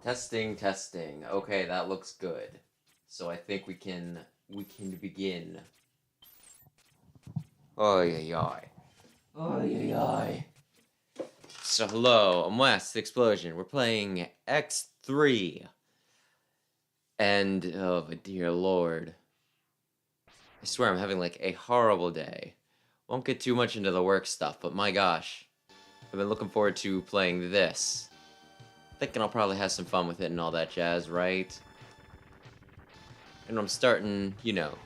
Testing, testing. Okay, that looks good. So I think we can begin. Oh yeah, oh yeah. So hello, I'm West Explosion. We're playing X3. And oh dear lord. I swear I'm having like a horrible day. Won't get too much into the work stuff, but my gosh. I've been looking forward to playing this. Thinking I'll probably have some fun with it and all that jazz, right? And I'm starting,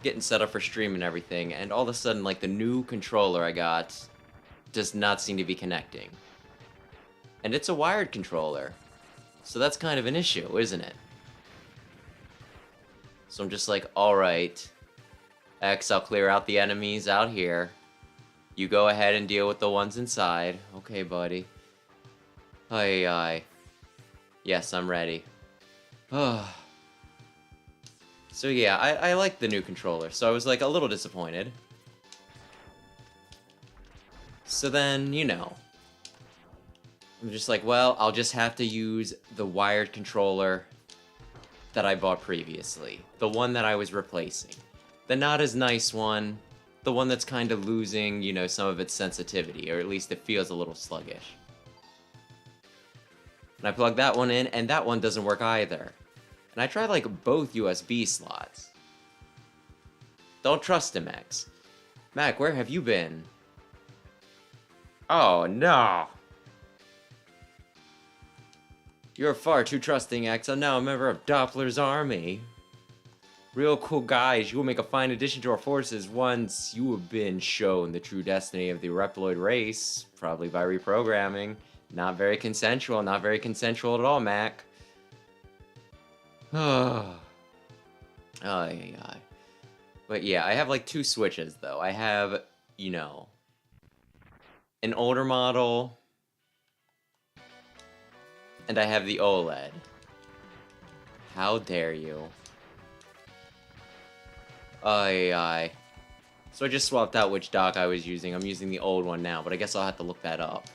getting set up for stream and everything, and all of a sudden, like, the new controller I got does not seem to be connecting. And it's a wired controller, so that's kind of an issue, isn't it? So I'm just like, alright, X, I'll clear out the enemies out here. You go ahead and deal with the ones inside. Okay, buddy. Aye, aye. Yes, I'm ready. So yeah, I like the new controller, so I was like a little disappointed. So then, I'm just like, well, I'll just have to use the wired controller that I bought previously. The one that I was replacing. The not as nice one, the one that's kind of losing, some of its sensitivity, or at least it feels a little sluggish. And I plugged that one in, and that one doesn't work either. And I tried like both USB slots. Don't trust him, X. Mac, where have you been? Oh no! You're far too trusting, X. I'm now a member of Doppler's army. Real cool guys, you will make a fine addition to our forces once you have been shown the true destiny of the Reploid race, probably by reprogramming. Not very consensual at all, Mac. Oh, yeah. But yeah, I have like two switches though. I have, an older model, and I have the OLED. How dare you? Aye. So I just swapped out which dock I was using. I'm using the old one now, but I guess I'll have to look that up.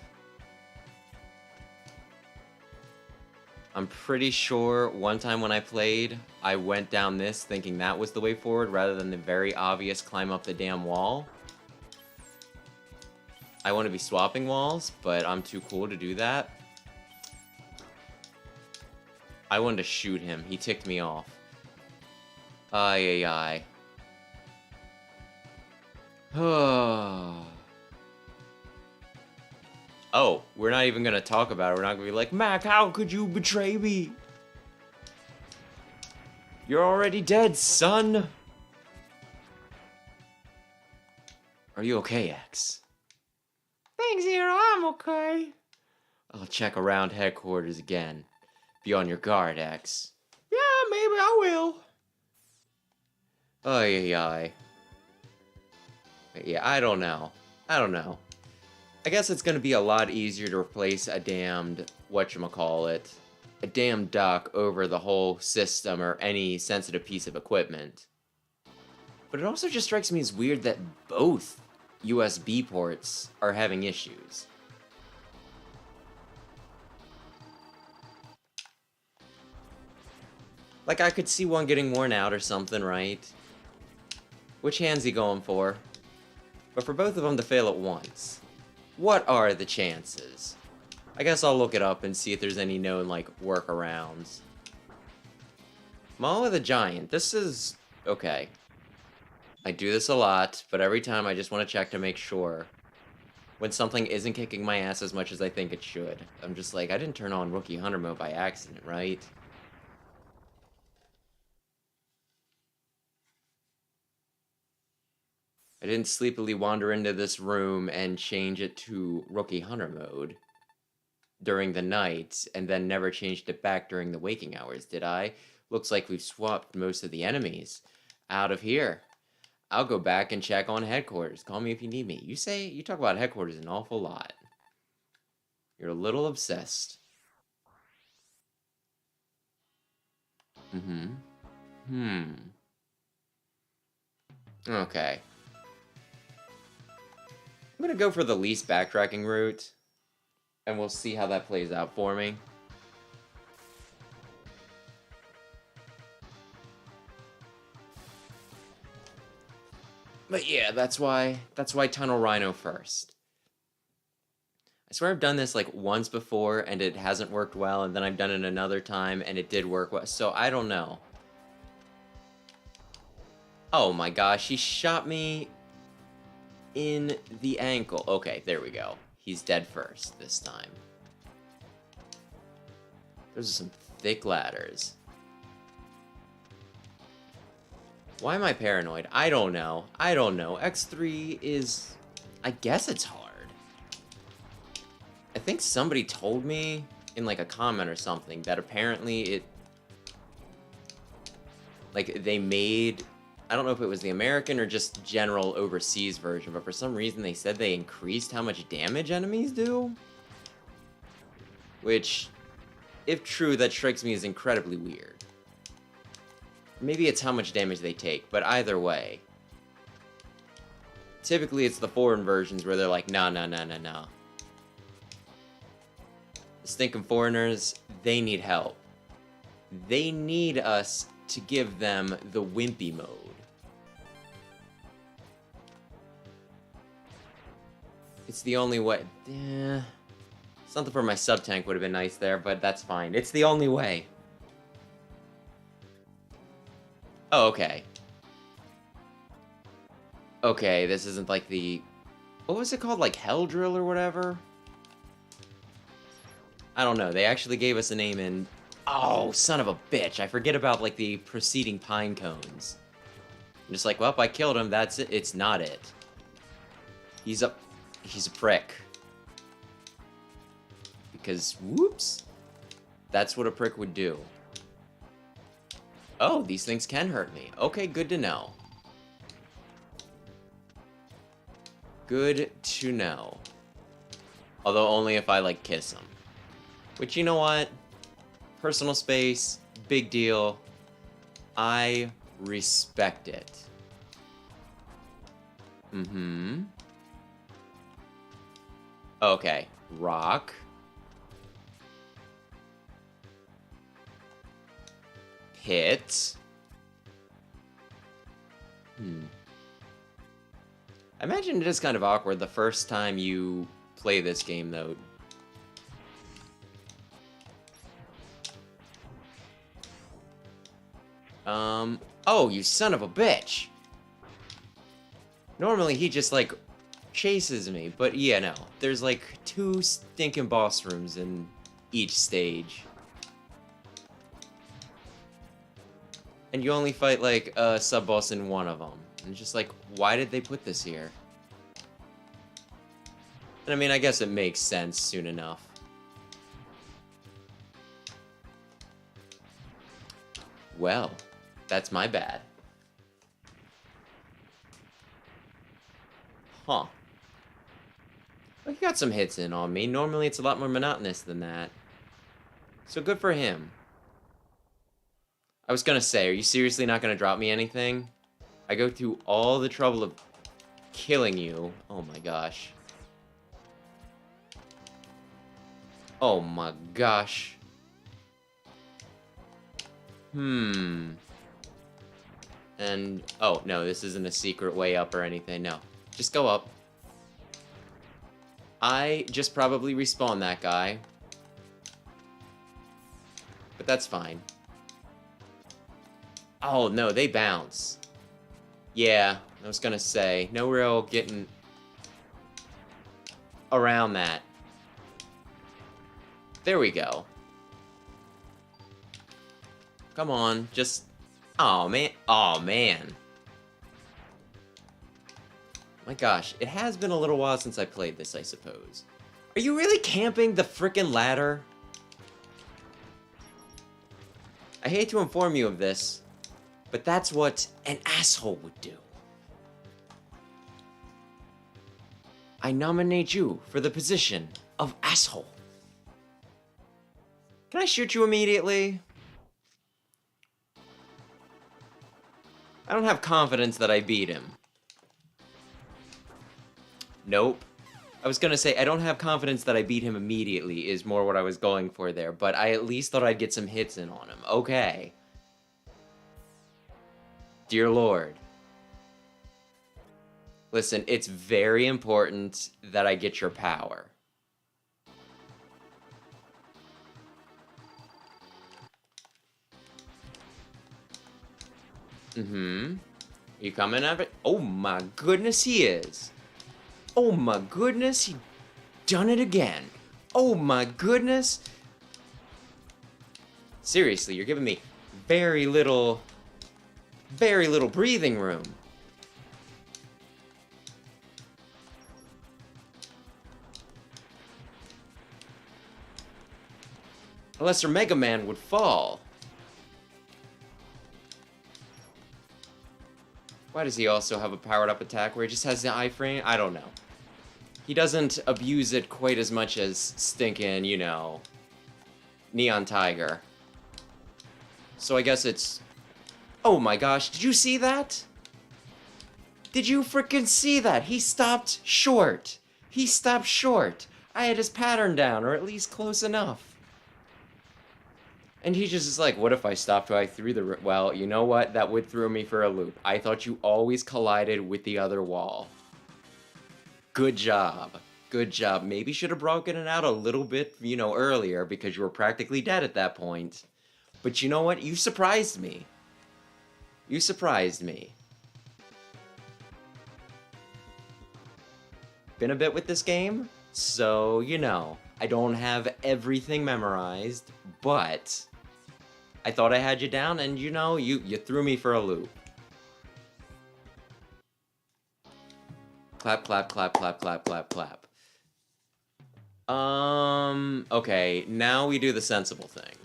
I'm pretty sure one time when I played, I went down this thinking that was the way forward rather than the very obvious climb up the damn wall. I want to be swapping walls, but I'm too cool to do that. I wanted to shoot him. He ticked me off. Aye. Oh, we're not even gonna talk about it. We're not gonna be like, Mac, how could you betray me? You're already dead, son. Are you okay, X? Thanks, Hero, I'm okay. I'll check around headquarters again. Be on your guard, X. Yeah, maybe I will. Aye. But yeah, I don't know. I guess it's gonna be a lot easier to replace a damned, whatchamacallit, a damn dock over the whole system or any sensitive piece of equipment. But it also just strikes me as weird that both USB ports are having issues. Like, I could see one getting worn out or something, right? Which hand's he going for? But for both of them to fail at once, what are the chances? I guess I'll look it up and see if there's any known, like, workarounds. Maw of the Giant. This is... okay. I do this a lot, but every time I just want to check to make sure. When something isn't kicking my ass as much as I think it should. I'm just like, I didn't turn on Rookie Hunter mode by accident, right? I didn't sleepily wander into this room and change it to Rookie Hunter mode during the night, and then never changed it back during the waking hours, did I? Looks like we've swapped most of the enemies out of here. I'll go back and check on headquarters. Call me if you need me. You talk about headquarters an awful lot. You're a little obsessed. Okay. I'm gonna go for the least backtracking route, and we'll see how that plays out for me. But yeah, that's why Tunnel Rhino first. I swear I've done this like once before and it hasn't worked well, and then I've done it another time and it did work well. So I don't know. Oh my gosh, he shot me in the ankle. Okay, there we go. He's dead first this time. Those are some thick ladders. Why am I paranoid? I don't know. I don't know. X3 is... I guess it's hard. I think somebody told me in like a comment or something that apparently it... Like they made... I don't know if it was the American or just general overseas version, but for some reason they said they increased how much damage enemies do. Which, if true, that strikes me as incredibly weird. Maybe it's how much damage they take, but either way. Typically it's the foreign versions where they're like, no. The stinking foreigners, they need help. They need us to give them the wimpy mode. It's the only way. Something for my sub-tank would have been nice there, but that's fine. It's the only way. Oh, okay. Okay, this isn't like the... What was it called? Like Hell Drill or whatever? I don't know. They actually gave us a name in... Oh, son of a bitch. I forget about, like, the preceding pine cones. I'm just like, well, I killed him. That's it. It's not it. He's a prick. Because, whoops. That's what a prick would do. Oh, these things can hurt me. Okay, good to know. Good to know. Although only if I, like, kiss them. Which, you know what? Personal space, big deal. I respect it. Okay, rock. Pit. I imagine it is kind of awkward the first time you play this game, though. Oh, you son of a bitch! Normally he just, like, chases me, but yeah, no. There's, like, 2 stinking boss rooms in each stage. And you only fight, like, a sub-boss in one of them. And it's just like, why did they put this here? And I mean, I guess it makes sense soon enough. Well, that's my bad. Huh. Well, he got some hits in on me. Normally it's a lot more monotonous than that. So good for him. I was gonna say, are you seriously not gonna drop me anything? I go through all the trouble of killing you. Oh my gosh. Oh my gosh. And, oh, no, this isn't a secret way up or anything. No, just go up. I just probably respawned that guy. But that's fine. Oh, no, they bounce. Yeah, I was gonna say, no real getting around that. There we go. Come on, just... Oh, man. Oh, man. My gosh, it has been a little while since I played this, I suppose. Are you really camping the frickin' ladder? I hate to inform you of this, but that's what an asshole would do. I nominate you for the position of asshole. Can I shoot you immediately? I don't have confidence that I beat him. Nope. I was gonna say, I don't have confidence that I beat him immediately is more what I was going for there, but I at least thought I'd get some hits in on him. Okay. Dear Lord. Listen, it's very important that I get your power. Mm-hmm. You coming at it? Oh my goodness, he is. Oh my goodness, he done it again. Oh my goodness. Seriously, you're giving me very little breathing room. A lesser Mega Man would fall. Why does he also have a powered-up attack where he just has the iframe? I don't know. He doesn't abuse it quite as much as stinking, you know, Neon Tiger. So I guess it's... Oh my gosh, did you see that? Did you frickin' see that? He stopped short. He stopped short. I had his pattern down, or at least close enough. And he just is like, what if I stopped right through the... Well, you know what? That would throw me for a loop. I thought you always collided with the other wall. Good job. Good job. Maybe should have broken it out a little bit, you know, earlier, because you were practically dead at that point. But you know what? You surprised me. You surprised me. Been a bit with this game, so, you know, I don't have everything memorized, but... I thought I had you down, and you know, you threw me for a loop. Clap, clap, clap, clap, clap, clap, clap. Okay, now we do the sensible thing.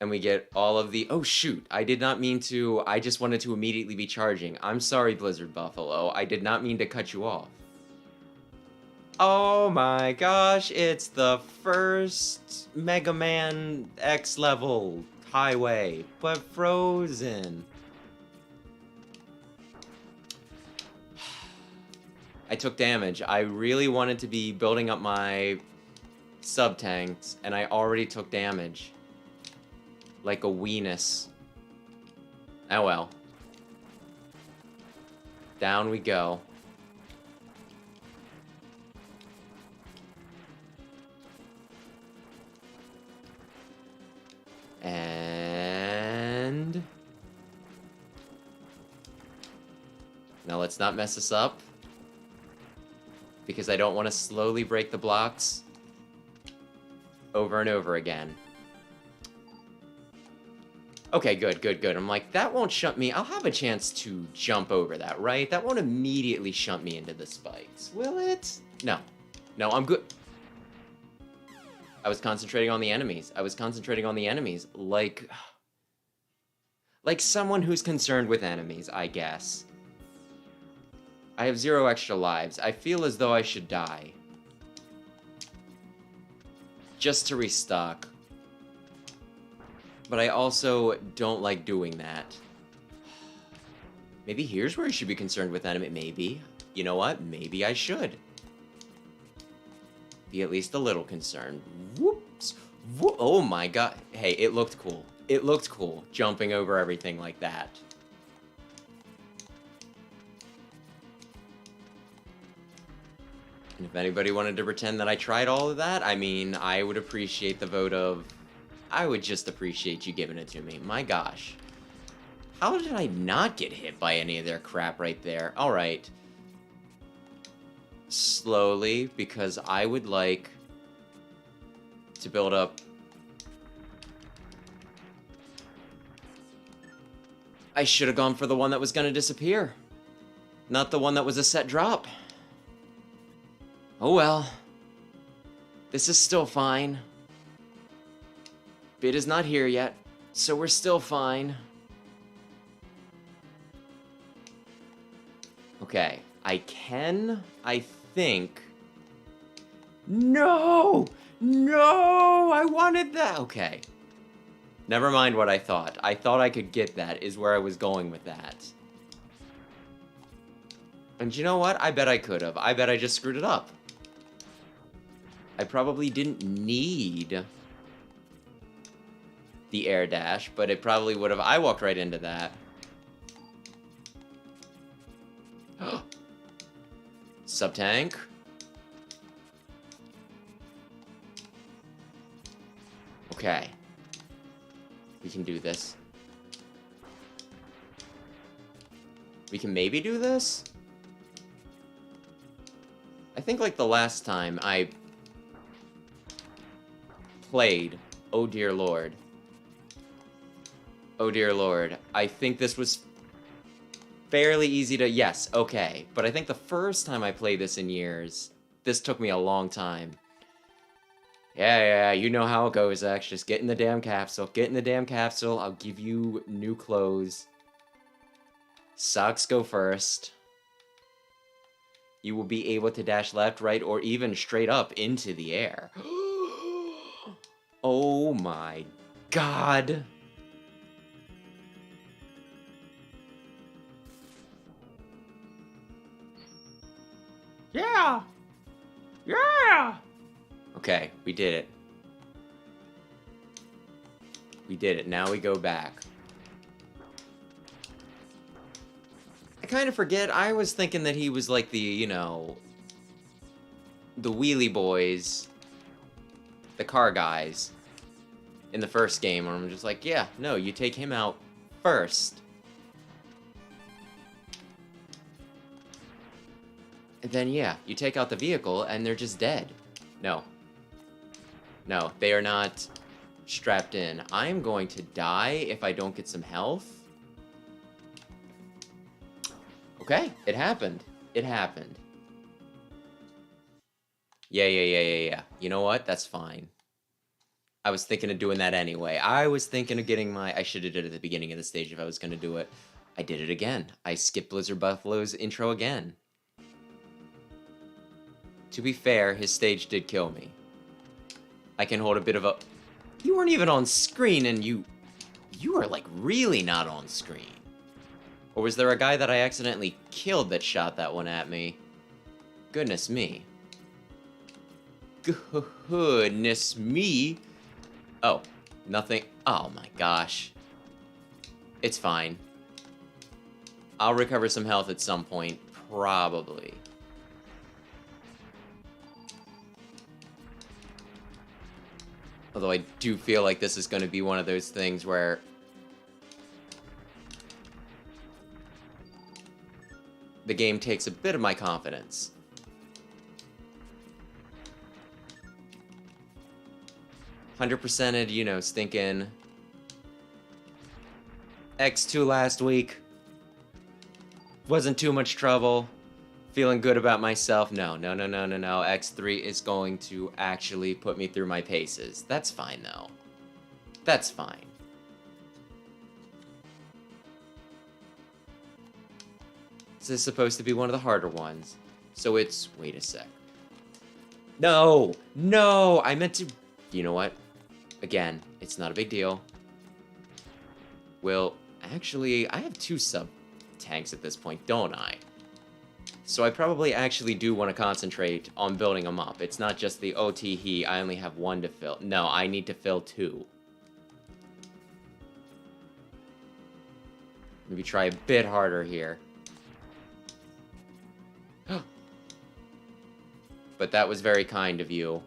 And we get all of the... Oh, shoot, I did not mean to... I just wanted to immediately be charging. I'm sorry, Blizzard Buffalo. I did not mean to cut you off. Oh my gosh, it's the first Mega Man X level highway, but frozen. I took damage. I really wanted to be building up my sub-tanks, and I already took damage. Like a weenus. Oh well. Down we go. And... Now let's not mess this up. Because I don't want to slowly break the blocks over and over again. Okay, good, good, good. I'm like, that won't shunt me. I'll have a chance to jump over that, right? That won't immediately shunt me into the spikes, will it? No. No, I'm good. I was concentrating on the enemies. I was concentrating on the enemies. Like someone who's concerned with enemies, I guess. I have 0 extra lives. I feel as though I should die. Just to restock. But I also don't like doing that. Maybe here's where I should be concerned with enemy. Maybe. You know what? Maybe I should. Be at least a little concerned. Whoops. Oh my god. Hey, it looked cool. It looked cool, jumping over everything like that. And if anybody wanted to pretend that I tried all of that, I mean, I would appreciate the vote of... I would just appreciate you giving it to me. My gosh. How did I not get hit by any of their crap right there? Alright. Slowly, because I would like to build up... I should have gone for the one that was going to disappear. Not the one that was a set drop. Oh well. This is still fine. Bit is not here yet, so we're still fine. Okay, I think... No! No! I wanted that! Okay. Never mind what I thought. I thought I could get that, is where I was going with that. And you know what? I bet I could have. I bet I just screwed it up. I probably didn't need the air dash, but it probably would have. I walked right into that. Sub-tank. Okay. We can do this. We can maybe do this? I think like the last time I played, oh dear lord. Oh dear lord. I think this was fairly easy to, yes, okay. But I think the first time I played this in years, this took me a long time. Yeah, you know how it goes, X. Just get in the damn capsule. Get in the damn capsule. I'll give you new clothes. Socks go first. You will be able to dash left, right, or even straight up into the air. Oh my god. Yeah! Yeah! Okay, we did it. We did it. Now we go back. I kind of forget. I was thinking that he was like the, you know, the wheelie boys, the car guys in the first game. And I'm just like, yeah, no, you take him out first. And then, yeah, you take out the vehicle and they're just dead. No. No, they are not strapped in. I'm going to die if I don't get some health. Okay, it happened. It happened. Yeah. You know what? That's fine. I was thinking of doing that anyway. I was thinking of getting my... I should have did it at the beginning of the stage if I was going to do it. I did it again. I skipped Blizzard Buffalo's intro again. To be fair, his stage did kill me. I can hold a bit of a... You weren't even on screen, and you are, like, really not on screen. Or was there a guy that I accidentally killed that shot that one at me? Goodness me. Goodness me. Oh, nothing. Oh my gosh. It's fine. I'll recover some health at some point, probably. Although I do feel like this is going to be one of those things where the game takes a bit of my confidence. %ed, you know, stinking X2 last week. Wasn't too much trouble. Feeling good about myself. No. X3 is going to actually put me through my paces. That's fine, though. That's fine. This is supposed to be one of the harder ones. So it's... Wait a sec. No! I meant to... You know what? Again, it's not a big deal. Well, actually, I have 2 sub-tanks at this point, don't I? So I probably actually do want to concentrate on building them up. It's not just the OT I only have 1 to fill. No, I need to fill 2. Maybe try a bit harder here. But that was very kind of you.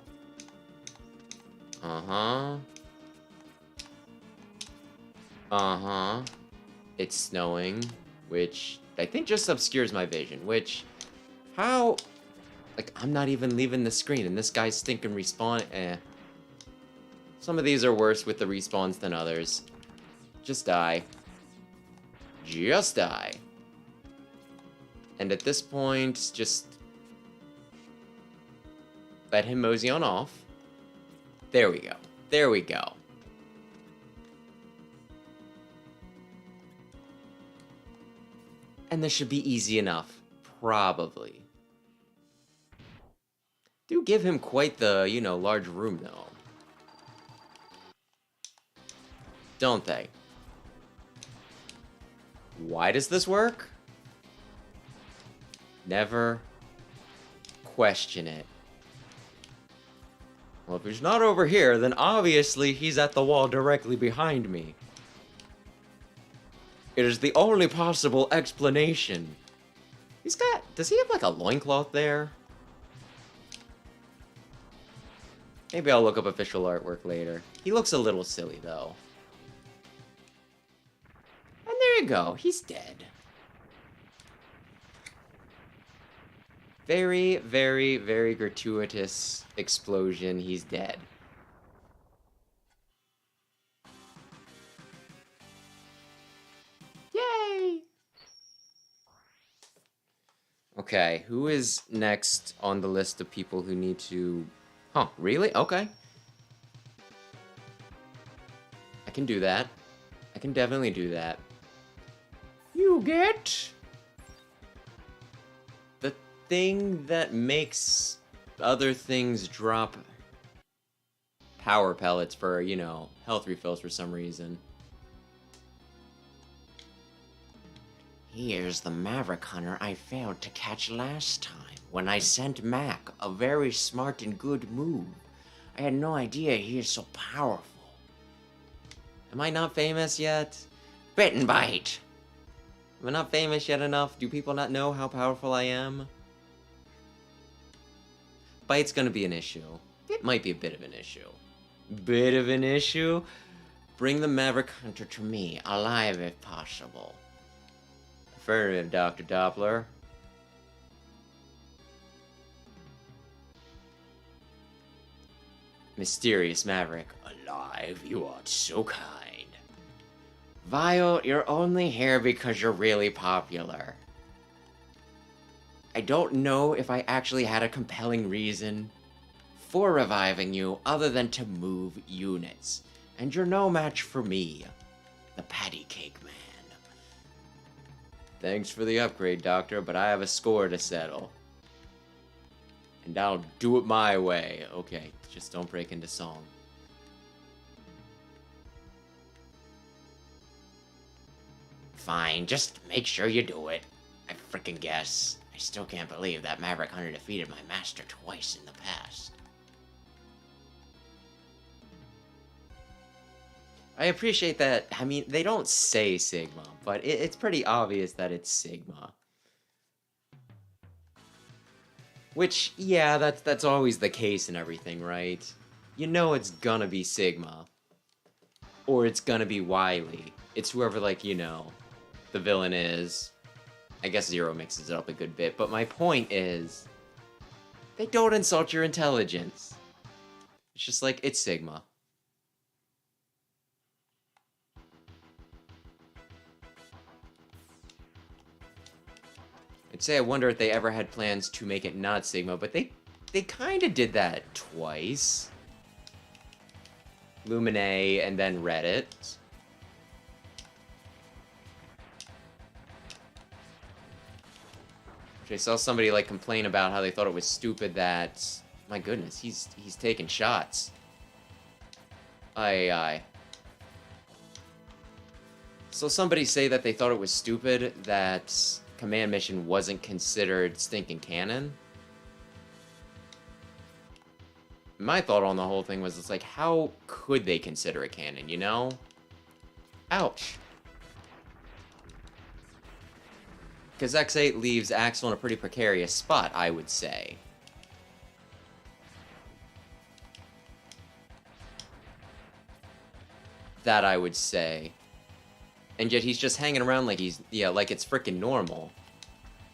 It's snowing, which I think just obscures my vision, which... How... Like, I'm not even leaving the screen, and this guy's stinking respawn... Some of these are worse with the respawns than others. Just die. Just die. And at this point, just... let him mosey on off. There we go. There we go. And this should be easy enough. Probably. Do give him quite the, you know, large room, though. Don't they? Why does this work? Never question it. Well, if he's not over here, then obviously he's at the wall directly behind me. It is the only possible explanation. Does he have like a loincloth there? Maybe I'll look up official artwork later. He looks a little silly though. And there you go, he's dead. Very, very, very gratuitous explosion, he's dead. Yay! Okay, who is next on the list of people who need to... Huh, really? Okay. I can do that. I can definitely do that. You get... the thing that makes other things drop power pellets for, you know, health refills for some reason. Here's the Maverick Hunter I failed to catch last time, when I sent Mac a very smart and good move. I had no idea he is so powerful. Am I not famous yet? Bit and bite! Am I not famous yet enough? Do people not know how powerful I am? Bite's gonna be an issue. It might be a bit of an issue. Bit of an issue? Bring the Maverick Hunter to me, alive if possible. Affirmative, Dr. Doppler. Mysterious Maverick. Alive? You are so kind. Vile, you're only here because you're really popular. I don't know if I actually had a compelling reason for reviving you other than to move units. And you're no match for me, the Patty Cake Man. Thanks for the upgrade, Doctor, but I have a score to settle. And I'll do it my way. Okay, just don't break into song. Fine, just make sure you do it. I frickin' guess. I still can't believe that Maverick Hunter defeated my master twice in the past. I appreciate that. I mean, they don't say Sigma, but it's pretty obvious that it's Sigma. Which, yeah, that's always the case and everything, right? You know it's gonna be Sigma. Or it's gonna be Wily. It's whoever, like, you know, the villain is. I guess Zero mixes it up a good bit, but my point is, they don't insult your intelligence. It's just like, it's Sigma. I'd say I wonder if they ever had plans to make it not Sigma, but they kind of did that twice. Lumine and then Reddit. Which I saw somebody like complain about how they thought it was stupid that, my goodness, he's taking shots. Aye. So somebody say that they thought it was stupid that Command Mission wasn't considered stinking canon. My thought on the whole thing was, it's like, how could they consider it canon, you know? Ouch. Because X8 leaves Axel in a pretty precarious spot, I would say. That I would say. And yet he's just hanging around like he's, yeah, like it's freaking normal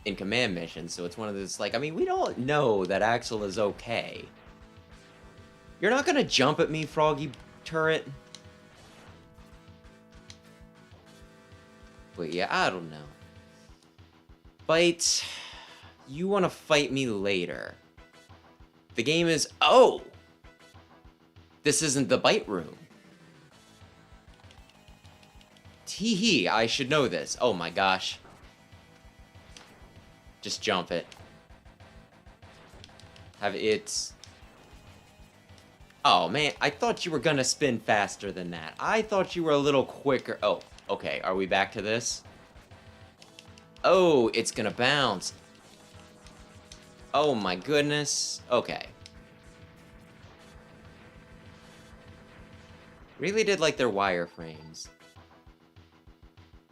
in Command Mission. So it's one of those, like, I mean, we don't know that Axel is okay. You're not gonna jump at me, Froggy Turret? But yeah, I don't know. Bite, you want to fight me later. The game is... Oh! This isn't the Bite Room. Tee-hee, I should know this. Oh my gosh. Just jump it. Have it... Oh man, I thought you were gonna spin faster than that. I thought you were a little quicker. Oh, okay, are we back to this? Oh, it's gonna bounce. Oh my goodness. Okay. Really did like their wireframes.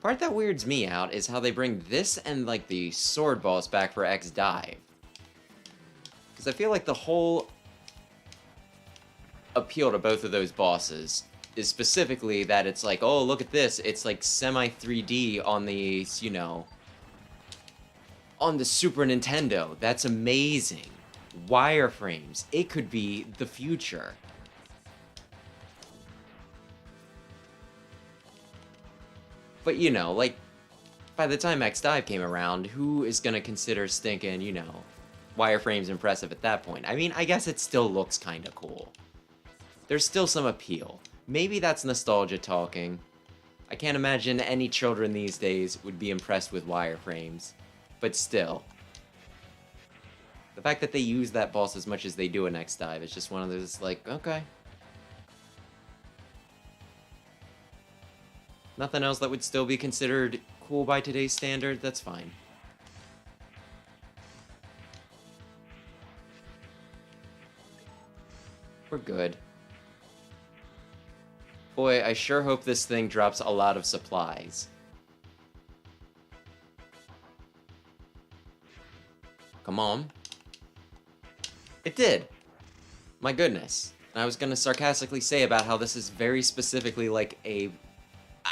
Part that weirds me out is how they bring this and, like, the sword boss back for X Dive. Because I feel like the whole appeal to both of those bosses is specifically that it's like, oh, look at this, it's like semi-3D on the, you know, on the Super Nintendo. That's amazing. Wireframes. It could be the future. But, you know, like, by the time X Dive came around, who is gonna consider stinking, you know, wireframes impressive at that point? I mean, I guess it still looks kinda cool. There's still some appeal. Maybe that's nostalgia talking. I can't imagine any children these days would be impressed with wireframes. But still. The fact that they use that boss as much as they do in X Dive is just one of those, like, okay. Nothing else that would still be considered cool by today's standard, that's fine. We're good. Boy, I sure hope this thing drops a lot of supplies. Come on. It did. My goodness. And I was gonna sarcastically say about how this is very specifically like a...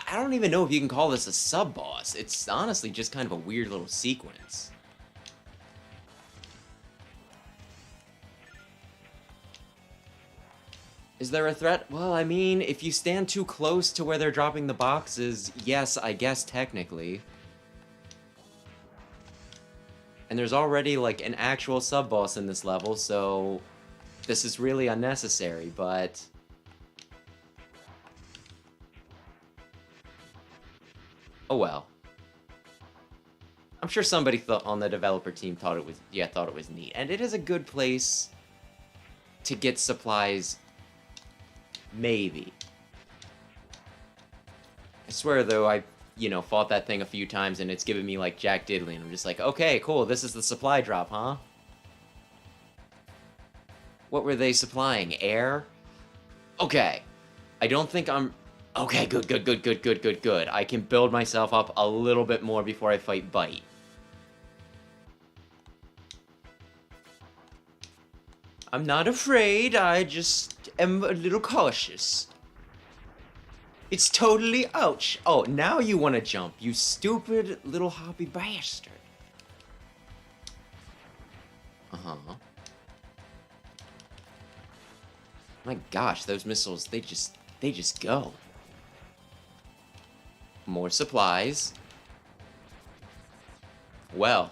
I don't even know if you can call this a sub-boss. It's honestly just kind of a weird little sequence. Is there a threat? Well, I mean, if you stand too close to where they're dropping the boxes, yes, I guess technically. And there's already, like, an actual sub-boss in this level, so this is really unnecessary, but... oh well. I'm sure somebody on the developer team thought it was neat. And it is a good place to get supplies, maybe. I swear, though, I, you know, fought that thing a few times and it's given me, like, Jack Diddley, and I'm just like, okay, cool, this is the supply drop, huh? What were they supplying? Air? Okay. I don't think I'm... okay, good. I can build myself up a little bit more before I fight Bite. I'm not afraid, I just am a little cautious. It's totally ouch. Oh, now you want to jump, you stupid little hoppy bastard. Uh-huh. My gosh, those missiles, they just go. More supplies. Well,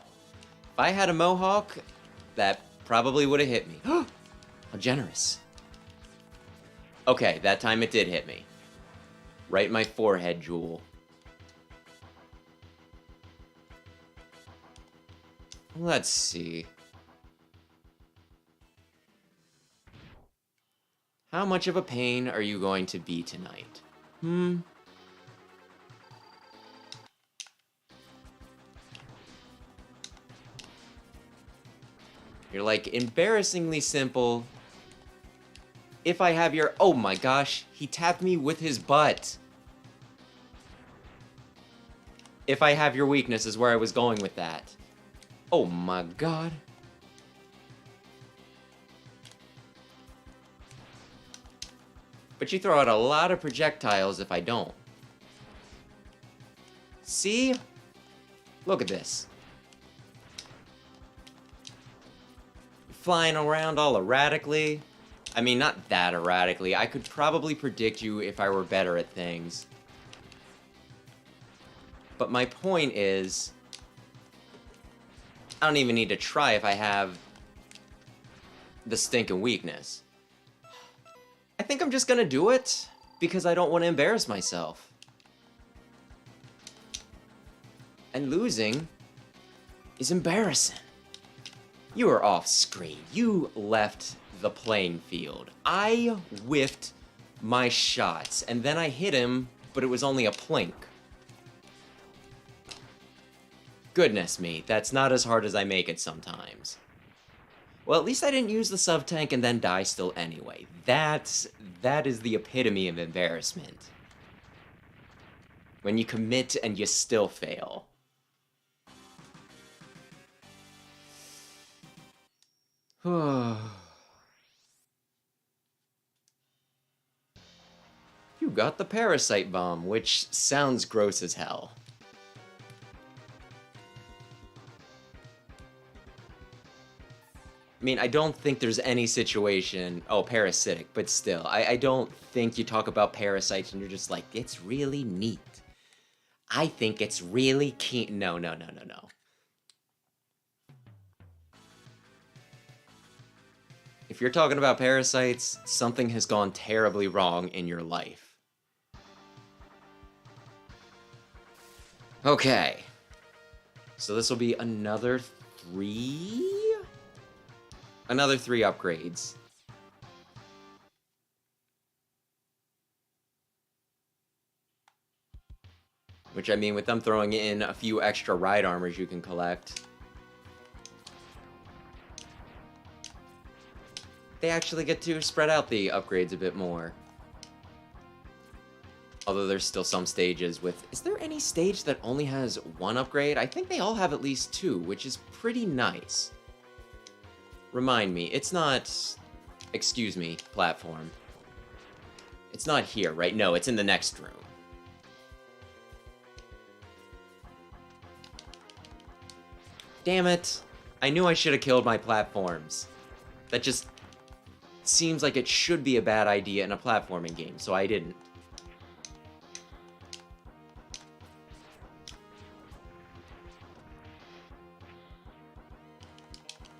if I had a mohawk, that probably would have hit me. How generous. Okay, that time it did hit me. Right in my forehead, Jewel. Let's see. How much of a pain are you going to be tonight? You're like, embarrassingly simple. If I have your... oh my gosh, he tapped me with his butt. If I have your weakness is where I was going with that. Oh my god. But you throw out a lot of projectiles if I don't. See? Look at this. Flying around all erratically. I mean, not that erratically. I could probably predict you if I were better at things. But my point is, I don't even need to try if I have the stinking weakness. I think I'm just gonna do it because I don't want to embarrass myself. And losing is embarrassing. You were off screen. You left the playing field. I whiffed my shots, and then I hit him, but it was only a plink. Goodness me, that's not as hard as I make it sometimes. Well, at least I didn't use the sub-tank and then die still anyway. That is the epitome of embarrassment. When you commit and you still fail. You got the parasite bomb, which sounds gross as hell. I mean, I don't think there's any situation... Oh, parasitic, but still. I don't think you talk about parasites and you're just like, it's really neat. I think it's really keen. No. If you're talking about parasites, something has gone terribly wrong in your life. Okay. So this will be another 3? Another 3 upgrades. Which, I mean, with them throwing in a few extra ride armors you can collect, they actually get to spread out the upgrades a bit more. Although there's still some stages with... Is there any stage that only has 1 upgrade? I think they all have at least 2, which is pretty nice. Remind me, it's not... Excuse me, platform. It's not here, right? No, it's in the next room. Damn it. I knew I should have killed my platforms. That just seems like it should be a bad idea in a platforming game, so I didn't.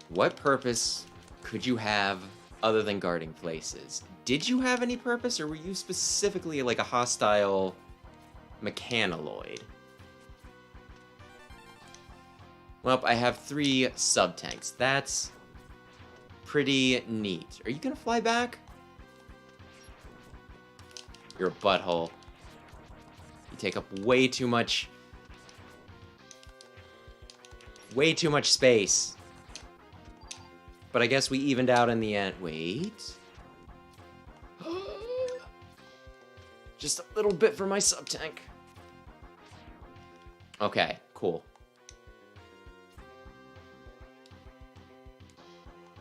What purpose could you have other than guarding places? Did you have any purpose, or were you specifically like a hostile mechanaloid? Well, I have 3 sub-tanks. That's pretty neat. Are you gonna fly back? You're a butthole. You take up way too much space. But I guess we evened out in the end. Wait. Just a little bit for my sub-tank. Okay, cool.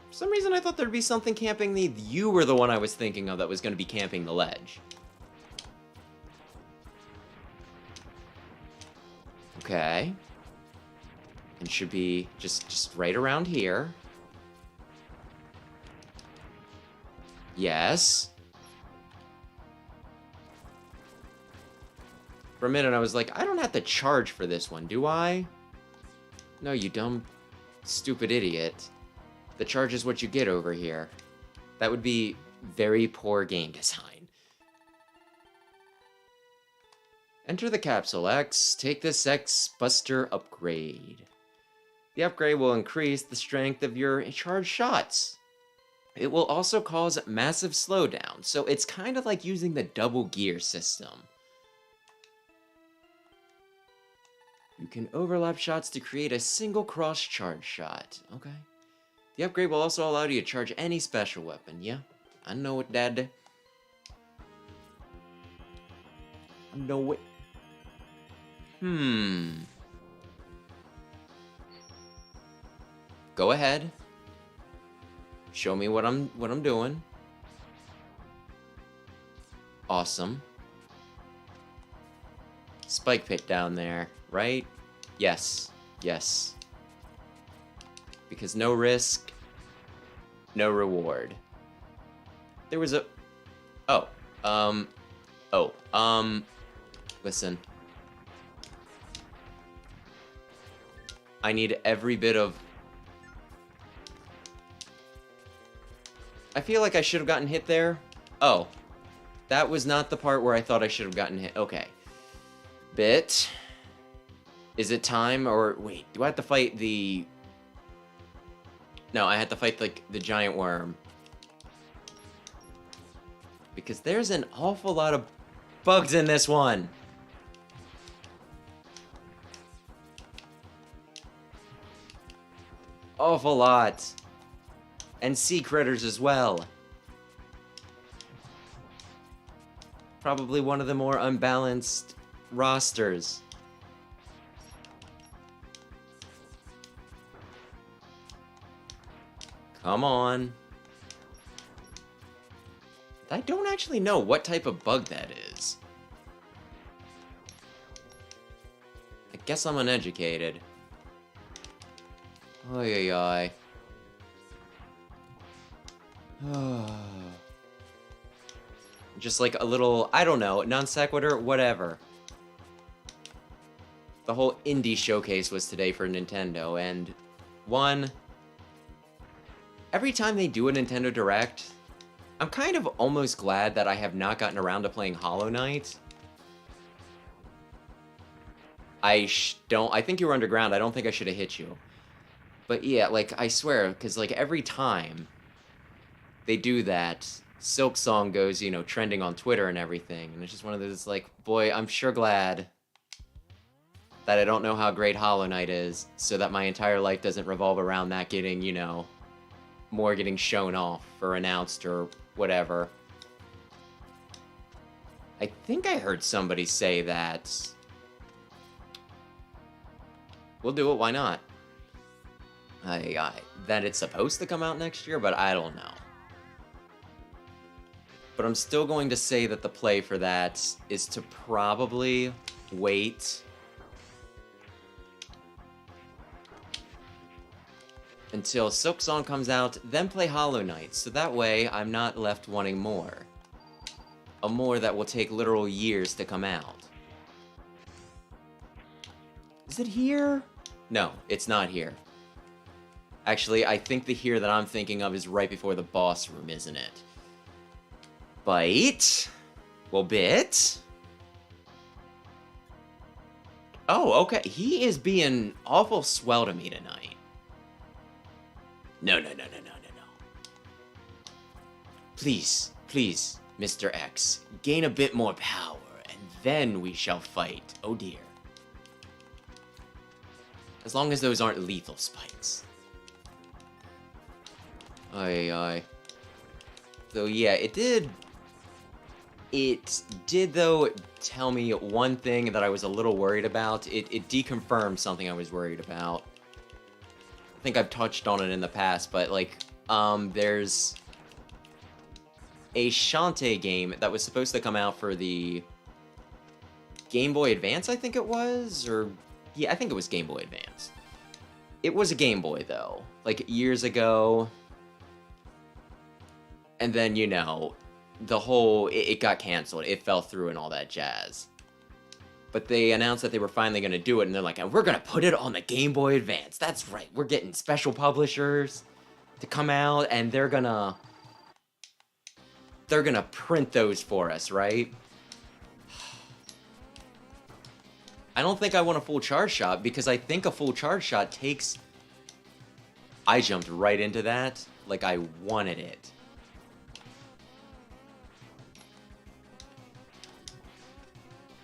For some reason, I thought there'd be something camping the... You were the one I was thinking of that was going to be camping the ledge. Okay. And should be just right around here. Yes. For a minute, I was like, I don't have to charge for this one, do I? No, you dumb, stupid idiot. The charge is what you get over here. That would be very poor game design. Enter the capsule X. Take this X Buster upgrade. The upgrade will increase the strength of your charged shots. It will also cause massive slowdown, so it's kind of like using the double gear system. You can overlap shots to create a single cross-charge shot. Okay. The upgrade will also allow you to charge any special weapon. Yeah, I know it, Dad. I know it. Go ahead. Show me what I'm doing. Awesome. Spike pit down there, right? Yes. Yes. Because no risk, no reward. There was a... Listen. I need every bit of... I feel like I should have gotten hit there. Oh. That was not the part where I thought I should have gotten hit. Okay. Bit. Is it time, or... Wait, do I have to fight the... No, I had to fight, like, the giant worm. Because there's an awful lot of bugs in this one. Awful lot. And sea critters as well. Probably one of the more unbalanced rosters. Come on. I don't actually know what type of bug that is. I guess I'm uneducated. Oy, oy, oy. Just like a little, I don't know, non sequitur, whatever. The whole indie showcase was today for Nintendo, and every time they do a Nintendo Direct, I'm kind of almost glad that I have not gotten around to playing Hollow Knight. I think you were underground. I don't think I should have hit you. But yeah, like, I swear, because, like, every time they do that, Silk Song goes, you know, trending on Twitter and everything. And it's just one of those, like, boy, I'm sure glad that I don't know how great Hollow Knight is, so that my entire life doesn't revolve around that getting, you know, more getting shown off or announced or whatever. I think I heard somebody say that. We'll do it, why not? That it's supposed to come out next year, but I don't know. But I'm still going to say that the play for that is to probably wait until Silk Song comes out, then play Hollow Knight, so that way I'm not left wanting more. A more that will take literal years to come out. Is it here? No, it's not here. Actually, I think the here that I'm thinking of is right before the boss room, isn't it? Bite? Well, bit? Oh, okay. He is being awful swell to me tonight. No. Please, please, Mr. X, gain a bit more power, and then we shall fight. Oh dear. As long as those aren't lethal spikes. Aye. So yeah, it did though tell me one thing that I was a little worried about. It deconfirmed something I was worried about. I think I've touched on it in the past, but like, there's a Shantae game that was supposed to come out for the Game Boy Advance, I think it was, or yeah, I think it was Game Boy Advance. It was a Game Boy though, like years ago. And then, you know, the whole, it got canceled. It fell through and all that jazz. But they announced that they were finally going to do it, and they're like, and we're going to put it on the Game Boy Advance. That's right. We're getting special publishers to come out, and they're going to print those for us, right? I don't think I want a full charge shot, because I think a full charge shot takes... I jumped right into that like I wanted it.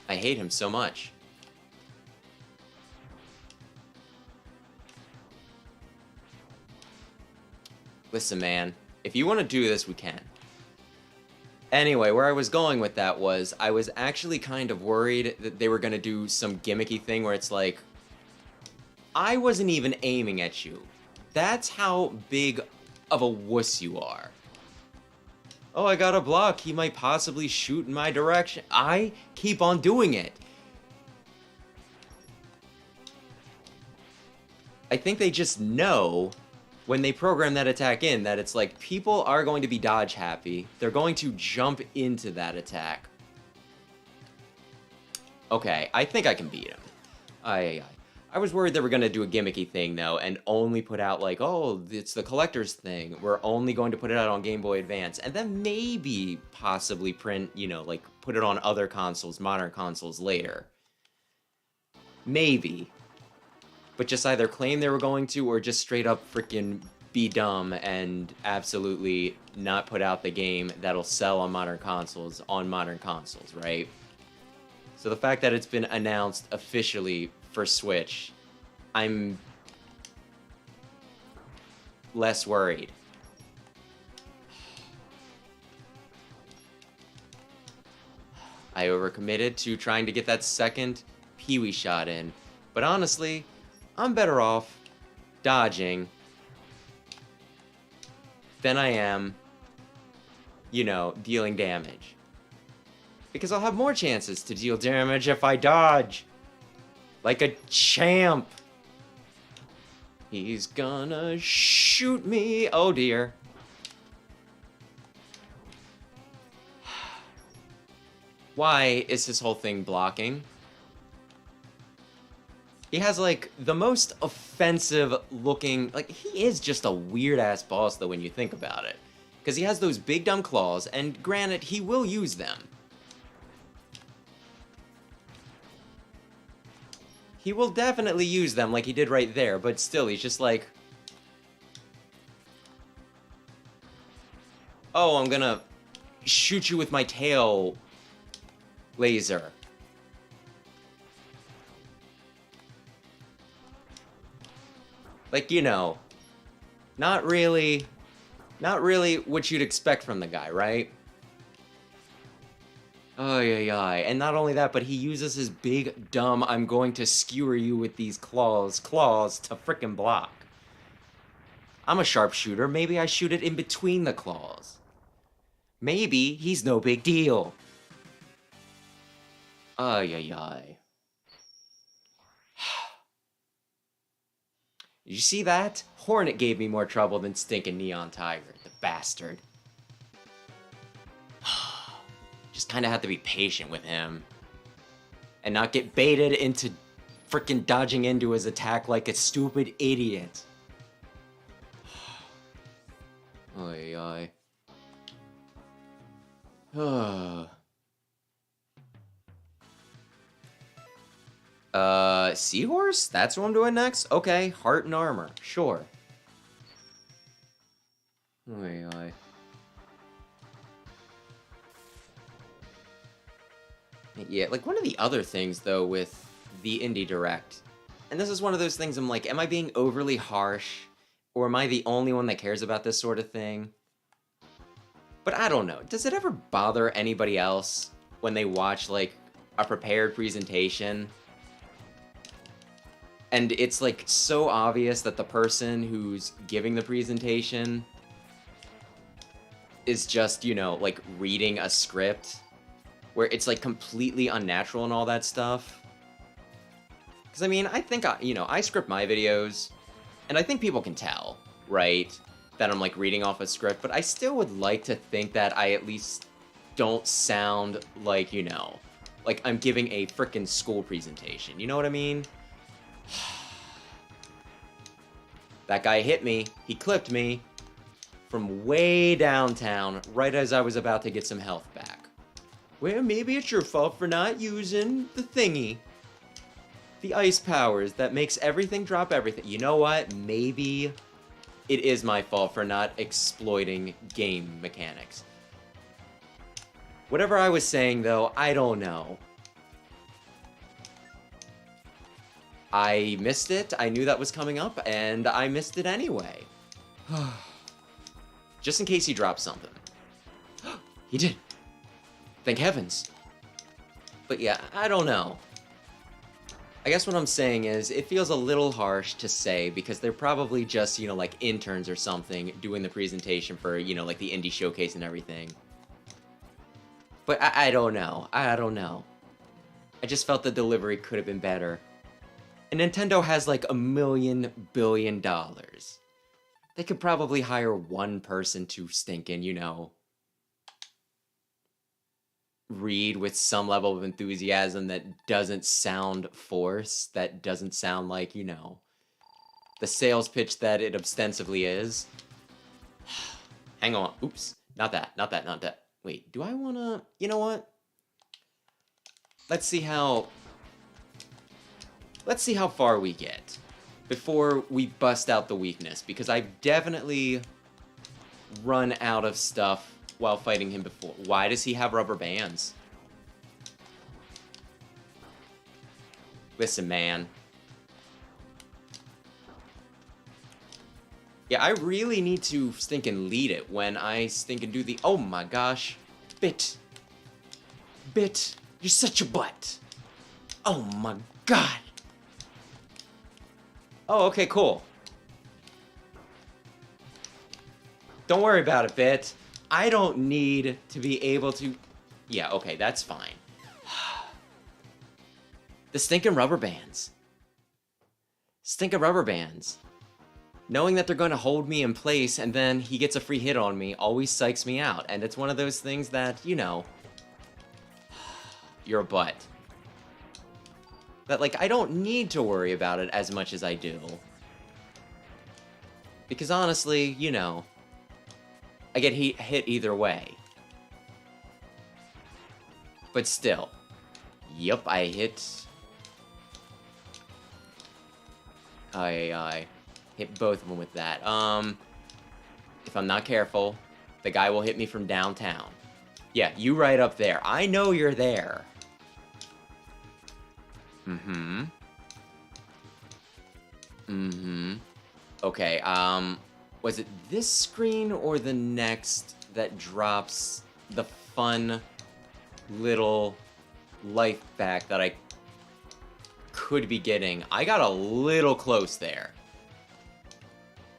I hate him so much. Listen, man, if you want to do this, we can. Anyway, where I was going with that was, I was actually kind of worried that they were going to do some gimmicky thing where it's like, I wasn't even aiming at you. That's how big of a wuss you are. Oh, I got a block. He might possibly shoot in my direction. I keep on doing it. I think they just know when they program that attack in that it's like people are going to be dodge happy. They're going to jump into that attack. Okay, I think I can beat him. I was worried they were going to do a gimmicky thing, though, and only put out, like, oh, it's the collector's thing. We're only going to put it out on Game Boy Advance. And then maybe possibly print, you know, like, put it on other consoles, modern consoles later. Maybe. But just either claim they were going to, or just straight up freaking be dumb and absolutely not put out the game that'll sell on modern consoles, right? So the fact that it's been announced officially for Switch, I'm less worried. I overcommitted to trying to get that second Pee-wee shot in. But honestly, I'm better off dodging than I am, you know, dealing damage. Because I'll have more chances to deal damage if I dodge. Like a champ. He's gonna shoot me. Oh dear. Why is this whole thing blocking? He has, like, the most offensive looking... Like, he is just a weird-ass boss, though, when you think about it. Because he has those big dumb claws, and granted, he will use them. He will definitely use them like he did right there, but still, he's just like... Oh, I'm gonna shoot you with my tail laser. Like, you know, not really what you'd expect from the guy, right? Oh, yeah. And not only that, but he uses his big, dumb, I'm going to skewer you with these claws to frickin' block. I'm a sharpshooter. Maybe I shoot it in between the claws. Maybe he's no big deal. Oh, yeah. Did you see that? Hornet gave me more trouble than stinking Neon Tiger, the bastard. Just kind of have to be patient with him. And not get baited into freaking dodging into his attack like a stupid idiot. Oy. Seahorse? That's what I'm doing next? Okay, heart and armor. Sure. Oy. Yeah, like, one of the other things, though, with the Indie Direct, and this is one of those things I'm like, am I being overly harsh? Or am I the only one that cares about this sort of thing? But I don't know. Does it ever bother anybody else when they watch, like, a prepared presentation? And it's, like, so obvious that the person who's giving the presentation is just, you know, like, reading a script where it's, like, completely unnatural and all that stuff. Because, I mean, I think, I script my videos, and I think people can tell, right, that I'm, like, reading off a script, but I still would like to think that I at least don't sound like, you know, like I'm giving a frickin' school presentation. You know what I mean? That guy hit me. He clipped me from way downtown, right as I was about to get some health back. Well, maybe it's your fault for not using the thingy. The ice powers that makes everything drop everything. You know what? Maybe it is my fault for not exploiting game mechanics. Whatever I was saying, though, I don't know. I missed it. I knew that was coming up, and I missed it anyway. Just in case he dropped something. He did. Thank heavens. But yeah, I don't know. I guess what I'm saying is, it feels a little harsh to say, because they're probably just, you know, like, interns or something doing the presentation for, you know, like, the indie showcase and everything. But I don't know. I don't know. I just felt the delivery could have been better. And Nintendo has, like, $1 billion. They could probably hire one person to stinkin', you know, read with some level of enthusiasm that doesn't sound forced, that doesn't sound like, you know, the sales pitch that it ostensibly is. Hang on. Oops. Not that. Wait, do I wanna... You know what? Let's see how far we get before we bust out the weakness, because I've definitely run out of stuff while fighting him before. Why does he have rubber bands? Listen, man. Yeah, I really need to stinkin' lead it when I stinkin' do the... Oh my gosh. Bit. You're such a butt. Oh my god. Oh, okay, cool. Don't worry about it, Bit. I don't need to be able to... Yeah, okay, that's fine. The stinking rubber bands. Stinking rubber bands. Knowing that they're going to hold me in place and then he gets a free hit on me always psychs me out. And it's one of those things that, you know... You're a butt. That, like, I don't need to worry about it as much as I do. Because honestly, you know... I get hit either way. But still. Yup, I hit... I hit both of them with that. If I'm not careful, the guy will hit me from downtown. Yeah, you right up there. I know you're there. Mm-hmm. Mm-hmm. Okay, was it this screen or the next that drops the fun little life back that I could be getting? I got a little close there.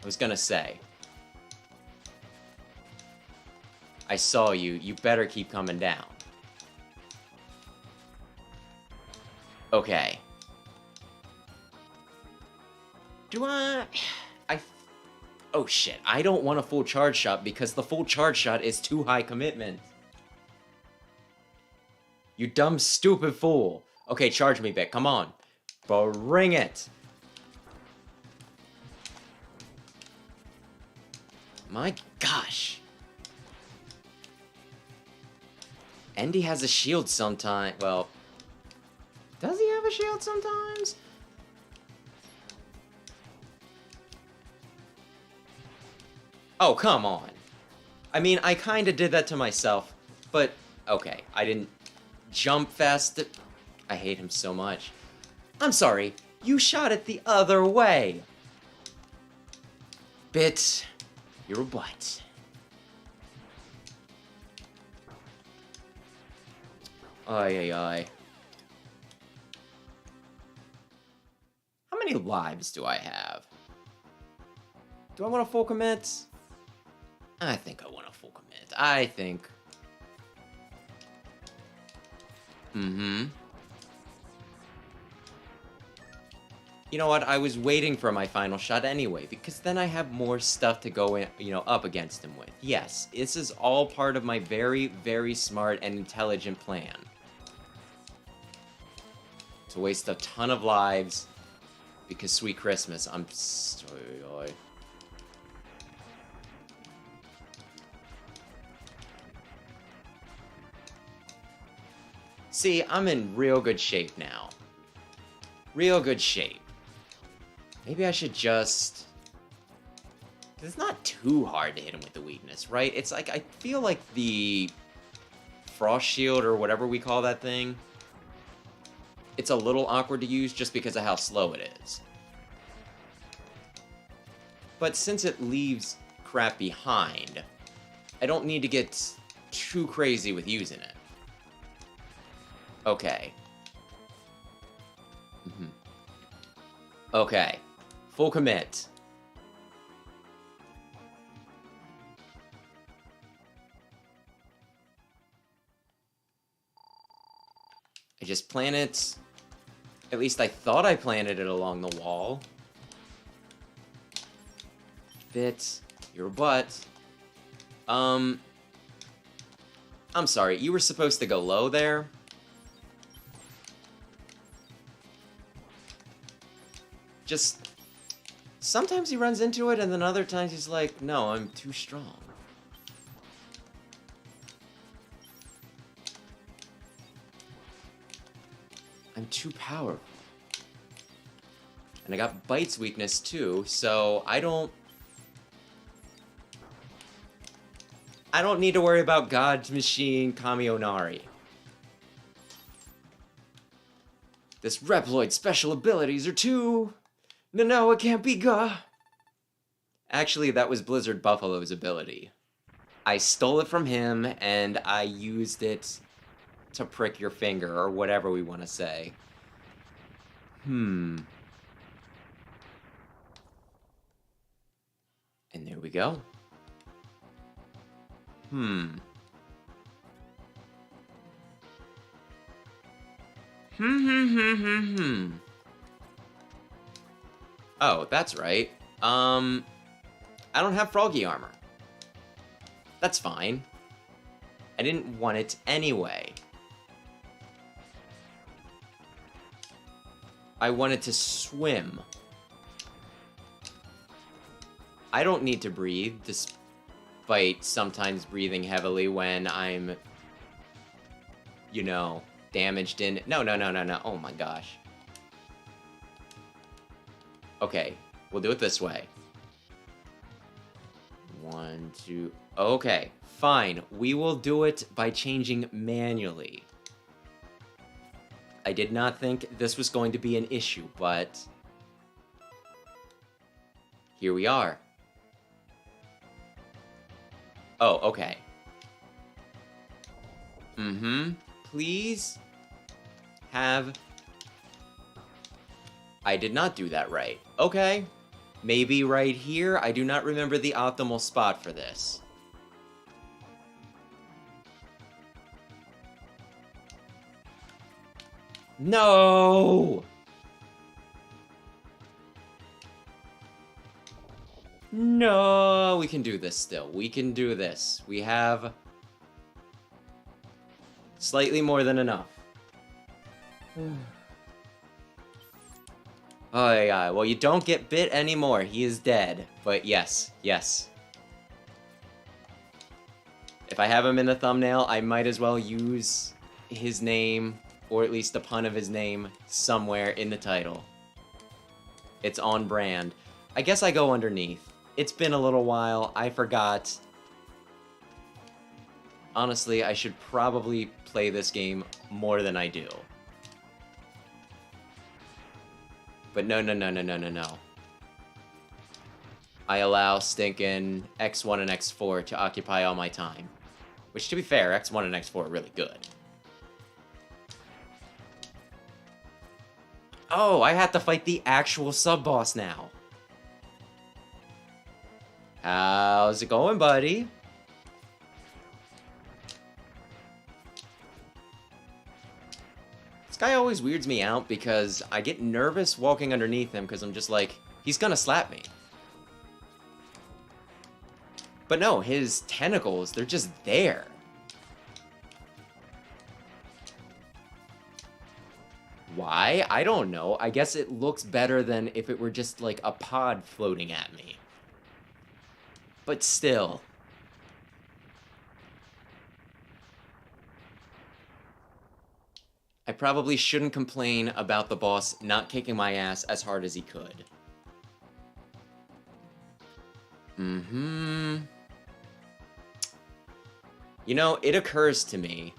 I was gonna say. I saw you. You better keep coming down. Okay. Do I... Oh shit, I don't want a full charge shot because the full charge shot is too high commitment. You dumb, stupid fool. Okay, charge me, Bit. Come on. Bring it. My gosh. Andy has a shield sometime. Well, does he have a shield sometimes? Oh, come on. I mean, I kind of did that to myself, but okay, I didn't jump fast. I hate him so much. I'm sorry, you shot it the other way. Bit, you're a butt. Ay, ay, ay. How many lives do I have? Do I want a full commit? I think I want a full commit. I think. Mm-hmm. You know what? I was waiting for my final shot anyway, because then I have more stuff to go in, up against him with. Yes, this is all part of my very, very smart and intelligent plan. To waste a ton of lives, because Sweet Christmas, I'm sorry. See, I'm in real good shape now. Real good shape. Maybe I should just... It's not too hard to hit him with the weakness, right? It's like, I feel like the Frost Shield, or whatever we call that thing, it's a little awkward to use just because of how slow it is. But since it leaves crap behind, I don't need to get too crazy with using it. Okay. Mm-hmm. Okay. Full commit. I just planted... At least I thought I planted it along the wall. Bit, your butt. I'm sorry, you were supposed to go low there? Just... Sometimes he runs into it, and then other times he's like, no, I'm too strong. I'm too powerful. And I got Bite's weakness too, so I don't need to worry about God's Machine Kamionari. This Reploid's special abilities are too... No, it can't be Actually, that was Blizzard Buffalo's ability. I stole it from him, and I used it to prick your finger, or whatever we want to say. And there we go. Oh, that's right. I don't have froggy armor. That's fine. I didn't want it anyway. I wanted to swim. I don't need to breathe, despite sometimes breathing heavily when I'm, you know, damaged in... No. Oh my gosh. Okay, we'll do it this way. 1, 2... Okay, fine. We will do it by changing manually. I did not think this was going to be an issue, but... here we are. Oh, okay. Please have... I did not do that right. Okay. Maybe right here. I do not remember the optimal spot for this. No! No, we can do this still. We can do this. We have slightly more than enough. Oh yeah, well you don't get bit anymore. He is dead. But yes. If I have him in the thumbnail, I might as well use his name, or at least a pun of his name, somewhere in the title. It's on brand. I guess I go underneath. It's been a little while. I forgot. Honestly, I should probably play this game more than I do. But no. I allow stinking X1 and X4 to occupy all my time. Which, to be fair, X1 and X4 are really good. Oh, I have to fight the actual sub-boss now. How's it going, buddy? This guy always weirds me out because I get nervous walking underneath him because I'm just like, he's gonna slap me. But no, his tentacles, they're just there. Why? I don't know. I guess it looks better than if it were just like a pod floating at me. But still. I probably shouldn't complain about the boss not kicking my ass as hard as he could. You know, it occurs to me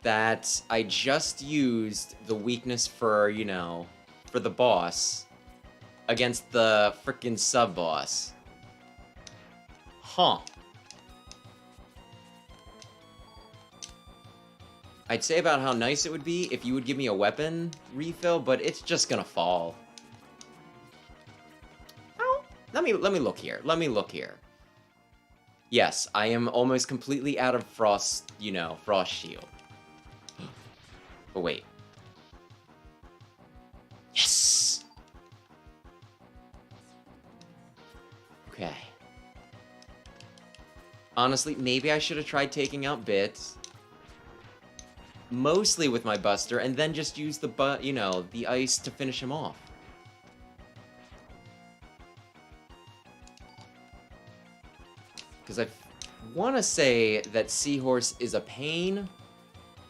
that I just used the weakness for, you know, for the boss against the frickin' sub-boss. Huh. I'd say about how nice it would be if you would give me a weapon refill, but it's just gonna fall. Oh, let me look here. Let me look here. Yes, I am almost completely out of frost, you know, frost shield. But wait. Yes! Okay. Honestly, maybe I should have tried taking out bits. Mostly with my buster, and then just use the you know, the ice to finish him off. Because I want to say that Seahorse is a pain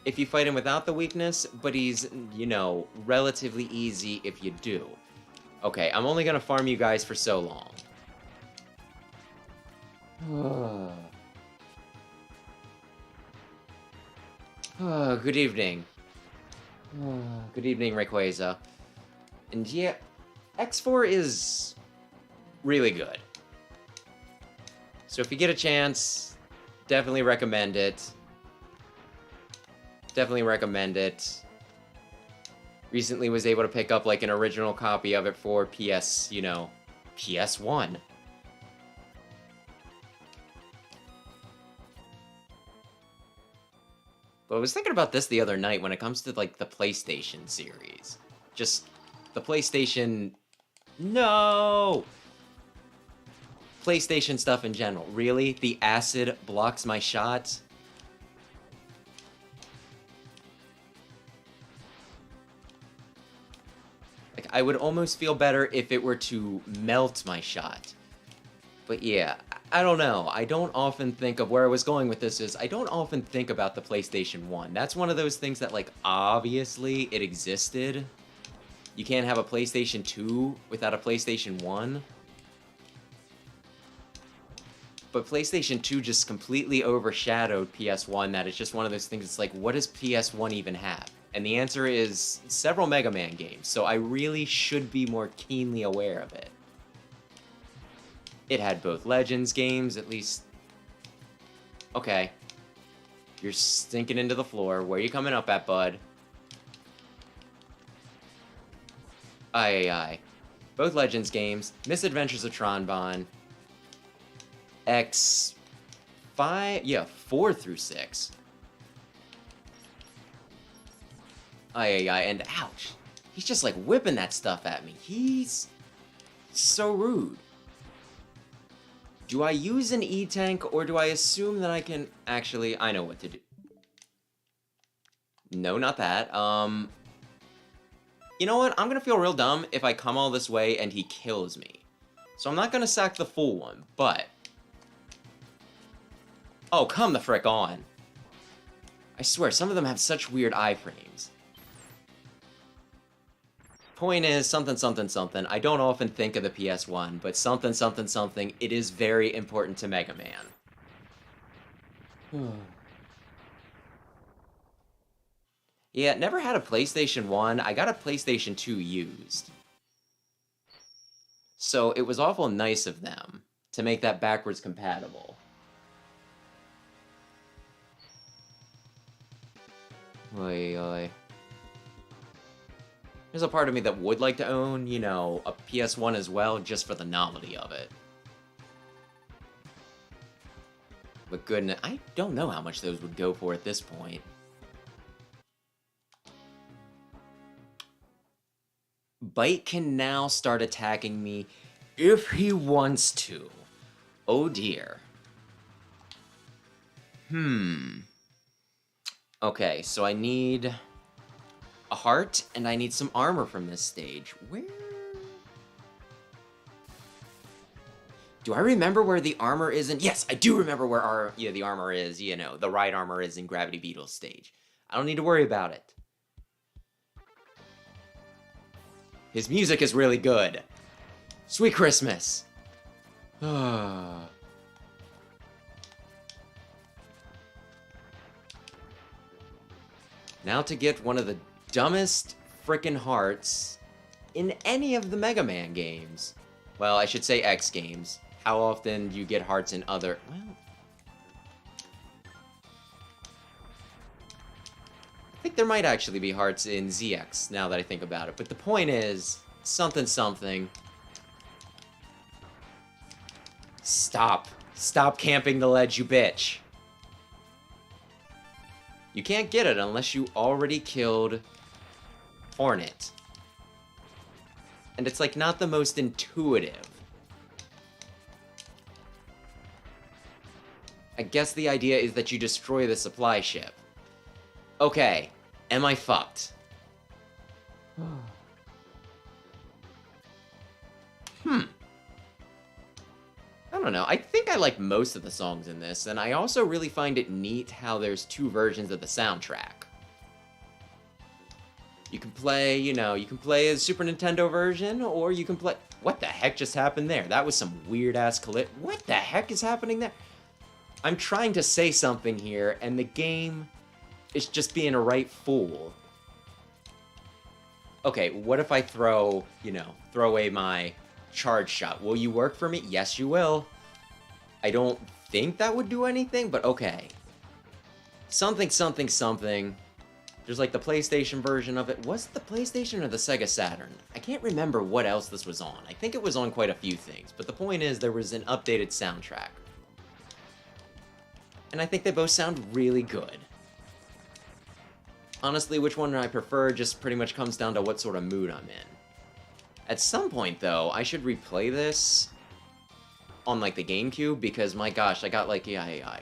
if you fight him without the weakness, but he's, you know, relatively easy if you do. Okay, I'm only gonna farm you guys for so long. Good evening. Good evening, Rayquaza. And yeah, X4 is really good. So if you get a chance, definitely recommend it. Definitely recommend it. Recently was able to pick up like an original copy of it for PS, you know, PS1. But I was thinking about this the other night when it comes to like the PlayStation series. Just the PlayStation... No! PlayStation stuff in general. Really? The acid blocks my shot? Like, I would almost feel better if it were to melt my shot. But yeah, I don't know. I don't often think of where I was going with this is I don't often think about the PlayStation 1. That's one of those things that, like, obviously it existed. You can't have a PlayStation 2 without a PlayStation 1. But PlayStation 2 just completely overshadowed PS1. That it's just one of those things. It's like, what does PS1 even have? And the answer is several Mega Man games. So I really should be more keenly aware of it. It had both Legends games, at least. Okay. You're stinking into the floor. Where are you coming up at, bud? Aye. Both Legends games. Misadventures of Tronbon. X5, yeah, 4 through 6. Aye, and ouch. He's just like whipping that stuff at me. He's so rude. Do I use an E-Tank or do I assume that I can... Actually, I know what to do. No, not that. You know what? I'm gonna feel real dumb if I come all this way and he kills me. So I'm not gonna sack the full one, but... Oh, come the frick on. I swear, some of them have such weird iframes. Point is, something. I don't often think of the PS1, but something, it is very important to Mega Man. Yeah, never had a PlayStation 1. I got a PlayStation 2 used. So it was awful nice of them to make that backwards compatible. Oy. There's a part of me that would like to own, you know, a PS1 as well, just for the novelty of it. But goodness, I don't know how much those would go for at this point. Bite can now start attacking me if he wants to. Oh dear. Okay, so I need a heart, and I need some armor from this stage. Where? Do I remember where the armor is in? Yes, I do remember where the armor is, you know, the right armor is in Gravity Beetle's stage. I don't need to worry about it. His music is really good. Sweet Christmas. Now to get one of the dumbest frickin' hearts in any of the Mega Man games. Well, I should say X games. How often do you get hearts in other... Well... I think there might actually be hearts in ZX, now that I think about it. But the point is, something. Stop. Stop camping the ledge, you bitch. You can't get it unless you already killed Hornet. And it's like not the most intuitive. I guess the idea is that you destroy the supply ship. Okay, am I fucked? I don't know. I think I like most of the songs in this, and I also really find it neat how there's two versions of the soundtrack. You can play, you know, you can play a Super Nintendo version, or you can play... What the heck just happened there? That was some weird-ass What the heck is happening there? I'm trying to say something here, and the game is just being a right fool. Okay, what if I throw away my charge shot? Will you work for me? Yes, you will. I don't think that would do anything, but okay. Something. There's like the PlayStation version of it. Was it the PlayStation or the Sega Saturn? I can't remember what else this was on. I think it was on quite a few things, but the point is there was an updated soundtrack. And I think they both sound really good. Honestly, which one I prefer just pretty much comes down to what sort of mood I'm in. At some point, though, I should replay this on, like, the GameCube, because, my gosh, I got, like, I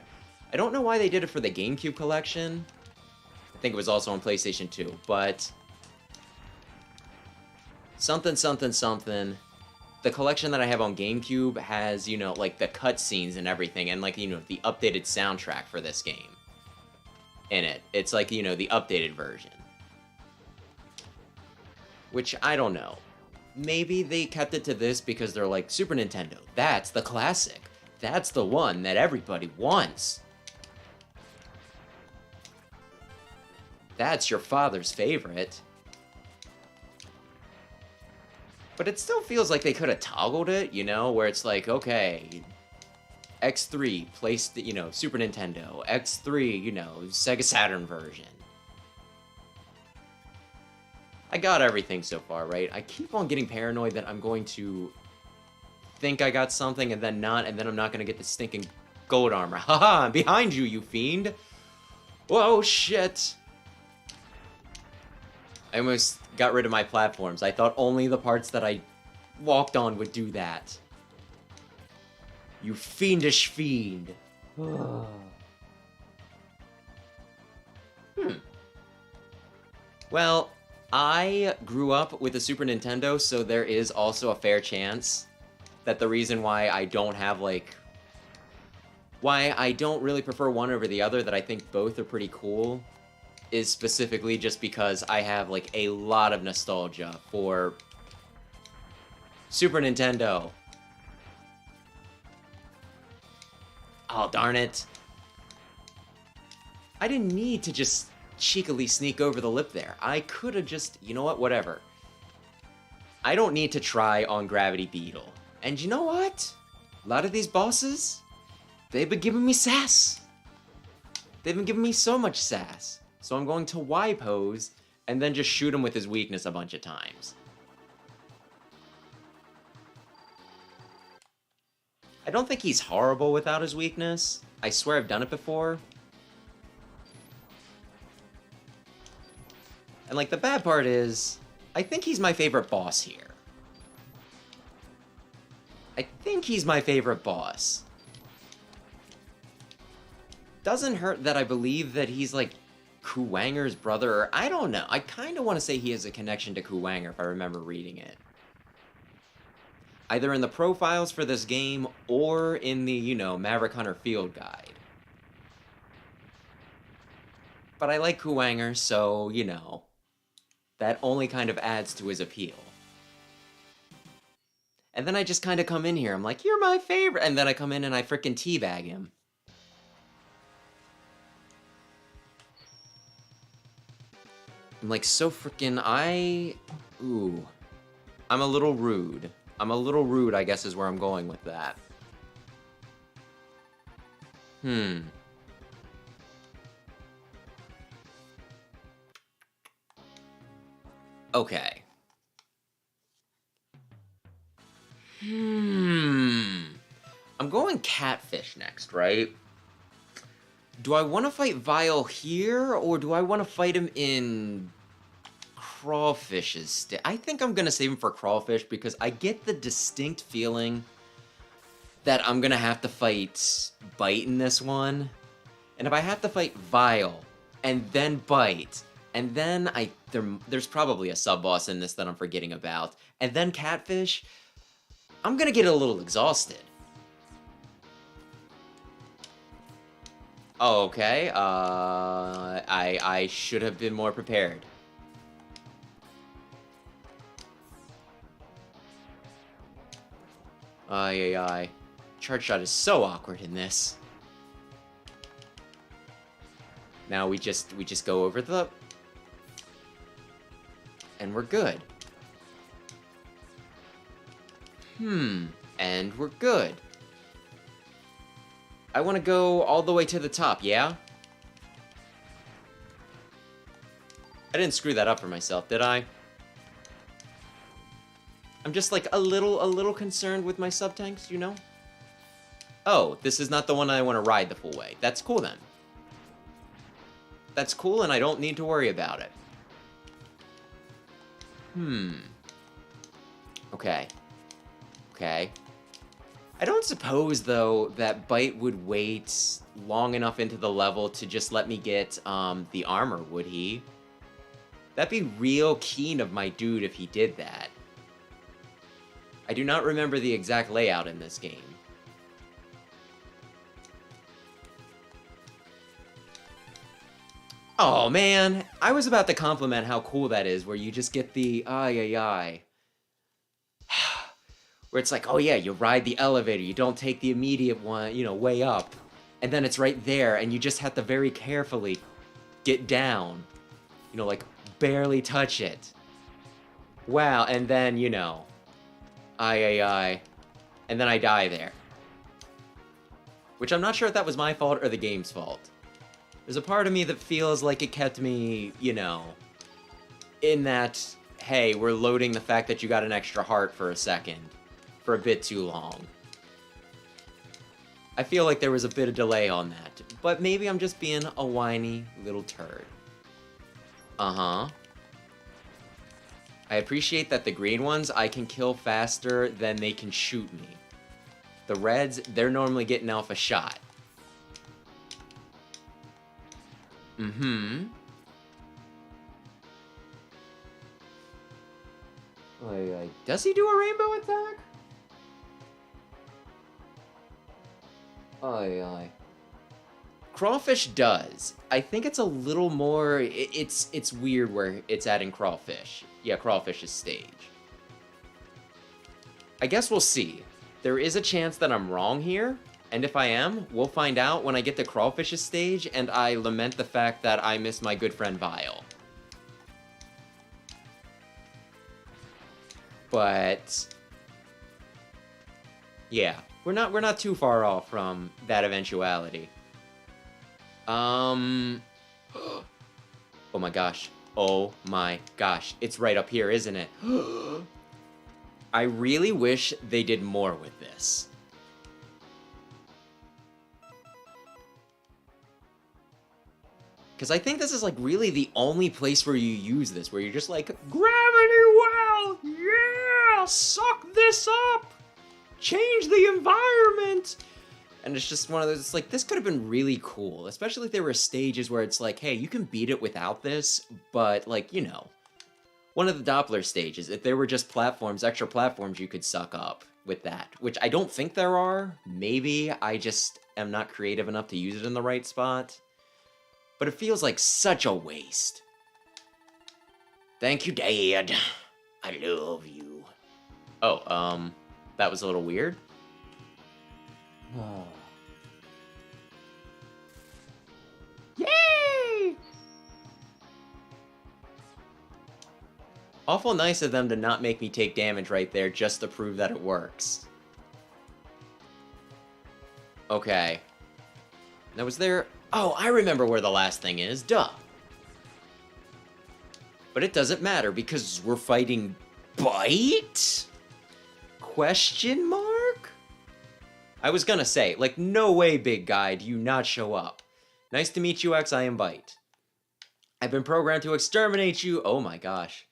don't know why they did it for the GameCube collection. I think it was also on PlayStation 2, but something, something, something. The collection that I have on GameCube has, you know, like, the cutscenes and everything, and, like, you know, the updated soundtrack for this game in it. It's, like, you know, the updated version. Which, I don't know. Maybe they kept it to this because they're like, Super Nintendo, that's the classic. That's the one that everybody wants. That's your father's favorite. But it still feels like they could have toggled it, you know, where it's like, okay, X3, placed, you know, Super Nintendo, X3, you know, Sega Saturn version. I got everything so far, right? I keep on getting paranoid that I'm going to think I got something and then not, and then I'm not going to get the stinking gold armor. Haha, I'm behind you, you fiend! Whoa, shit! I almost got rid of my platforms. I thought only the parts that I walked on would do that. You fiendish fiend. Well, I grew up with a Super Nintendo, so there is also a fair chance that the reason why I don't have, like, why I don't really prefer one over the other, that I think both are pretty cool, is specifically just because I have, like, a lot of nostalgia for Super Nintendo. Oh, darn it. I didn't need to just cheekily sneak over the lip there. I could have just, you know what, whatever. I don't need to try on Gravity Beetle. And you know what? A lot of these bosses, they've been giving me sass. They've been giving me so much sass. So I'm going to Y pose and then just shoot him with his weakness a bunch of times. I don't think he's horrible without his weakness. I swear I've done it before. And, like, the bad part is, I think he's my favorite boss here. I think he's my favorite boss. Doesn't hurt that I believe that he's, like, Kuwanger's brother, or I don't know. I kind of want to say he has a connection to Kuwanger if I remember reading it. Either in the profiles for this game, or in the, you know, Maverick Hunter Field Guide. But I like Kuwanger, so, you know, that only kind of adds to his appeal. And then I just kind of come in here, I'm like, you're my favorite! And then I come in and I frickin' teabag him. I'm like, so frickin' ooh. I'm a little rude. I'm a little rude, I guess, is where I'm going with that. Okay. I'm going Catfish next, right? Do I want to fight Vile here, or do I want to fight him in Crawfish's I think I'm going to save him for Crawfish, because I get the distinct feeling that I'm going to have to fight Bite in this one. And if I have to fight Vile, and then Bite, and then there's probably a sub-boss in this that I'm forgetting about, and then Catfish, I'm going to get a little exhausted. Oh, okay. I should have been more prepared. Ay. Charge shot is so awkward in this. Now we just go over the... And we're good. And we're good. I want to go all the way to the top, yeah? I didn't screw that up for myself, did I? I'm just like a little concerned with my sub-tanks, you know? Oh, this is not the one I want to ride the full way. That's cool then. That's cool and I don't need to worry about it. Okay. Okay. I don't suppose, though, that Bite would wait long enough into the level to just let me get the armor, would he? That'd be real keen of my dude if he did that. I do not remember the exact layout in this game. Oh, man. I was about to compliment how cool that is, where you just get the ay. Where it's like, oh yeah, you ride the elevator, you don't take the immediate one, you know, way up. And then it's right there, and you just have to very carefully get down. You know, like, barely touch it. Wow, and then, you know, ay. And then I die there. Which I'm not sure if that was my fault or the game's fault. There's a part of me that feels like it kept me, you know, in that, hey, we're loading the fact that you got an extra heart for a second. For a bit too long. I feel like there was a bit of delay on that, but maybe I'm just being a whiny little turd. I appreciate that the green ones I can kill faster than they can shoot me. The reds, they're normally getting off a shot. Does he do a rainbow attack? Aye. Crawfish does. I think it's a little more... It's weird where it's at in Crawfish. Yeah, Crawfish's stage. I guess we'll see. There is a chance that I'm wrong here, and if I am, we'll find out when I get to Crawfish's stage, and I lament the fact that I miss my good friend Vile. But... yeah. We're not too far off from that eventuality. Oh my gosh. Oh my gosh. It's right up here, isn't it? I really wish they did more with this. Because I think this is like really the only place where you use this, where you're just like, gravity well! Yeah! Suck this up! Change the environment! And it's just one of those, it's like, this could have been really cool, especially if there were stages where it's like, hey, you can beat it without this, but, like, you know, one of the Doppler stages, if there were just platforms, extra platforms you could suck up with that, which I don't think there are. Maybe I just am not creative enough to use it in the right spot. But it feels like such a waste. Thank you, Dad. I love you. Oh, that was a little weird. Yay! Awful nice of them to not make me take damage right there just to prove that it works. Okay. Now was there... oh, I remember where the last thing is. Duh. But it doesn't matter because we're fighting Bite? Question mark? I was gonna say, like, no way, big guy, do you not show up. Nice to meet you, X, I am Bite. I've been programmed to exterminate you. Oh my gosh.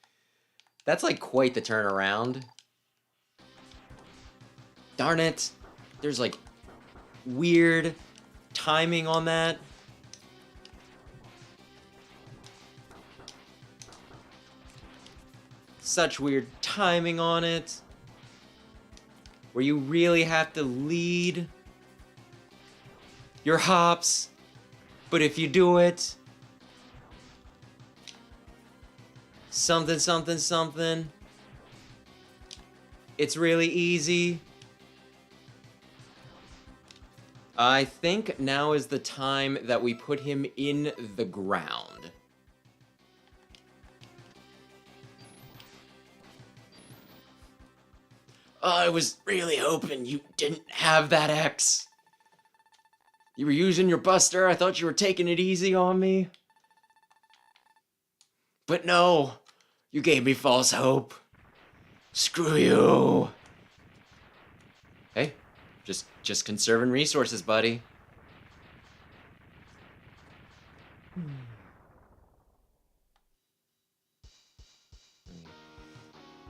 That's like quite the turnaround. Darn it. There's like weird timing on that. Such weird timing on it. Where you really have to lead your hops. But if you do it, something, something, something, it's really easy. I think now is the time that we put him in the ground. I was really hoping you didn't have that X. You were using your buster. I thought you were taking it easy on me. But no! You gave me false hope. Screw you! Hey, just conserving resources, buddy.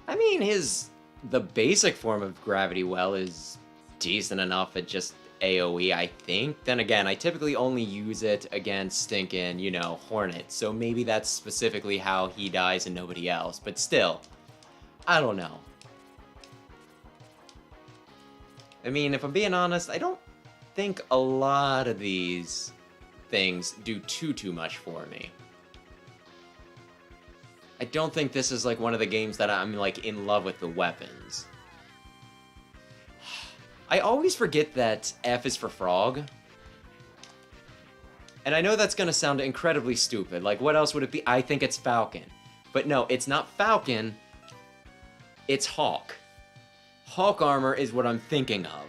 I mean, the basic form of gravity well is decent enough at just AoE, I think. Then again, I typically only use it against stinking, Hornet, so maybe that's specifically how he dies and nobody else, but still, I don't know. I mean, if I'm being honest, I don't think a lot of these things do too much for me. I don't think this is like one of the games that I'm like in love with the weapons. I always forget that F is for frog. And I know that's gonna sound incredibly stupid. Like, what else would it be? I think it's Falcon. But no, it's not Falcon. It's Hawk. Hawk armor is what I'm thinking of.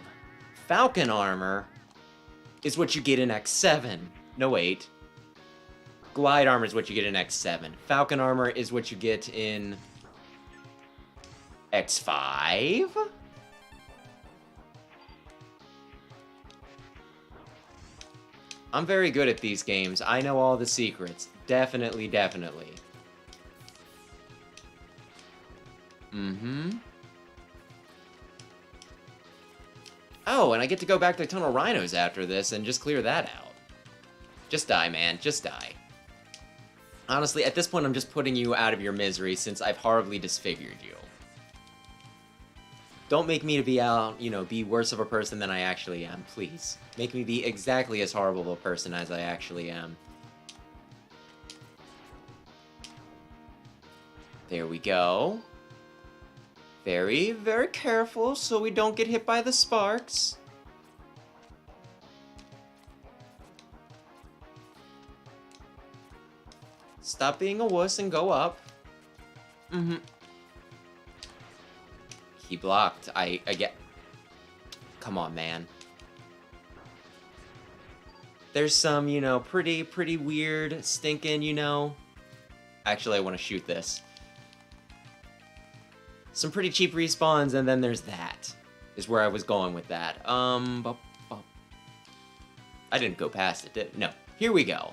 Falcon armor is what you get in X7. No, wait. Glide armor is what you get in X7. Falcon armor is what you get in X5? I'm very good at these games. I know all the secrets. Definitely, definitely. Oh, and I get to go back to Tunnel Rhinos after this and just clear that out. Just die, man. Just die. Honestly, at this point, I'm just putting you out of your misery since I've horribly disfigured you. Don't make me to be worse of a person than I actually am, please. Make me be exactly as horrible of a person as I actually am. There we go. Very, very careful so we don't get hit by the sparks. Stop being a wuss and go up. He blocked. I get... Come on, man. There's some, pretty weird, stinking, Actually, I want to shoot this. Some pretty cheap respawns, and then there's that. Is where I was going with that. I didn't go past it, No. Here we go.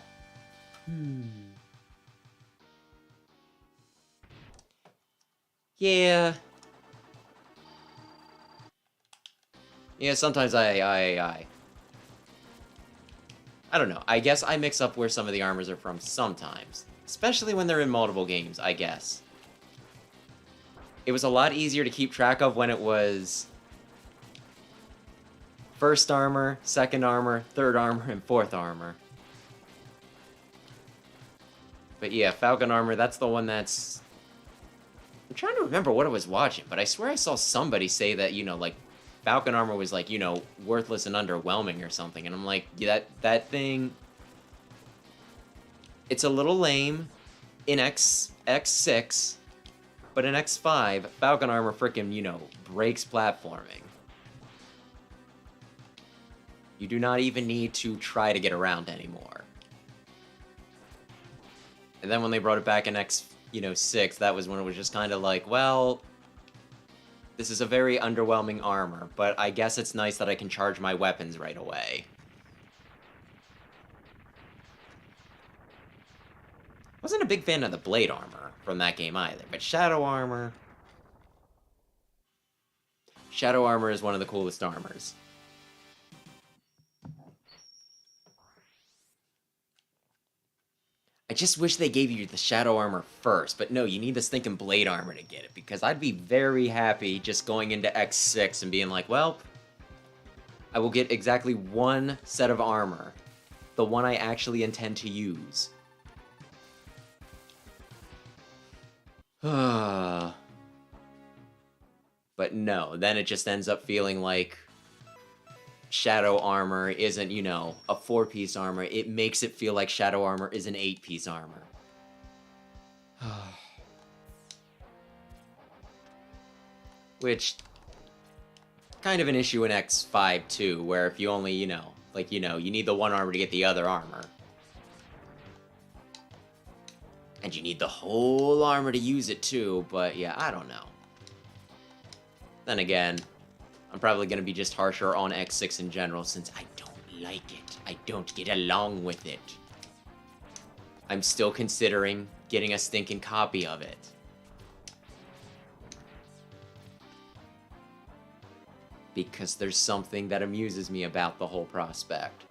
Yeah. Yeah, sometimes I don't know. I guess I mix up where some of the armors are from sometimes. Especially when they're in multiple games, I guess. It was a lot easier to keep track of when it was first armor, second armor, third armor, and fourth armor. But yeah, Falcon armor, that's the one that's... I'm trying to remember what I was watching, but I swear I saw somebody say that, like, Falcon armor was, like, worthless and underwhelming or something. And I'm like, yeah, that thing... It's a little lame in X6, but in X5, Falcon armor frickin', breaks platforming. You do not even need to try to get around anymore. And then when they brought it back in X6, that was when it was just kind of like, well, this is a very underwhelming armor, but I guess it's nice that I can charge my weapons right away. Wasn't a big fan of the blade armor from that game either, but shadow armor... Shadow armor is one of the coolest armors. I just wish they gave you the shadow armor first, but no, you need the stinking blade armor to get it, because I'd be very happy just going into X6 and being like, well, I will get exactly one set of armor, the one I actually intend to use. But no, then it just ends up feeling like shadow armor isn't, a 4-piece armor. It makes it feel like shadow armor is an 8-piece armor. Which, kind of an issue in X5 too, where if you only, you need the one armor to get the other armor. And you need need the whole armor to use it too, but yeah, I don't know. Then again, I'm probably going to be just harsher on X6 in general since I don't like it. I don't get along with it. I'm still considering getting a stinking copy of it. Because there's something that amuses me about the whole prospect.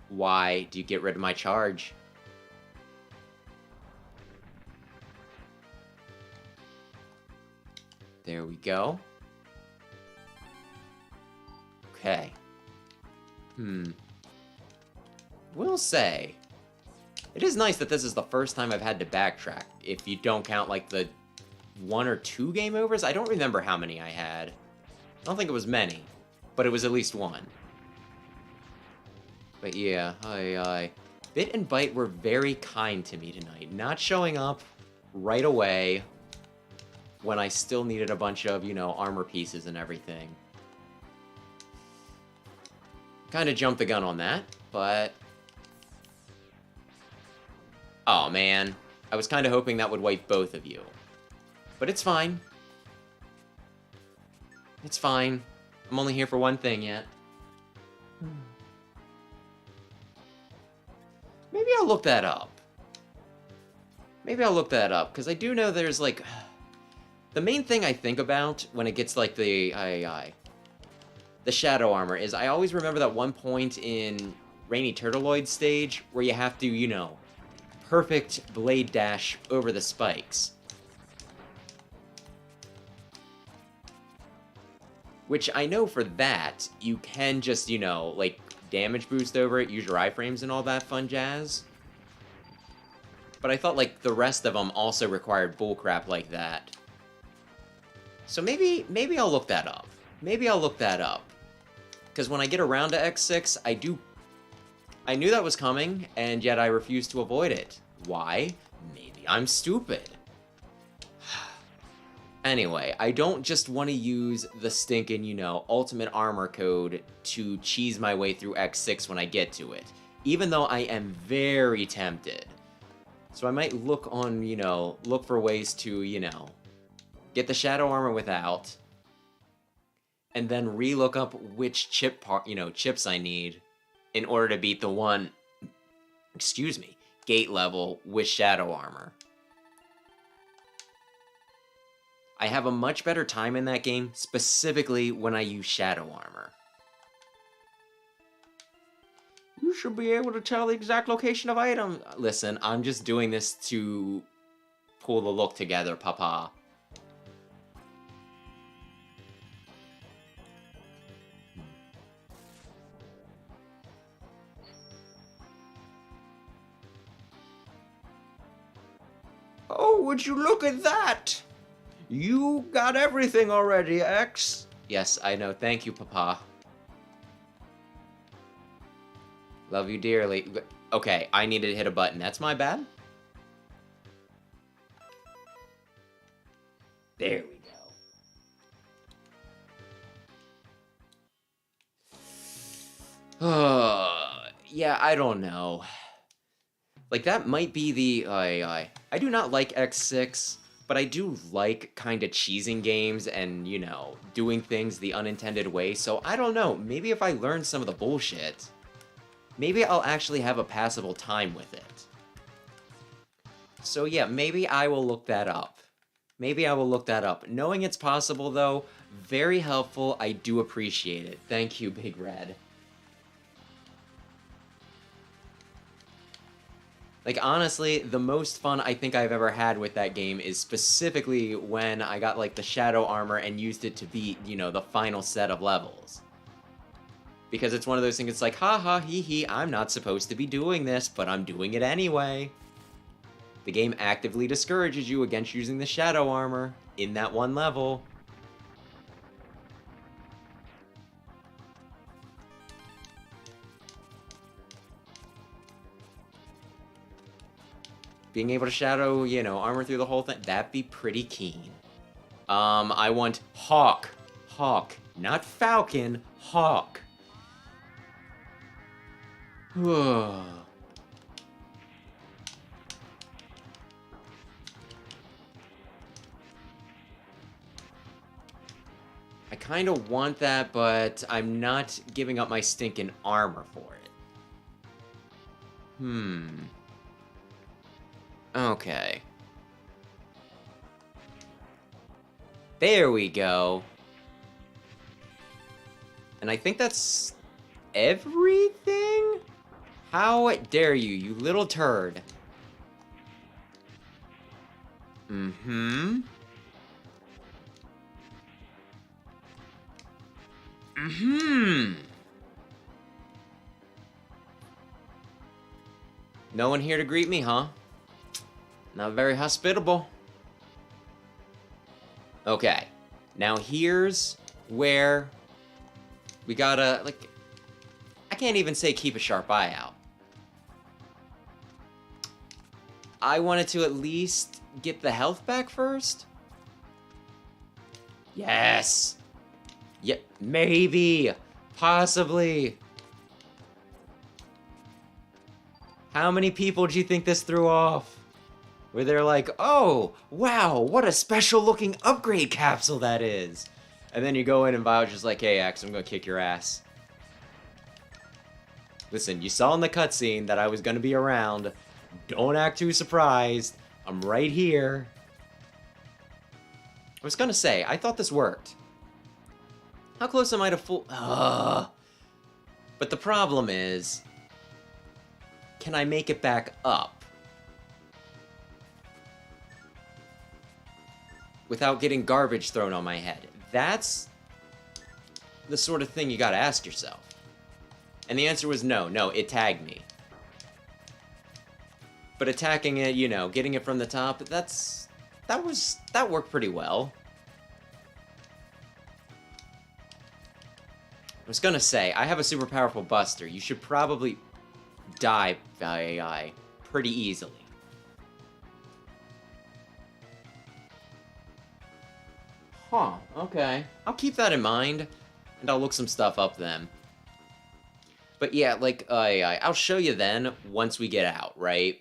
Why do you get rid of my charge? There we go. Okay. Will say, it is nice that this is the first time I've had to backtrack, if you don't count, like, the 1 or 2 game overs. I don't remember how many I had. I don't think it was many, but it was at least one. But yeah, Bit and Byte were very kind to me tonight, not showing up right away when I still needed a bunch of, you know, armor pieces and everything. Kind of jumped the gun on that, but... Oh, man. I was kind of hoping that would wipe both of you. But it's fine. It's fine. I'm only here for one thing yet. Maybe I'll look that up. Maybe I'll look that up, because I do know there's, like... The main thing I think about when it gets, like, the shadow armor is I always remember that one point in Rainy Turtleoid stage where you have to, you know, perfect blade dash over the spikes. Which I know for that, you can just, you know, like, damage boost over it, use your iframes and all that fun jazz. But I thought, like, the rest of them also required bullcrap like that. So maybe I'll look that up. Maybe I'll look that up. Because when I get around to X6, I knew that was coming, and yet I refused to avoid it. Why? Maybe I'm stupid. Anyway, I don't just want to use the stinking, you know, ultimate armor code to cheese my way through X6 when I get to it. Even though I am very tempted. So I might look on, you know, look for ways to, you know, get the shadow armor without, and then re-look up which chips I need in order to beat the one, gate level with shadow armor. I have a much better time in that game, specifically when I use shadow armor. You should be able to tell the exact location of items. Listen, I'm just doing this to pull the look together, papa. Oh, would you look at that? You got everything already, X. Yes, I know. Thank you, papa. Love you dearly. Okay, I needed to hit a button. That's my bad. There we go. Yeah, I don't know. Like, that might be the... I do not like X6, but I do like kind of cheesing games and, you know, doing things the unintended way, so I don't know. Maybe if I learn some of the bullshit, maybe I'll actually have a passable time with it. So yeah, maybe I will look that up. Maybe I will look that up. Knowing it's possible, though, very helpful. I do appreciate it. Thank you, Big Red. Like, honestly, the most fun I think I've ever had with that game is specifically when I got, like, the shadow armor and used it to beat, you know, the final set of levels. Because it's one of those things, it's like, haha, hee hee, I'm not supposed to be doing this, but I'm doing it anyway. The game actively discourages you against using the shadow armor in that one level. Being able to shadow, you know, armor through the whole thing, that'd be pretty keen. I want Hawk. Hawk. Not Falcon. Hawk. kind of want that, but I'm not giving up my stinking armor for it. Okay. There we go. And I think that's everything? How dare you, you little turd. Mm-hmm. No one here to greet me, huh? Not very hospitable. Okay. Now here's where we gotta, like, I can't even say keep a sharp eye out. I wanted to at least get the health back first. Yes. Yeah, maybe. Possibly. How many people do you think this threw off? Where they're like, oh, wow, what a special looking upgrade capsule that is. And then you go in and Vio's just like, hey, X, I'm gonna kick your ass. Listen, you saw in the cutscene that I was gonna be around. Don't act too surprised. I'm right here. I was gonna say, I thought this worked. How close am I to full... But the problem is... Can I make it back up? Without getting garbage thrown on my head. That's the sort of thing you gotta ask yourself. And the answer was no. No, it tagged me. But attacking it, you know, getting it from the top, that worked pretty well. I was gonna say, I have a super powerful buster. You should probably die by AI pretty easily. Huh, okay. I'll keep that in mind, and I'll look some stuff up then. But yeah, like, I'll show you then once we get out, right?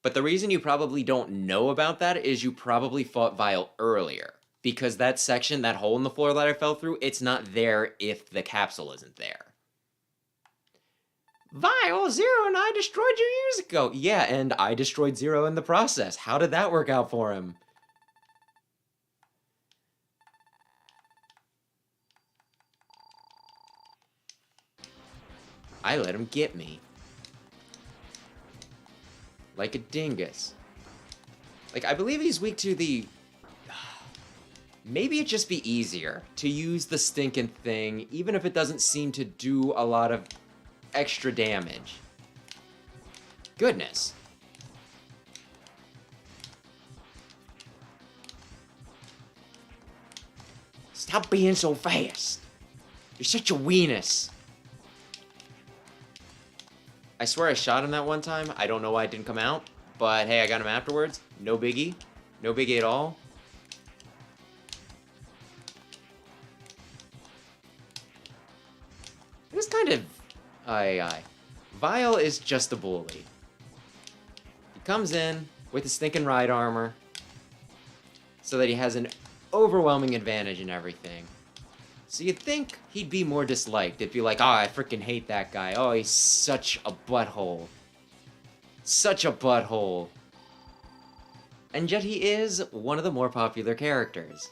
But the reason you probably don't know about that is you probably fought Vile earlier. Because that section, that hole in the floor that I fell through, it's not there if the capsule isn't there. Vile, Zero and I destroyed you years ago. Yeah, and I destroyed Zero in the process. How did that work out for him? I let him get me. Like a dingus. Like, I believe he's weak to the... Maybe it'd just be easier to use the stinking thing, even if it doesn't seem to do a lot of extra damage. Goodness. Stop being so fast. You're such a weenus. I swear I shot him that one time. I don't know why it didn't come out. But hey, I got him afterwards. No biggie. No biggie at all. It was kind of... Vile is just a bully. He comes in with his stinking ride armor so that he has an overwhelming advantage in everything. So you'd think he'd be more disliked. It'd be like, oh, I freaking hate that guy. Oh, he's such a butthole. Such a butthole. And yet he is one of the more popular characters.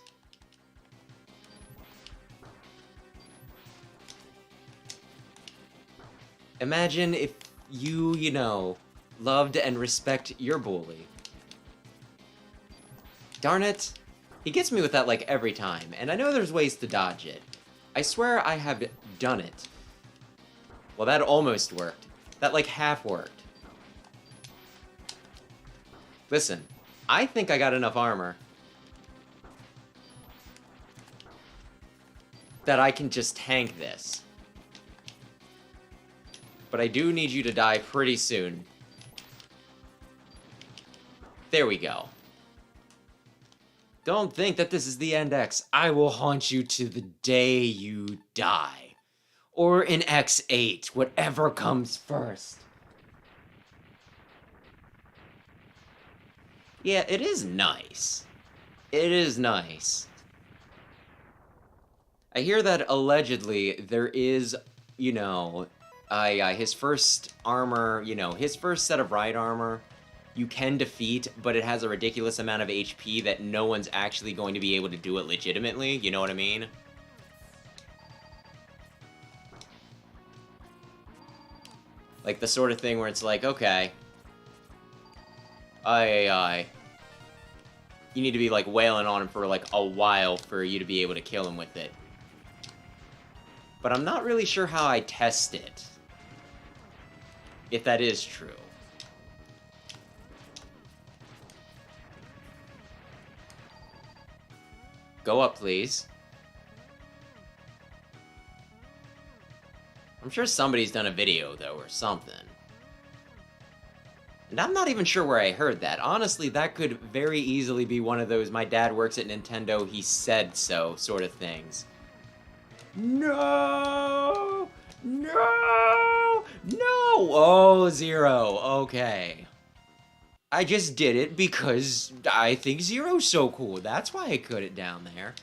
Imagine if you, you know, loved and respect your bully. Darn it. He gets me with that, like, every time, and I know there's ways to dodge it. I swear I have done it. Well, that almost worked. That, like, half worked. Listen, I think I got enough armor that I can just tank this. But I do need you to die pretty soon. There we go. Don't think that this is the end, X. I will haunt you to the day you die. Or in X8, whatever comes first. Yeah, it is nice. It is nice. I hear that allegedly there is, you know, his first armor, his first set of ride armor, you can defeat, but it has a ridiculous amount of HP that no one's actually going to be able to do it legitimately, you know what I mean? Like the sort of thing where it's like, okay, you need to be like wailing on him for like a while for you to be able to kill him with it. But I'm not really sure how I test it. If that is true. Go up, please. I'm sure somebody's done a video, though, or something. And I'm not even sure where I heard that. Honestly, that could very easily be one of those my dad works at Nintendo, he said so sort of things. No! No! No! Oh, Zero. Okay. I just did it because I think Zero's so cool. That's why I put it down there.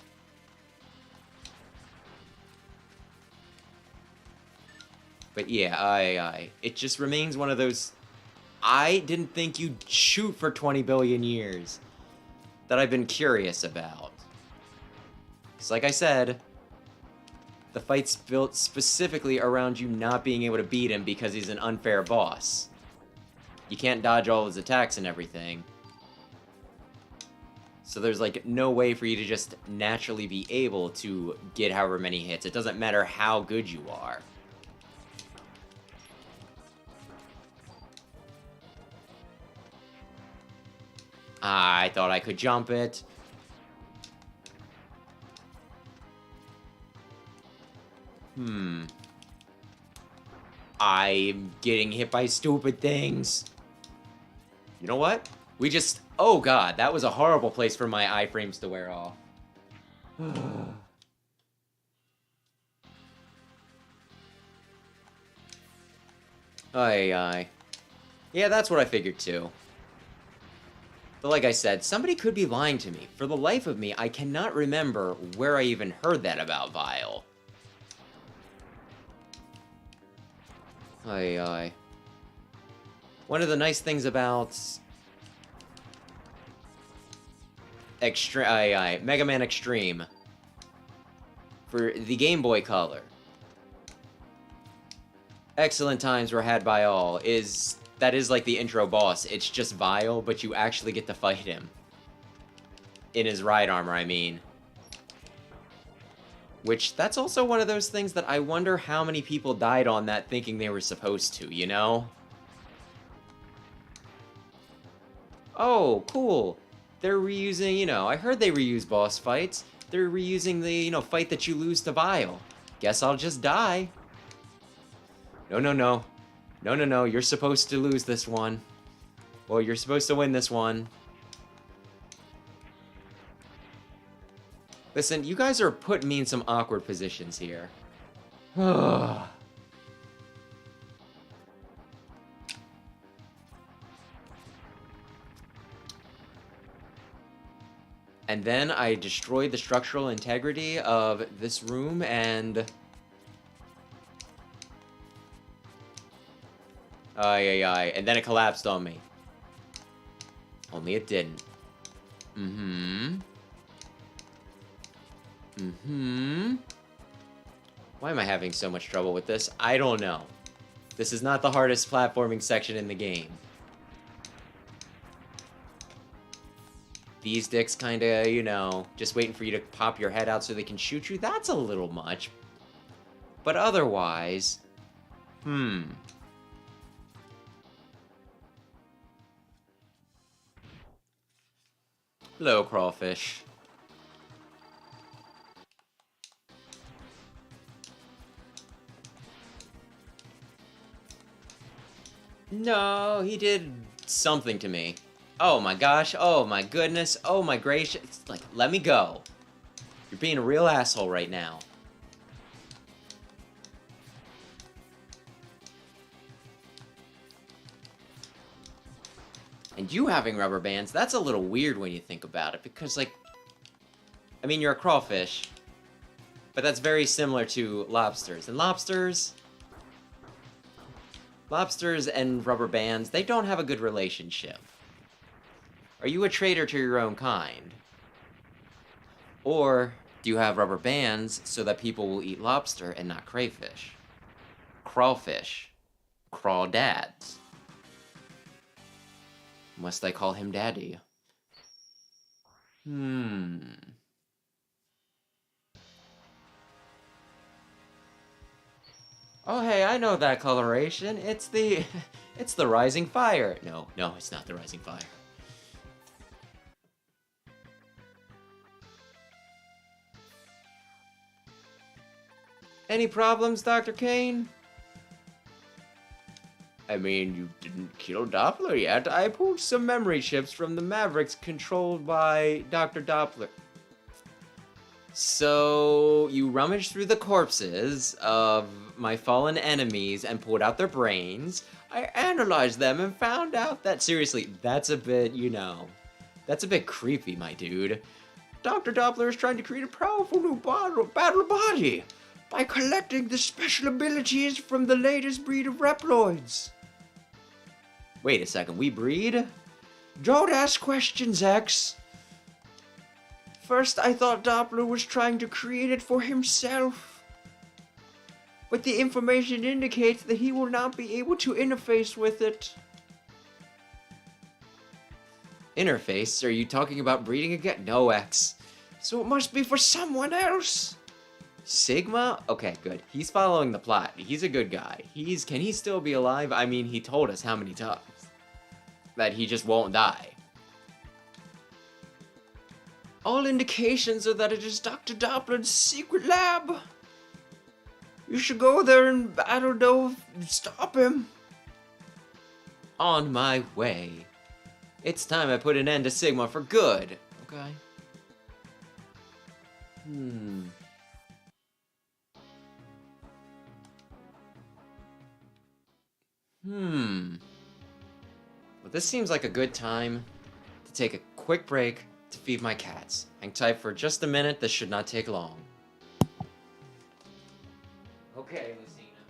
But yeah, it just remains one of those... I didn't think you'd shoot for 20 billion years that I've been curious about. Because like I said, the fight's built specifically around you not being able to beat him because he's an unfair boss. You can't dodge all his attacks and everything. So there's like no way for you to just naturally be able to get however many hits. It doesn't matter how good you are. I thought I could jump it. I'm getting hit by stupid things. You know what? We just... Oh god, that was a horrible place for my iframes to wear off. Aye. Yeah, that's what I figured too. But like I said, somebody could be lying to me. For the life of me, I cannot remember where I even heard that about Vile. Aye. One of the nice things about... Mega Man Extreme. For the Game Boy Color. Excellent times were had by all. That is like the intro boss. It's just Vile, but you actually get to fight him. In his ride armor, I mean. Which, that's also one of those things that I wonder how many people died on that thinking they were supposed to, you know? Oh, cool. They're reusing, I heard they reuse boss fights. They're reusing the, fight that you lose to Vile. Guess I'll just die. No, you're supposed to lose this one. Well, you're supposed to win this one. Listen, you guys are putting me in some awkward positions here. And then I destroyed the structural integrity of this room and... Aye. And then it collapsed on me. Only it didn't. Why am I having so much trouble with this? I don't know. This is not the hardest platforming section in the game. These dicks kinda, just waiting for you to pop your head out so they can shoot you. That's a little much. But otherwise... Hello, crawfish. No, he did something to me. Oh my gosh, oh my goodness, oh my gracious. It's like, let me go. You're being a real asshole right now. And you having rubber bands, that's a little weird when you think about it, because, like, I mean, you're a crawfish. But that's very similar to lobsters. And lobsters and rubber bands, they don't have a good relationship. Are you a traitor to your own kind? Or do you have rubber bands so that people will eat lobster and not crayfish? Crawfish. Crawdads. Must I call him Daddy? Oh, hey, I know that coloration. It's the... it's the Rising Fire. No, it's not the Rising Fire. Any problems, Dr. Kane? I mean, you didn't kill Doppler yet. I pulled some memory chips from the Mavericks controlled by Dr. Doppler. So, you rummaged through the corpses of my fallen enemies and pulled out their brains. I analyzed them and found out that, seriously, that's a bit, that's a bit creepy, my dude. Dr. Doppler is trying to create a powerful new battle body by collecting the special abilities from the latest breed of Reploids. Wait a second, we breed? Don't ask questions, X. First, I thought Doppler was trying to create it for himself. But the information indicates that he will not be able to interface with it. Interface? Are you talking about breeding again? No, X. So it must be for someone else. Sigma? Okay, good. He's following the plot. He's a good guy. Can he still be alive? I mean, he told us how many times that he just won't die. All indications are that it is Dr. Doppler's secret lab. You should go there and, I don't know, stop him. On my way. It's time I put an end to Sigma for good. Okay. Well, this seems like a good time to take a quick break to feed my cats. Hang tight for just a minute. This should not take long. Okay, Lucina, you go.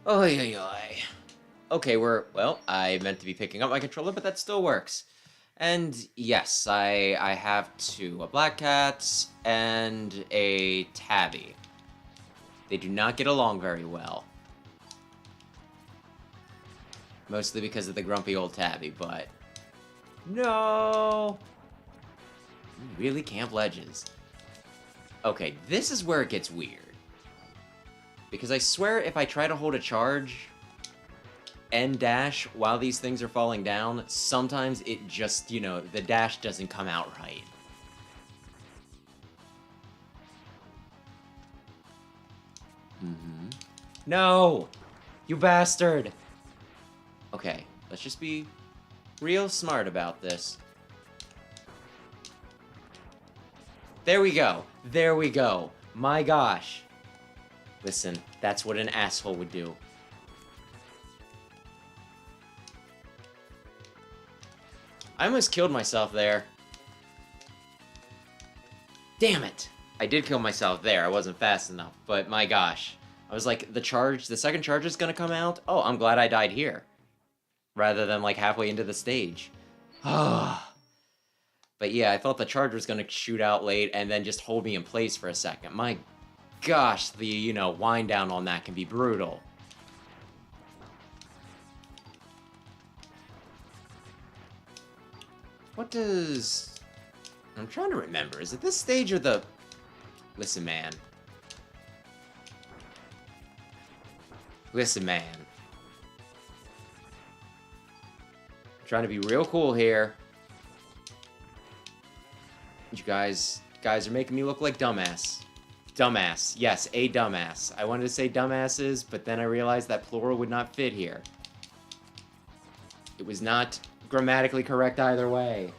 Oy. Okay, well, I meant to be picking up my controller, but that still works. And yes, I have two, a black cat and a tabby. They do not get along very well. Mostly because of the grumpy old tabby, but... No! You really camp ledges. Okay, this is where it gets weird. Because I swear if I try to hold a charge and dash while these things are falling down, sometimes it just, the dash doesn't come out right. No! You bastard! Okay, let's just be real smart about this. There we go. My gosh. Listen, that's what an asshole would do. I almost killed myself there. Damn it! I did kill myself there. I wasn't fast enough. But my gosh. I was like, the second charge is gonna come out? Oh, I'm glad I died here. Rather than like halfway into the stage. But yeah, I thought the charge was gonna shoot out late and then just hold me in place for a second. My gosh, the, you know, wind down on that can be brutal. What does... I'm trying to remember. Is it this stage or the... Listen, man. Listen, man. I'm trying to be real cool here. You guys are making me look like dumbass. Dumbass. Yes, a dumbass. I wanted to say dumbasses, but then I realized that plural would not fit here. It was not grammatically correct either way.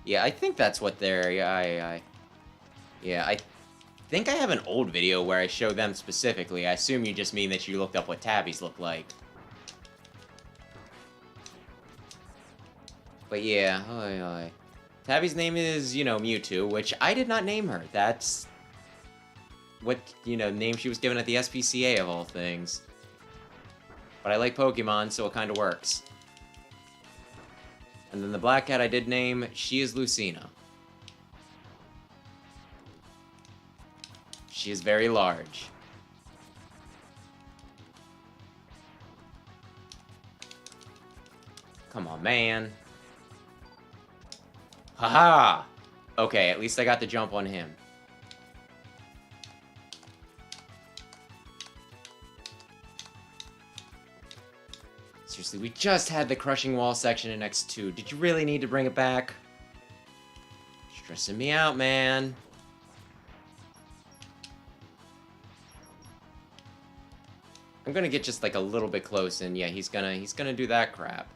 Yeah, I think that's what they're... Yeah, I think I have an old video where I show them specifically. I assume you just mean that you looked up what tabbies look like. But yeah, Tabby's name is, you know, Mewtwo, which I did not name her. That's what, you know, name she was given at the SPCA of all things. But I like Pokemon, so it kind of works. And then the black cat I did name, she is Lucina. She is very large. Come on, man. Haha! Okay, at least I got the jump on him. Seriously, we just had the crushing wall section in X2. Did you really need to bring it back? Stressing me out, man. I'm gonna get just like a little bit close, and yeah, he's gonna do that crap.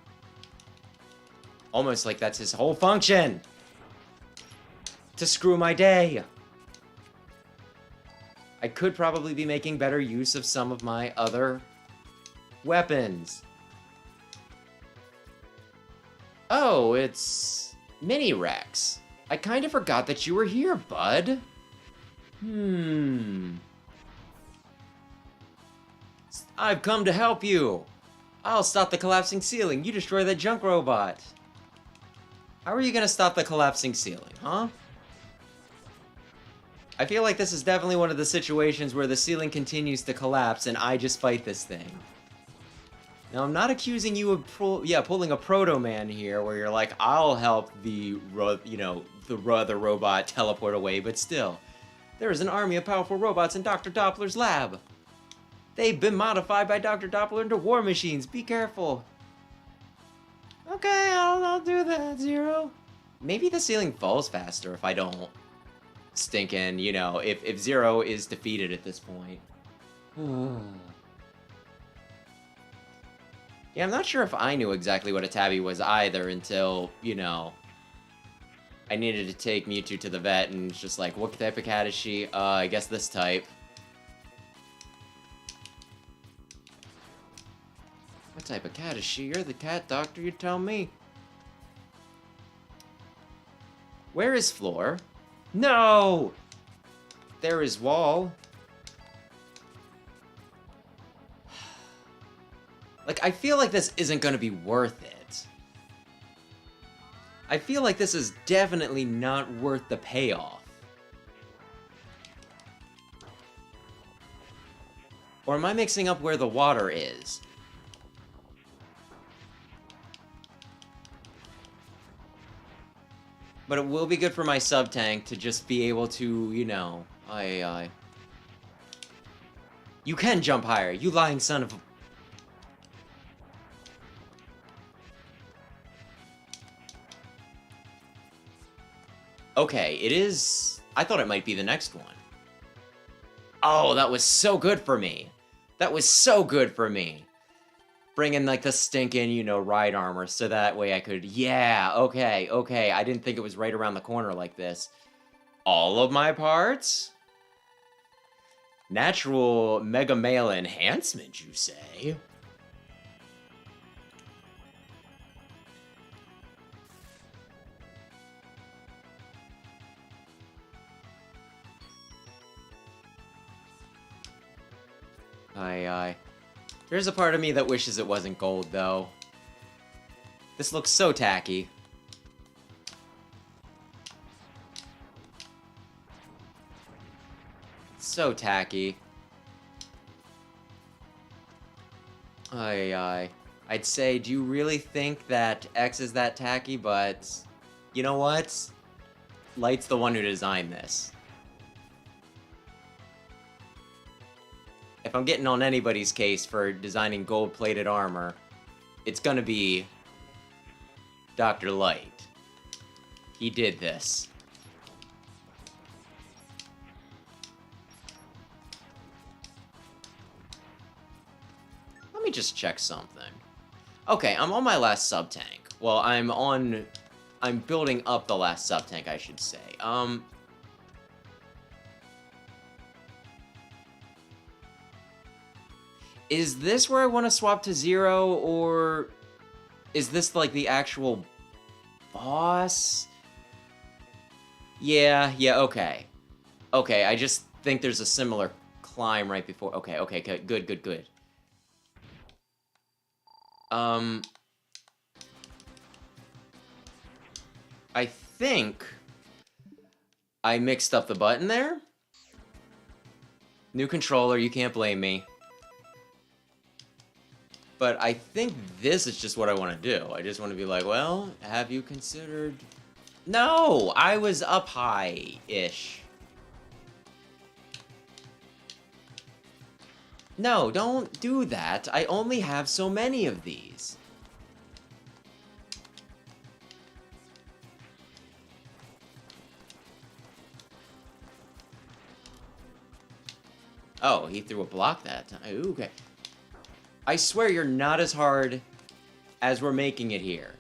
Almost like that's his whole function! To screw my day! I could probably be making better use of some of my other weapons. Oh, it's Mini Rex. I kind of forgot that you were here, bud. I've come to help you. I'll stop the collapsing ceiling. You destroy that junk robot. How are you gonna stop the collapsing ceiling, huh? I feel like this is definitely one of the situations where the ceiling continues to collapse and I just fight this thing. Now, I'm not accusing you of, pulling a Proto Man here, where you're like, I'll help the robot teleport away, but still. There is an army of powerful robots in Dr. Doppler's lab. They've been modified by Dr. Doppler into war machines. Be careful. Okay, I'll do that, Zero. Maybe the ceiling falls faster if I don't stinking, you know, if Zero is defeated at this point. Yeah, I'm not sure if I knew exactly what a tabby was either until, you know, I needed to take Mewtwo to the vet and it's just like, what type of cat is she? I guess this type. What type of cat is she? You're the cat doctor, you tell me. Where is Floor? No! There is Wall. Like, I feel like this isn't gonna be worth it. I feel like this is definitely not worth the payoff. Or am I mixing up where the water is? But it will be good for my sub-tank to just be able to, you know, You can jump higher, you lying son of a... Okay, it is... I thought it might be the next one. Oh, that was so good for me. That was so good for me. bring in, like, the stinking, you know, ride armor, so that way I could... Yeah, okay, okay, I didn't think it was right around the corner like this. All of my parts? Natural Mega Male enhancement, you say? Aye. There's a part of me that wishes it wasn't gold, though. This looks so tacky. So tacky. Aye. I'd say, do you really think that X is that tacky? But, you know what? Light's the one who designed this. If I'm getting on anybody's case for designing gold-plated armor, it's gonna be Dr. Light. He did this. Let me just check something. Okay, I'm on my last sub-tank. Well, I'm building up the last sub-tank, I should say. Is this where I want to swap to 0, or is this, like, the actual boss? Yeah, okay. Okay, I just think there's a similar climb right before... Okay, good. I think I mixed up the button there. New controller, you can't blame me. But I think this is just what I want to do. I just want to be like, well, have you considered... No! I was up high-ish. No, don't do that. I only have so many of these. Oh, he threw a block that time. Ooh, okay. I swear you're not as hard as we're making it here.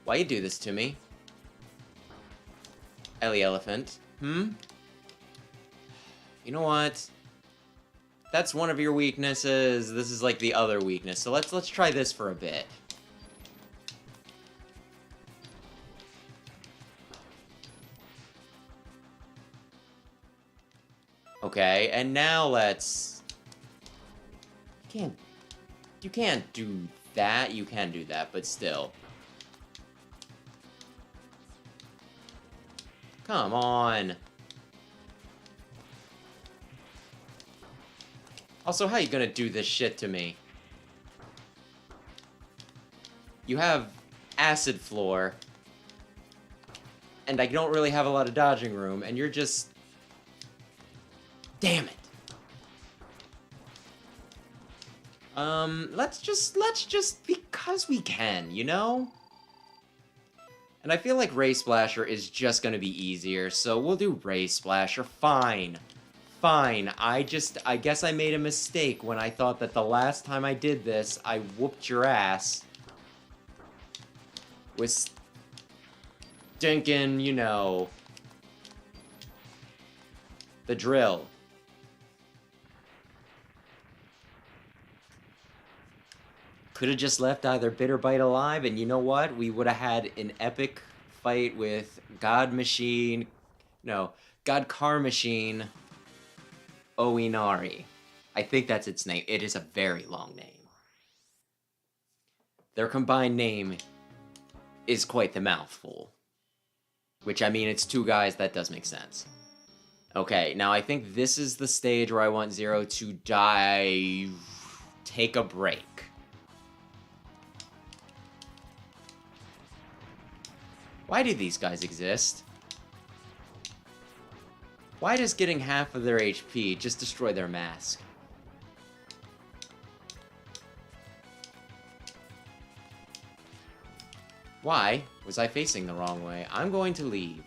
Why you do this to me? Ellie Elephant. You know what? That's one of your weaknesses. This is like the other weakness. So let's try this for a bit. Okay, and now let's... You can't do that. You can do that, but still. Come on. Also, how you gonna do this shit to me? You have acid floor. And I don't really have a lot of dodging room, and you're just... Damn it. Let's just, because we can, you know? And I feel like Ray Splasher is just gonna be easier, so we'll do Ray Splasher. Fine. I guess I made a mistake when I thought that the last time I did this, I whooped your ass. With stinking, you know, the drill. Could have just left either Bitter Bite alive, and you know what? We would have had an epic fight with God Car Machine Oinari. I think that's its name. It is a very long name. Their combined name is quite the mouthful. Which, I mean, it's two guys, that does make sense. Okay, now I think this is the stage where I want Zero to take a break. Why do these guys exist? Why does getting half of their HP just destroy their mask? Why was I facing the wrong way? I'm going to leave.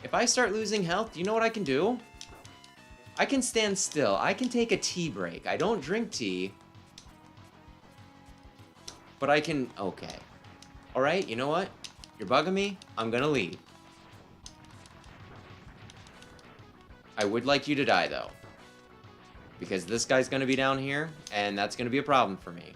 If I start losing health, do you know what I can do? I can stand still. I can take a tea break. I don't drink tea. But I can... Okay. Alright, you know what? You're bugging me. I'm gonna leave. I would like you to die, though. Because this guy's gonna be down here, and that's gonna be a problem for me.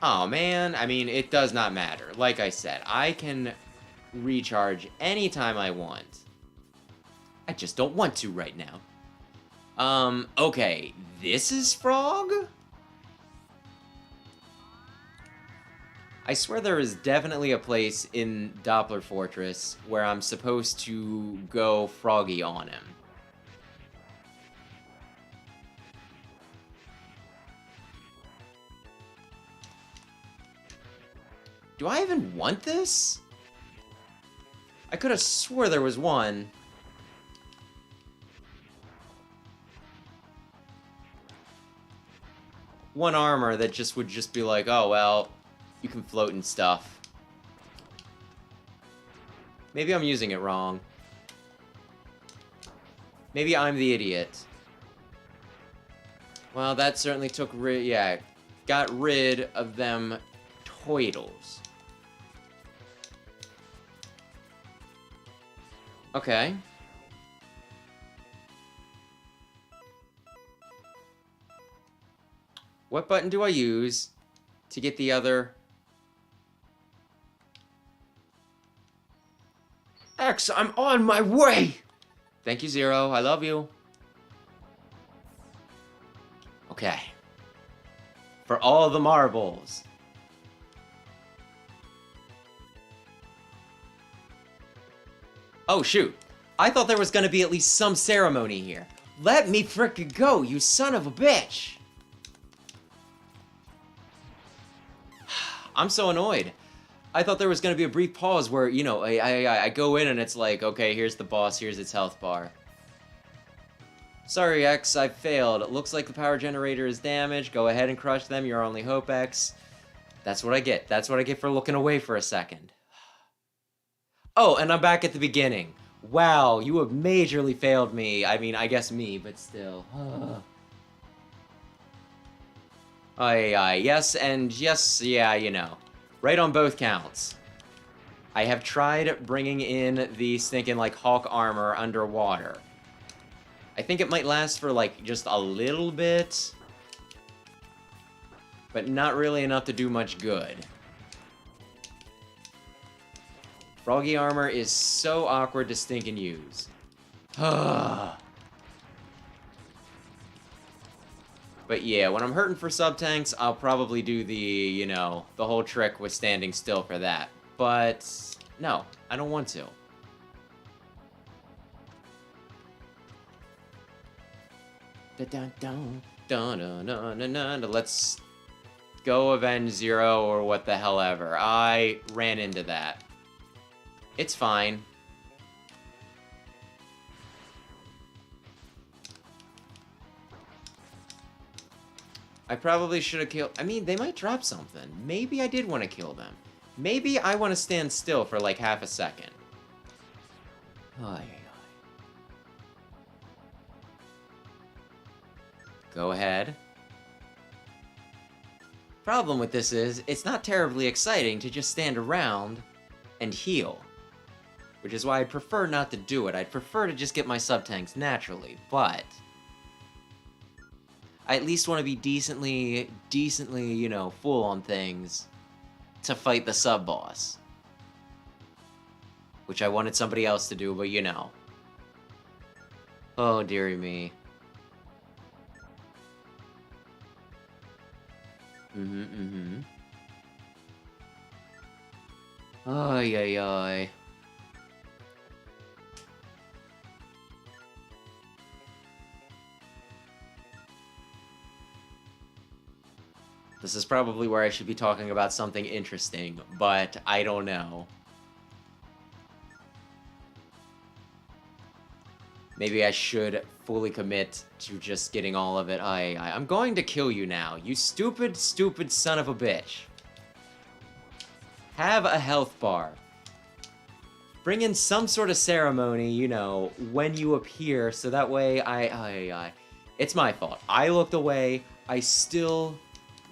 Oh, man. I mean, it does not matter. Like I said, I can recharge anytime I want. I just don't want to right now. Okay. This is Frog? I swear there is definitely a place in Doppler Fortress where I'm supposed to go froggy on him. Do I even want this? I could have swore there was one. One armor that just would just be like, oh, well, you can float and stuff. Maybe I'm using it wrong. Maybe I'm the idiot. Well, that certainly took got rid of them toidles. Okay. What button do I use to get the other... X, I'm on my way! Thank you, Zero. I love you. Okay. For all the marbles. Oh, shoot. I thought there was gonna be at least some ceremony here. Let me frickin' go, you son of a bitch! I'm so annoyed. I thought there was going to be a brief pause where, you know, I go in and it's like, okay, here's the boss, here's its health bar. Sorry, X, I failed. It looks like the power generator is damaged. Go ahead and crush them, your only hope, X. That's what I get. That's what I get for looking away for a second. Oh, and I'm back at the beginning. Wow, you have majorly failed me. I mean, I guess me, but still. Yes, and yes, yeah, you know. Right on both counts. I have tried bringing in the stinking, like, Hawk armor underwater. I think it might last for, like, just a little bit. But not really enough to do much good. Froggy armor is so awkward to stinking use. But yeah, when I'm hurting for sub-tanks, I'll probably do the, you know, the whole trick with standing still for that. But, no, I don't want to. Let's go avenge Zero or what the hell ever. I ran into that. It's fine. I probably should have killed... I mean, they might drop something. Maybe I did want to kill them. Maybe I want to stand still for like half a second. Go ahead. Problem with this is, it's not terribly exciting to just stand around and heal. Which is why I prefer not to do it. I'd prefer to just get my sub-tanks naturally, but... I at least want to be decently, you know, full on things to fight the sub-boss. Which I wanted somebody else to do, but you know. Oh, dearie me. Ay, ay, ay. This is probably where I should be talking about something interesting, but I don't know. Maybe I should fully commit to just getting all of it. I'm going to kill you now, you stupid, stupid son of a bitch. Have a health bar. Bring in some sort of ceremony, you know, when you appear, so that way it's my fault. I looked away. I still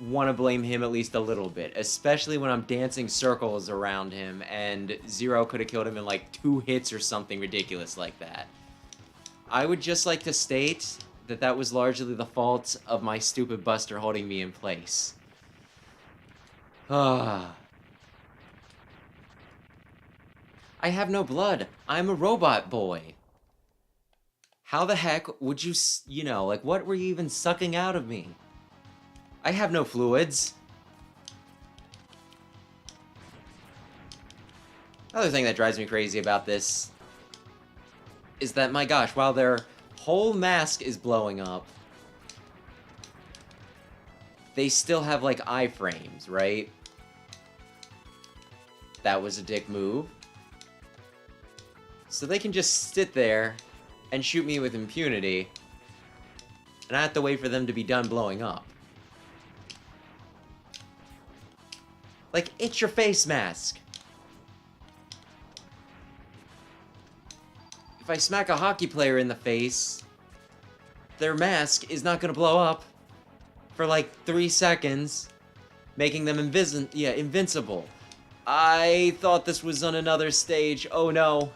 want to blame him at least a little bit, especially when I'm dancing circles around him, and Zero could have killed him in like 2 hits or something ridiculous like that. I would just like to state that that was largely the fault of my stupid Buster holding me in place. Ah. I have no blood. I'm a robot boy. How the heck would you, you know, like, what were you even sucking out of me? I have no fluids. Another thing that drives me crazy about this is that, my gosh, while their whole mask is blowing up, they still have, like, iframes, right? That was a dick move. So they can just sit there and shoot me with impunity, and I have to wait for them to be done blowing up. Like, it's your face mask. If I smack a hockey player in the face, their mask is not gonna blow up for like 3 seconds, making them invincible. I thought this was on another stage. Oh no.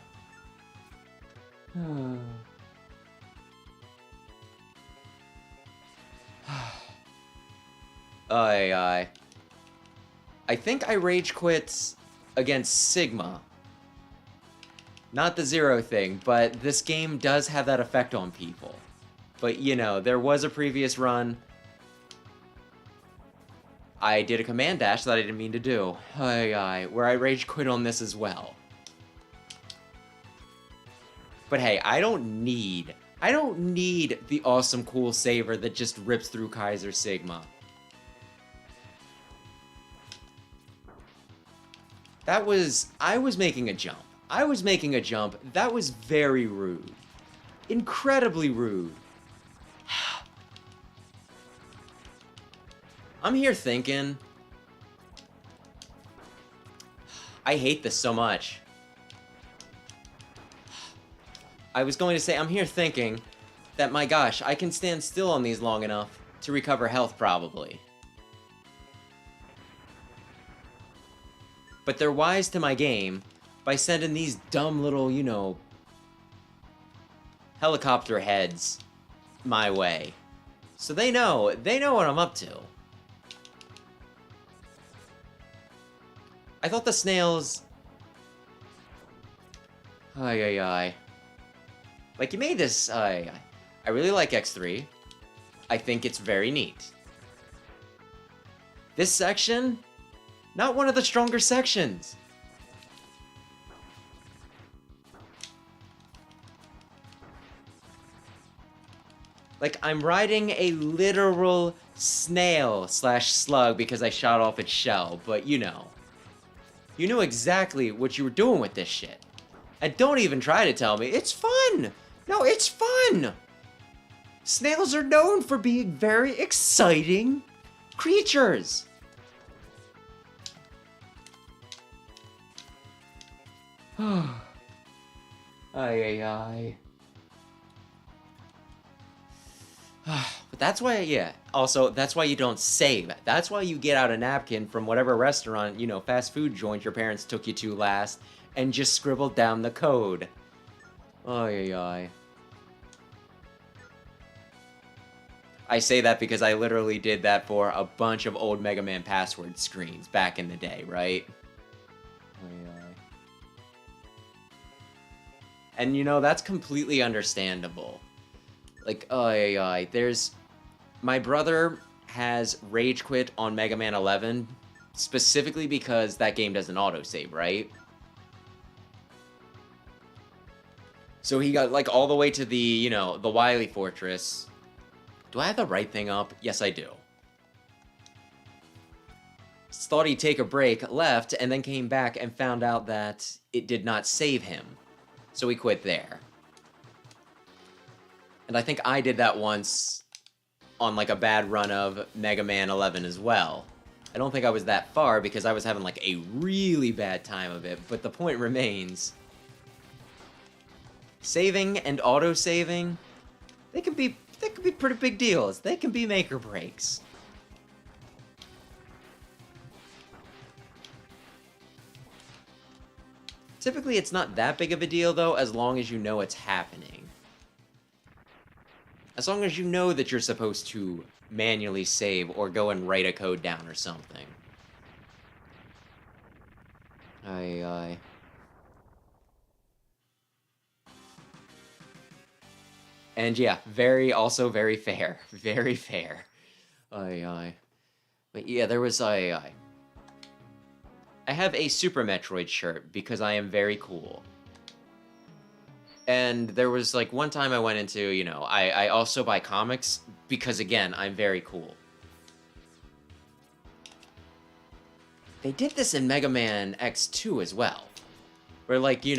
I think I rage quit against Sigma. Not the Zero thing, but this game does have that effect on people. But, you know, there was a previous run. I did a command dash that I didn't mean to do. Where I rage quit on this as well. But hey, I don't need the awesome cool saber that just rips through Kaiser Sigma. I was making a jump. That was very rude. Incredibly rude. I'm here thinking, I hate this so much. I was going to say, I'm here thinking that, my gosh, I can stand still on these long enough to recover health, probably. But they're wise to my game by sending these dumb little, you know, helicopter heads my way. So they know what I'm up to. I thought the snails... Like, you made this, I really like X3. I think it's very neat. This section, not one of the stronger sections. Like, I'm riding a literal snail/slug because I shot off its shell, but you know. You knew exactly what you were doing with this shit. And don't even try to tell me, it's fun! No, it's fun! Snails are known for being very exciting creatures. But that's why, yeah. Also, that's why you don't save. That's why you get out a napkin from whatever restaurant, you know, fast food joint your parents took you to last, and just scribble down the code. I say that because I literally did that for a bunch of old Mega Man password screens back in the day, right? And you know, that's completely understandable. Like, there's... My brother has rage quit on Mega Man 11, specifically because that game doesn't autosave, right? So he got, like, all the way to the, you know, the Wily Fortress. Do I have the right thing up? Yes, I do. Thought he'd take a break, left, and then came back and found out that it did not save him. So he quit there. And I think I did that once on, like, a bad run of Mega Man 11 as well. I don't think I was that far because I was having like a really bad time of it, but the point remains. Saving and auto-saving, they can be pretty big deals. They can be make or breaks. Typically, it's not that big of a deal, though, as long as you know it's happening. As long as you know that you're supposed to manually save or go and write a code down or something. Aye. And yeah, also very fair. Very fair. Aye. But yeah, there was I have a Super Metroid shirt because I am very cool. And there was like one time I went into, I also buy comics because again, I'm very cool. They did this in Mega Man X2 as well. Where like, you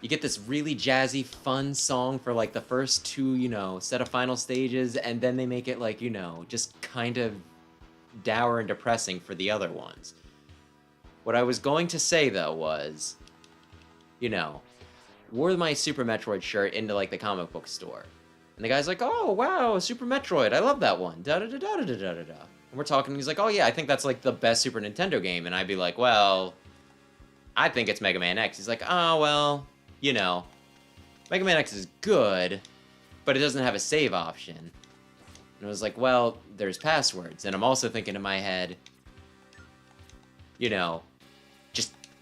get this really jazzy, fun song for like the first two, set of final stages, and then they make it like, just kind of dour and depressing for the other ones. What I was going to say though was, wore my Super Metroid shirt into like the comic book store. And the guy's like, "Oh, wow, Super Metroid. I love that one." Da-da-da-da-da-da-da-da. And we're talking, and he's like, "Oh yeah, I think that's like the best Super Nintendo game." And I'd be like, "Well, I think it's Mega Man X." He's like, "Oh, well, Mega Man X is good, but it doesn't have a save option." And I was like, "Well, there's passwords." And I'm also thinking in my head,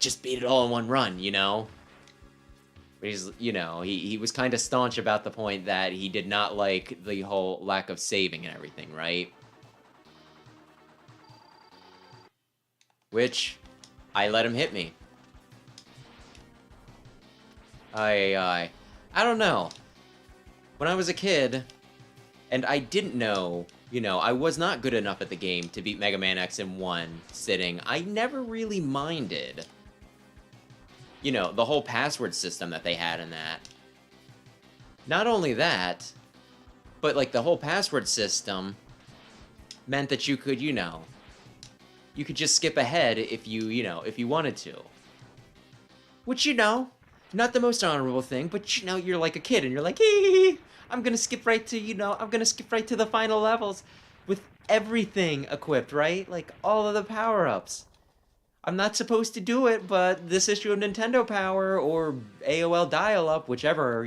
just beat it all in one run, But he's, he was kind of staunch about the point that he did not like the whole lack of saving and everything, right? Which, I let him hit me. I don't know. When I was a kid, and I didn't know, I was not good enough at the game to beat Mega Man X in one sitting, I never really minded the whole password system that they had in that. Not only that, but like the whole password system meant that you could, you could just skip ahead if if you wanted to. Which, not the most honorable thing, but you're like a kid and you're like, hee, I'm gonna skip right to, I'm gonna skip right to the final levels with everything equipped, right? Like all of the power-ups. I'm not supposed to do it, but this issue of Nintendo Power or AOL Dial-Up, whichever,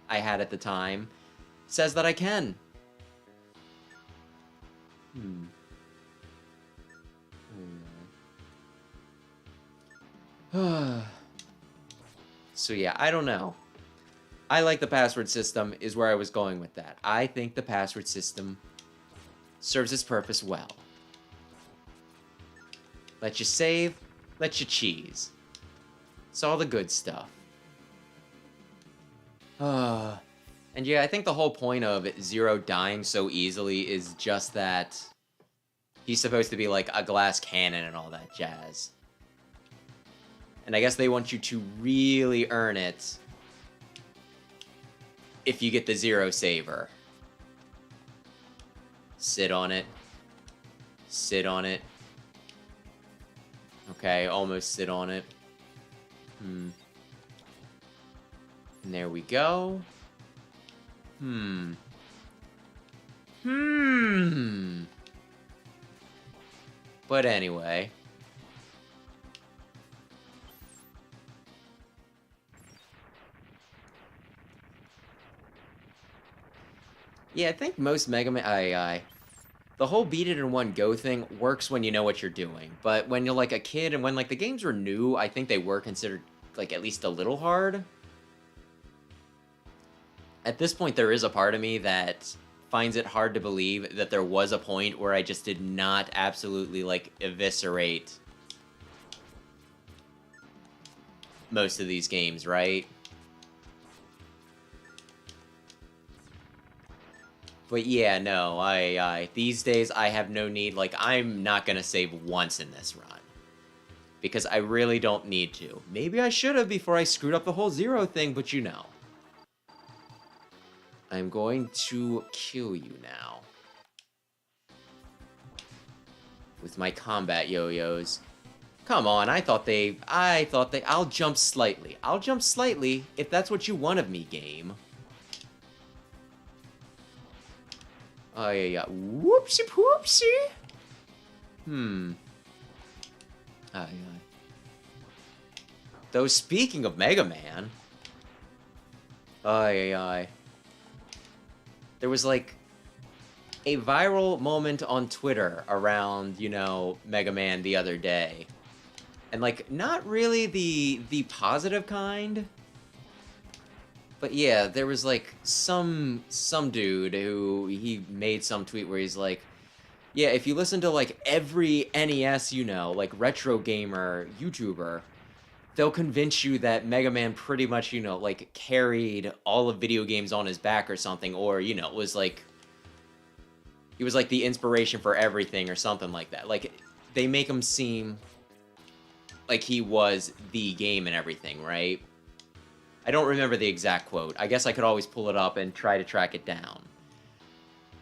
I had at the time, says that I can. So yeah, I don't know. I like the password system is where I was going with that. I think the password system serves its purpose well. Let you save, let you cheese. It's all the good stuff. And yeah, I think the whole point of Zero dying so easily is just that he's supposed to be like a glass cannon and all that jazz. And I guess they want you to really earn it if you get the Zero saver. Sit on it. Sit on it. Okay, almost sit on it. And there we go. But anyway. Yeah, I think most Mega Man... The whole beat it in one go thing works when you know what you're doing. But when you're like a kid and when like the games were new, I think they were considered like at least a little hard. At this point, there is a part of me that finds it hard to believe that there was a point where I just did not absolutely like eviscerate most of these games, right? But yeah, no, these days I have no need, like, I'm not gonna save once in this run. Because I really don't need to. Maybe I should have before I screwed up the whole Zero thing, but I'm going to kill you now. with my combat yo-yos. Come on, I'll jump slightly. I'll jump slightly if that's what you want of me, game. Oh, yeah. Whoopsie poopsie. Oh, yeah. Though, speaking of Mega Man. Oh, yeah. There was, like, a viral moment on Twitter around, you know, Mega Man the other day. And, like, not really the positive kind. But yeah, there was, like, some dude who, he made some tweet where he's like, yeah, if you listen to, like, every NES, you know, like, retro gamer YouTuber, they'll convince you that Mega Man pretty much, you know, like, carried all of video games on his back or something, or, you know, was, like, he was, like, the inspiration for everything or something like that. Like, they make him seem like he was the game and everything, right? I don't remember the exact quote. I guess I could always pull it up and try to track it down.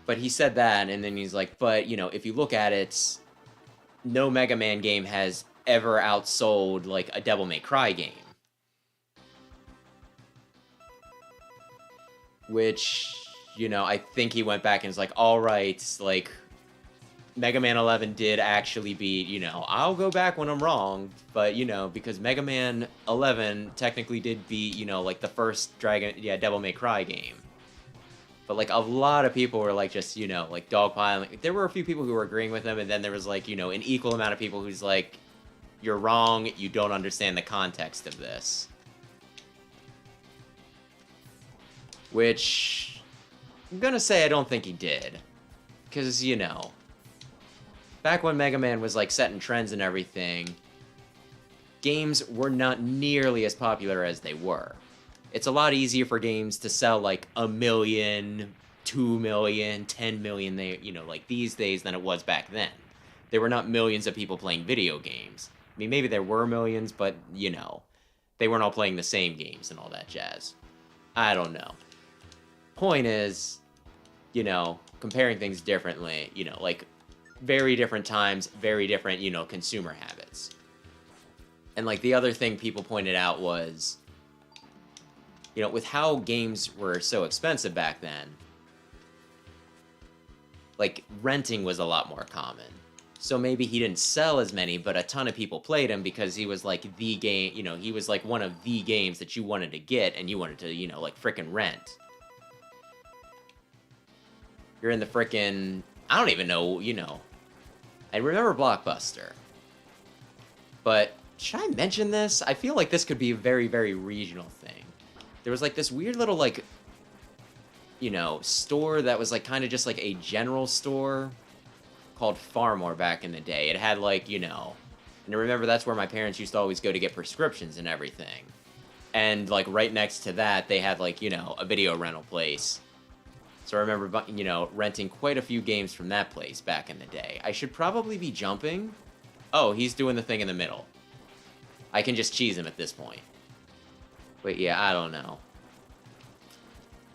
But he said that, and then he's like, but, you know, if you look at it, no Mega Man game has ever outsold, like, a Devil May Cry game. Which, you know, I think he went back and was like, alright, like, Mega Man 11 did actually beat, you know, I'll go back when I'm wrong, but, you know, because Mega Man 11 technically did beat, you know, like, the first Devil May Cry game. But, like, a lot of people were, like, just, you know, like, dogpiling. There were a few people who were agreeing with him, and then there was, like, you know, an equal amount of people who's like, you're wrong, you don't understand the context of this. Which, I'm gonna say I don't think he did. Because, you know, back when Mega Man was, like, setting trends and everything, games were not nearly as popular as they were. It's a lot easier for games to sell, like, 1 million, 2 million, 10 million, you know, like, these days than it was back then. There were not millions of people playing video games. I mean, maybe there were millions, but, you know, they weren't all playing the same games and all that jazz. I don't know. Point is, you know, comparing things differently, you know, like, very different times, very different, you know, consumer habits. And, like, the other thing people pointed out was, you know, with how games were so expensive back then, like, renting was a lot more common. So maybe he didn't sell as many, but a ton of people played him because he was, like, the game, you know, he was, like, one of the games that you wanted to get and you wanted to, you know, like, frickin' rent. You're in the frickin', I don't even know, you know. I remember Blockbuster. But, should I mention this? I feel like this could be a very, very regional thing. There was, like, this weird little, like, you know, store that was, like, kind of just, like, a general store called Farmore back in the day. It had, like, you know, and I remember that's where my parents used to always go to get prescriptions and everything. And, like, right next to that, they had, like, you know, a video rental place. So I remember, you know, renting quite a few games from that place back in the day. I should probably be jumping. Oh, he's doing the thing in the middle. I can just cheese him at this point. But yeah, I don't know.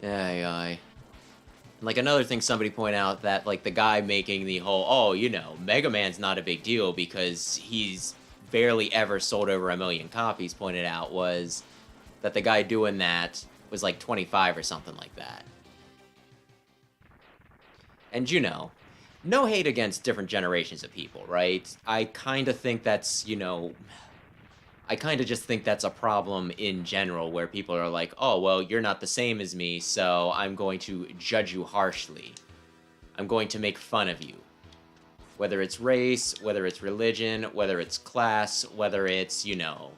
Ay. Like, another thing somebody pointed out that, like, the guy making the whole, oh, you know, Mega Man's not a big deal because he's barely ever sold over 1 million copies, pointed out was that the guy doing that was, like, 25 or something like that. And, you know, no hate against different generations of people, right? I kind of think that's, you know, I kind of just think that's a problem in general where people are like, oh, well, you're not the same as me, so I'm going to judge you harshly. I'm going to make fun of you. Whether it's race, whether it's religion, whether it's class, whether it's, you know,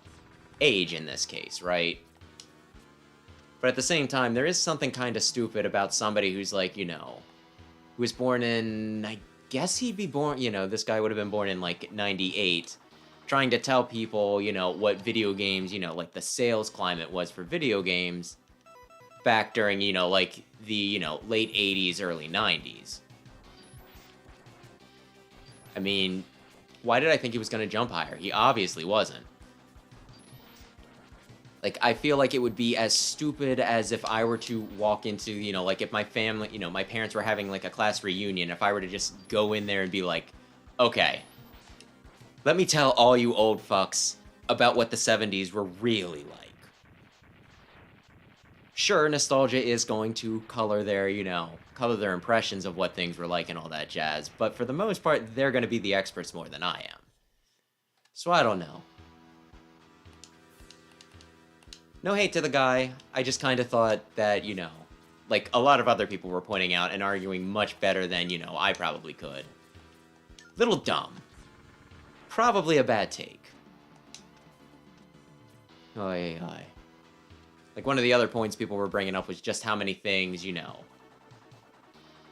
age in this case, right? But at the same time, there is something kind of stupid about somebody who's like, you know, who was born in, I guess he'd be born, you know, this guy would have been born in, like, 98, trying to tell people, you know, what video games, you know, like, the sales climate was for video games back during, you know, like, the, you know, late 80s, early 90s. I mean, why did I think he was going to jump higher? He obviously wasn't. Like, I feel like it would be as stupid as if I were to walk into, you know, like, if my family, you know, my parents were having, like, a class reunion, if I were to just go in there and be like, okay, Let me tell all you old fucks about what the 70s were really like. Sure, nostalgia is going to color their, color their impressions of what things were like and all that jazz, but for the most part, they're going to be the experts more than I am. So I don't know. No hate to the guy, I just kind of thought that, like a lot of other people were pointing out and arguing much better than, I probably could. Little dumb. Probably a bad take. Oy, oy. Like, one of the other points people were bringing up was just how many things,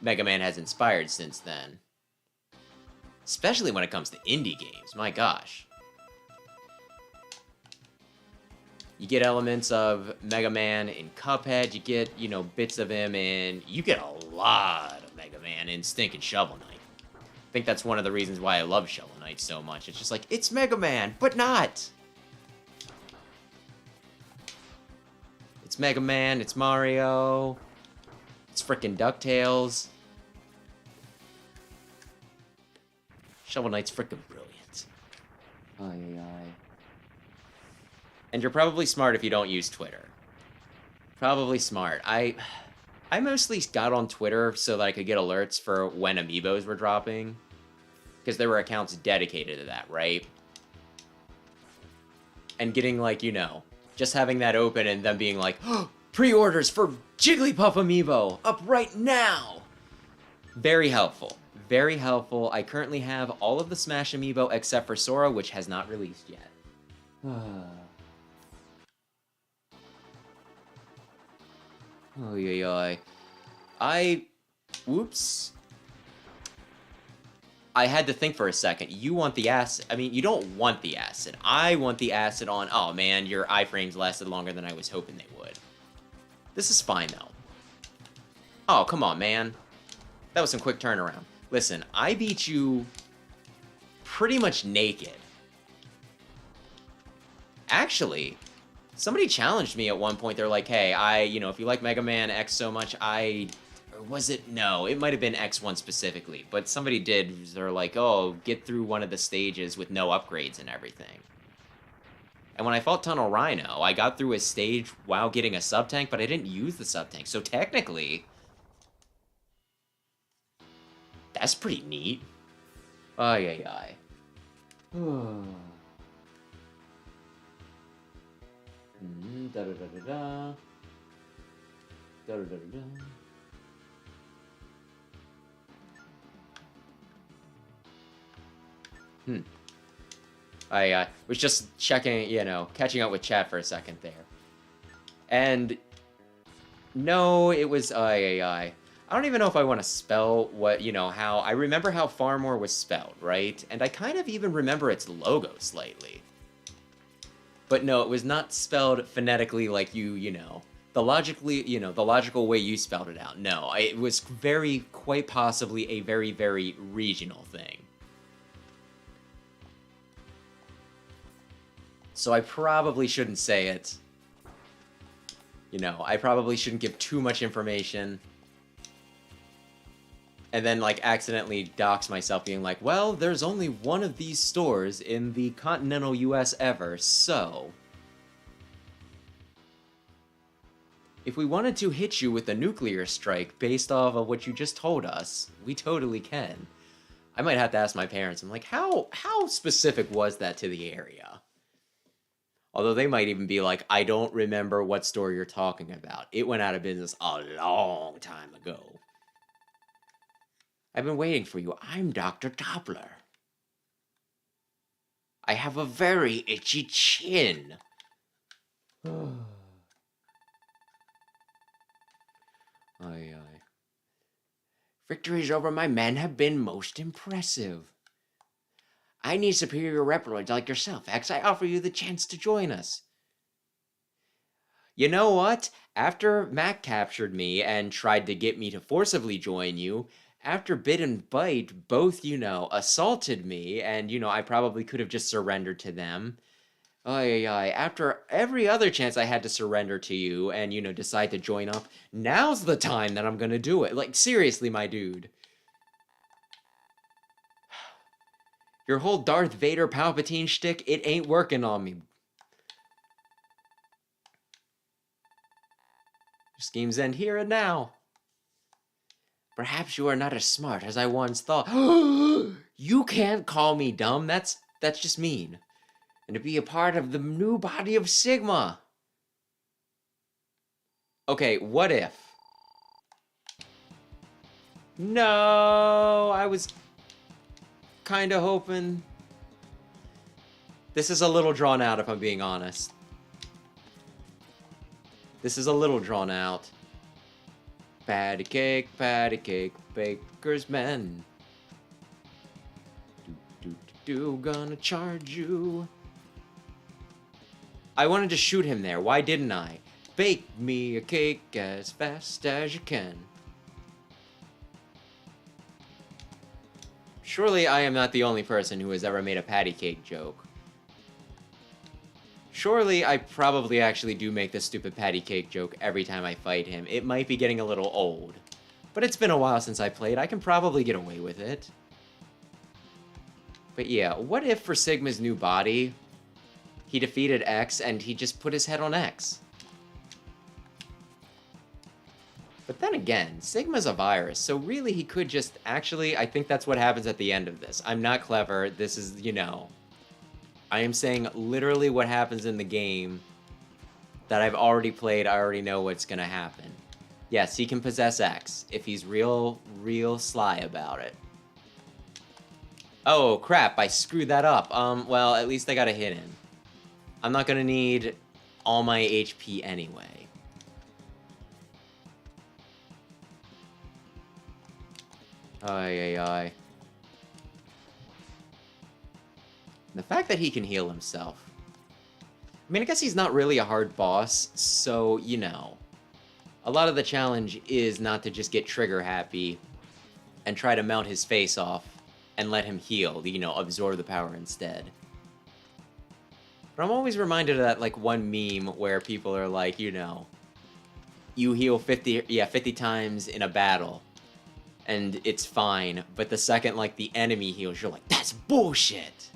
Mega Man has inspired since then. Especially when it comes to indie games, my gosh. You get elements of Mega Man in Cuphead, you get, bits of him in... You get a lot of Mega Man in Stinkin' Shovel Knight. I think that's one of the reasons why I love Shovel Knight so much. It's just like, it's Mega Man, but not! It's Mega Man, it's Mario, it's frickin' DuckTales. Shovel Knight's frickin' brilliant. Aye, aye. And you're probably smart if you don't use Twitter. Probably smart. I mostly got on Twitter so that I could get alerts for when amiibos were dropping. Because there were accounts dedicated to that, right? And getting, like, just having that open and them being like, oh, pre-orders for Jigglypuff amiibo up right now! Very helpful. Very helpful. I currently have all of the Smash amiibo except for Sora, which has not released yet. Oh, yeah. Whoops. I had to think for a second. You want the acid. I mean, you don't want the acid. I want the acid on... Oh, man, your iframes lasted longer than I was hoping they would. This is fine, though. Oh, come on, man. That was some quick turnaround. Listen, I beat you pretty much naked. Actually, somebody challenged me at one point. They're like, hey, if you like Mega Man X so much, or was it? No, it might have been X1 specifically, but somebody did. They're like, oh, get through one of the stages with no upgrades and everything. And when I fought Tunnel Rhino, I got through a stage while getting a sub-tank, but I didn't use the sub-tank. So technically, that's pretty neat. Ay, ay, ay. Da-da-da-da-da. Da-da-da-da-da. I was just checking, catching up with chat for a second there. And no, it was I don't even know if I want to spell what, how... I remember how Farmore was spelled, right? And I kind of even remember its logo slightly. But no, it was not spelled phonetically like the logical way you spelled it out. No, it was quite possibly a very, very regional thing. So I probably shouldn't say it. I probably shouldn't give too much information. And then, accidentally dox myself being like, well, there's only one of these stores in the continental US ever, so... If we wanted to hit you with a nuclear strike based off of what you just told us, we totally can. I might have to ask my parents. I'm like, how specific was that to the area? Although they might even be like, I don't remember what store you're talking about. It went out of business a long time ago. I've been waiting for you. I'm Dr. Doppler. I have a very itchy chin. Aye. Victories over my men have been most impressive. I need superior Reploids like yourself, X. I offer you the chance to join us. You know what? After Mac captured me and tried to get me to forcibly join you, after Bit and Bite both, assaulted me, and, I probably could have just surrendered to them. After every other chance I had to surrender to you and, decide to join up, now's the time that I'm gonna do it. Like, seriously, my dude. Your whole Darth Vader Palpatine shtick, it ain't working on me. Your schemes end here and now. Perhaps you are not as smart as I once thought. You can't call me dumb. That's just mean. And to be a part of the new body of Sigma. Okay, what if? No, I was kind of hoping. This is a little drawn out, if I'm being honest. This is a little drawn out. Patty cake, baker's man. Gonna charge you. I wanted to shoot him there. Why didn't I? Bake me a cake as fast as you can. Surely I am not the only person who has ever made a patty cake joke. Surely I probably actually do make this stupid patty cake joke every time I fight him. It might be getting a little old. But it's been a while since I played. I can probably get away with it. But yeah, what if for Sigma's new body, he defeated X and he just put his head on X? But then again, Sigma's a virus, so really he could just... Actually, I think that's what happens at the end of this. I'm not clever. This is, you know... I am saying literally what happens in the game that I've already played. I already know what's gonna happen. Yes, he can possess X if he's real sly about it. Oh, crap, I screwed that up. Well, at least I got a hit in. I'm not gonna need all my HP anyway. Ay. The fact that he can heal himself. I mean, I guess he's not really a hard boss, so, you know. A lot of the challenge is not to just get trigger happy and try to mount his face off and let him heal, you know, absorb the power instead. But I'm always reminded of that, like, one meme where people are like, you know, you heal 50 times in a battle, and it's fine, but the second, like, the enemy heals, you're like, that's bullshit!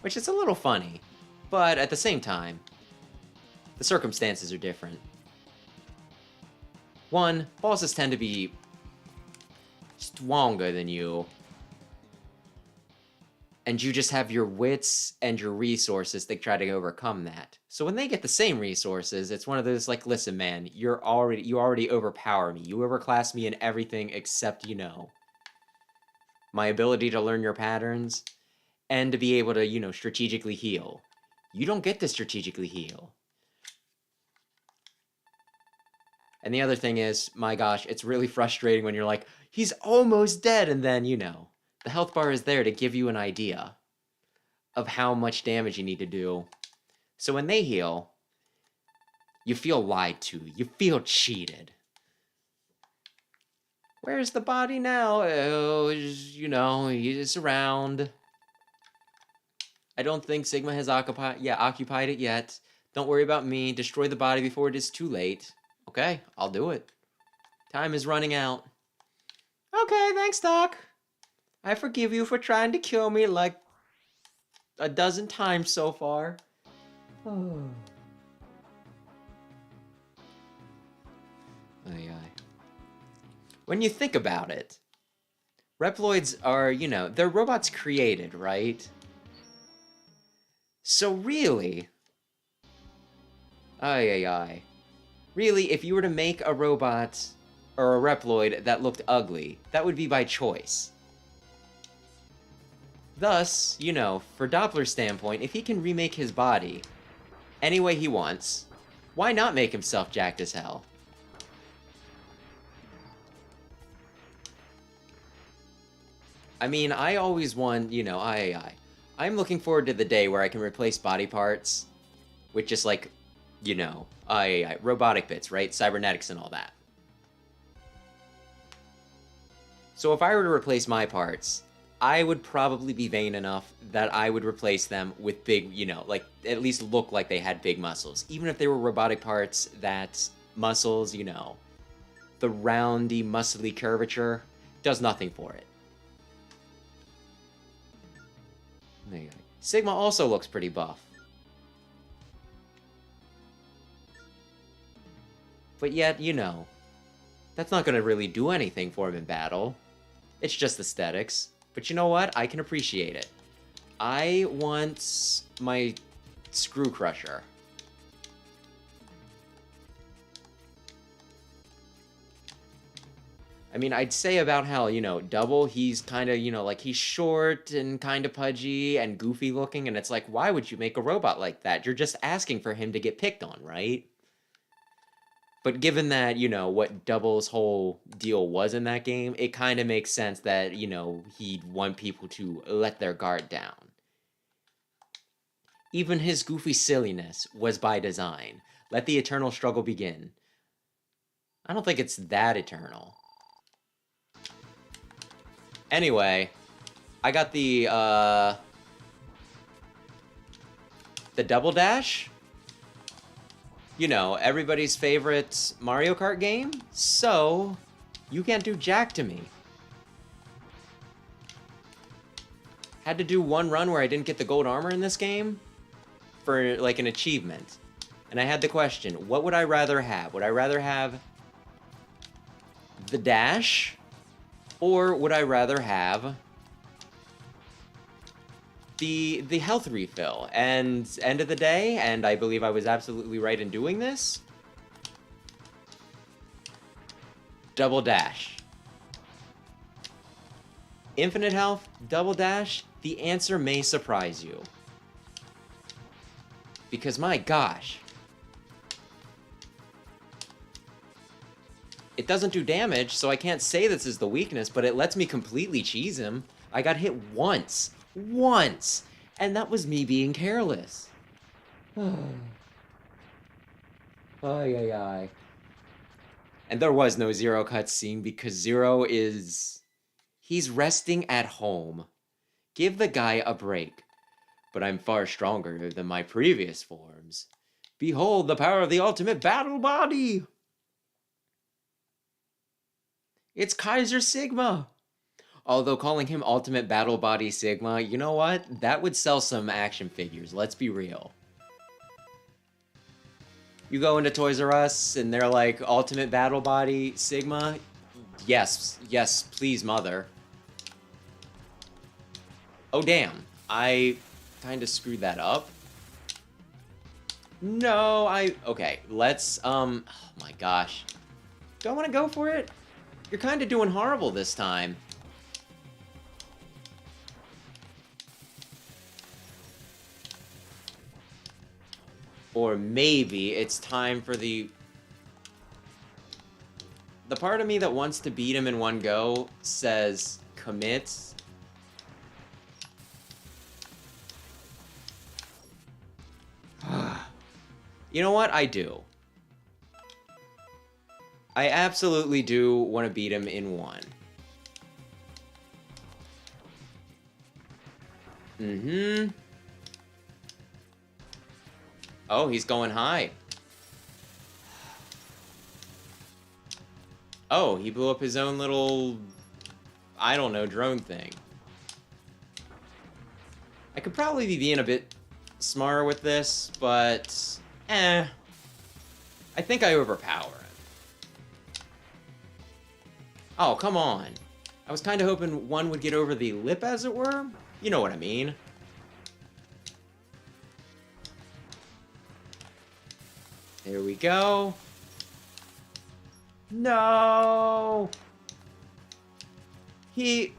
Which is a little funny, but at the same time, the circumstances are different. One, bosses tend to be stronger than you, and you just have your wits and your resources to try to overcome that. So when they get the same resources, it's one of those like, listen man, you already overpower me. You overclass me in everything except, you know, my ability to learn your patterns and to be able to, you know, strategically heal. You don't get to strategically heal. And the other thing is, my gosh, it's really frustrating when you're like, he's almost dead, and then, you know, the health bar is there to give you an idea of how much damage you need to do. So when they heal, you feel lied to. You feel cheated. Where's the body now? Oh, you know, he's around. I don't think Sigma has occupied it yet. Don't worry about me. Destroy the body before it is too late. Okay, I'll do it. Time is running out. Okay, thanks, Doc. I forgive you for trying to kill me like a dozen times so far. Oh. Ay. When you think about it, Reploids are, you know, they're robots created, right? So really... Ay. Really, if you were to make a robot or a Reploid that looked ugly, that would be by choice. Thus, you know, for Doppler's standpoint, if he can remake his body any way he wants, why not make himself jacked as hell? I mean, I always want, you know, I'm looking forward to the day where I can replace body parts with just, like, you know, robotic bits, right? Cybernetics and all that. So if I were to replace my parts, I would probably be vain enough that I would replace them with big, you know, like, at least look like they had big muscles. Even if they were robotic parts, that muscles, you know, the roundy, muscly curvature, Does nothing for it. There you go. Sigma also looks pretty buff. But yet, you know, that's not going to really do anything for him in battle. It's just aesthetics. But you know what? I can appreciate it. I want my Screw Crusher. I mean, I'd say about how, you know, Double, he's kind of, you know, like, he's short and kind of pudgy and goofy looking, and it's like, why would you make a robot like that? You're just asking for him to get picked on, right? But given that, you know, what Double's whole deal was in that game, it kind of makes sense that, you know, he'd want people to let their guard down. Even his goofy silliness was by design. Let the eternal struggle begin. I don't think it's that eternal. Anyway, I got the Double Dash. You know, everybody's favorite Mario Kart game, so you can't do jack to me. Had to do one run where I didn't get the gold armor in this game for, like, an achievement. And I had the question, what would I rather have? Would I rather have the dash, or would I rather have the health refill? And end of the day, and I believe I was absolutely right in doing this, double dash. Infinite health, double dash, the answer may surprise you. Because my gosh, it doesn't do damage, so I can't say this is the weakness, but it lets me completely cheese him. I got hit once. Once! And that was me being careless. Ay, ay, ay. And there was no Zero cutscene because Zero is... he's resting at home. Give the guy a break. But I'm far stronger than my previous forms. Behold the power of the ultimate battle body! It's Kaiser Sigma! Although calling him Ultimate Battle Body Sigma, you know what? That would sell some action figures, let's be real. You go into Toys R Us and they're like, Ultimate Battle Body Sigma? Yes, yes, please, mother. Oh, damn. I kind of screwed that up. No, okay, let's, oh my gosh. Do I want to go for it? You're kind of doing horrible this time. Or maybe it's time for the part of me that wants to beat him in one go says commit. You know what? I do. I absolutely do want to beat him in one. Mm-hmm. Oh, he's going high. Oh, he blew up his own little, I don't know, drone thing. I could probably be being a bit smarter with this, but I think I overpower him. Oh, come on. I was kind of hoping one would get over the lip, as it were. You know what I mean. There we go. No! Heal!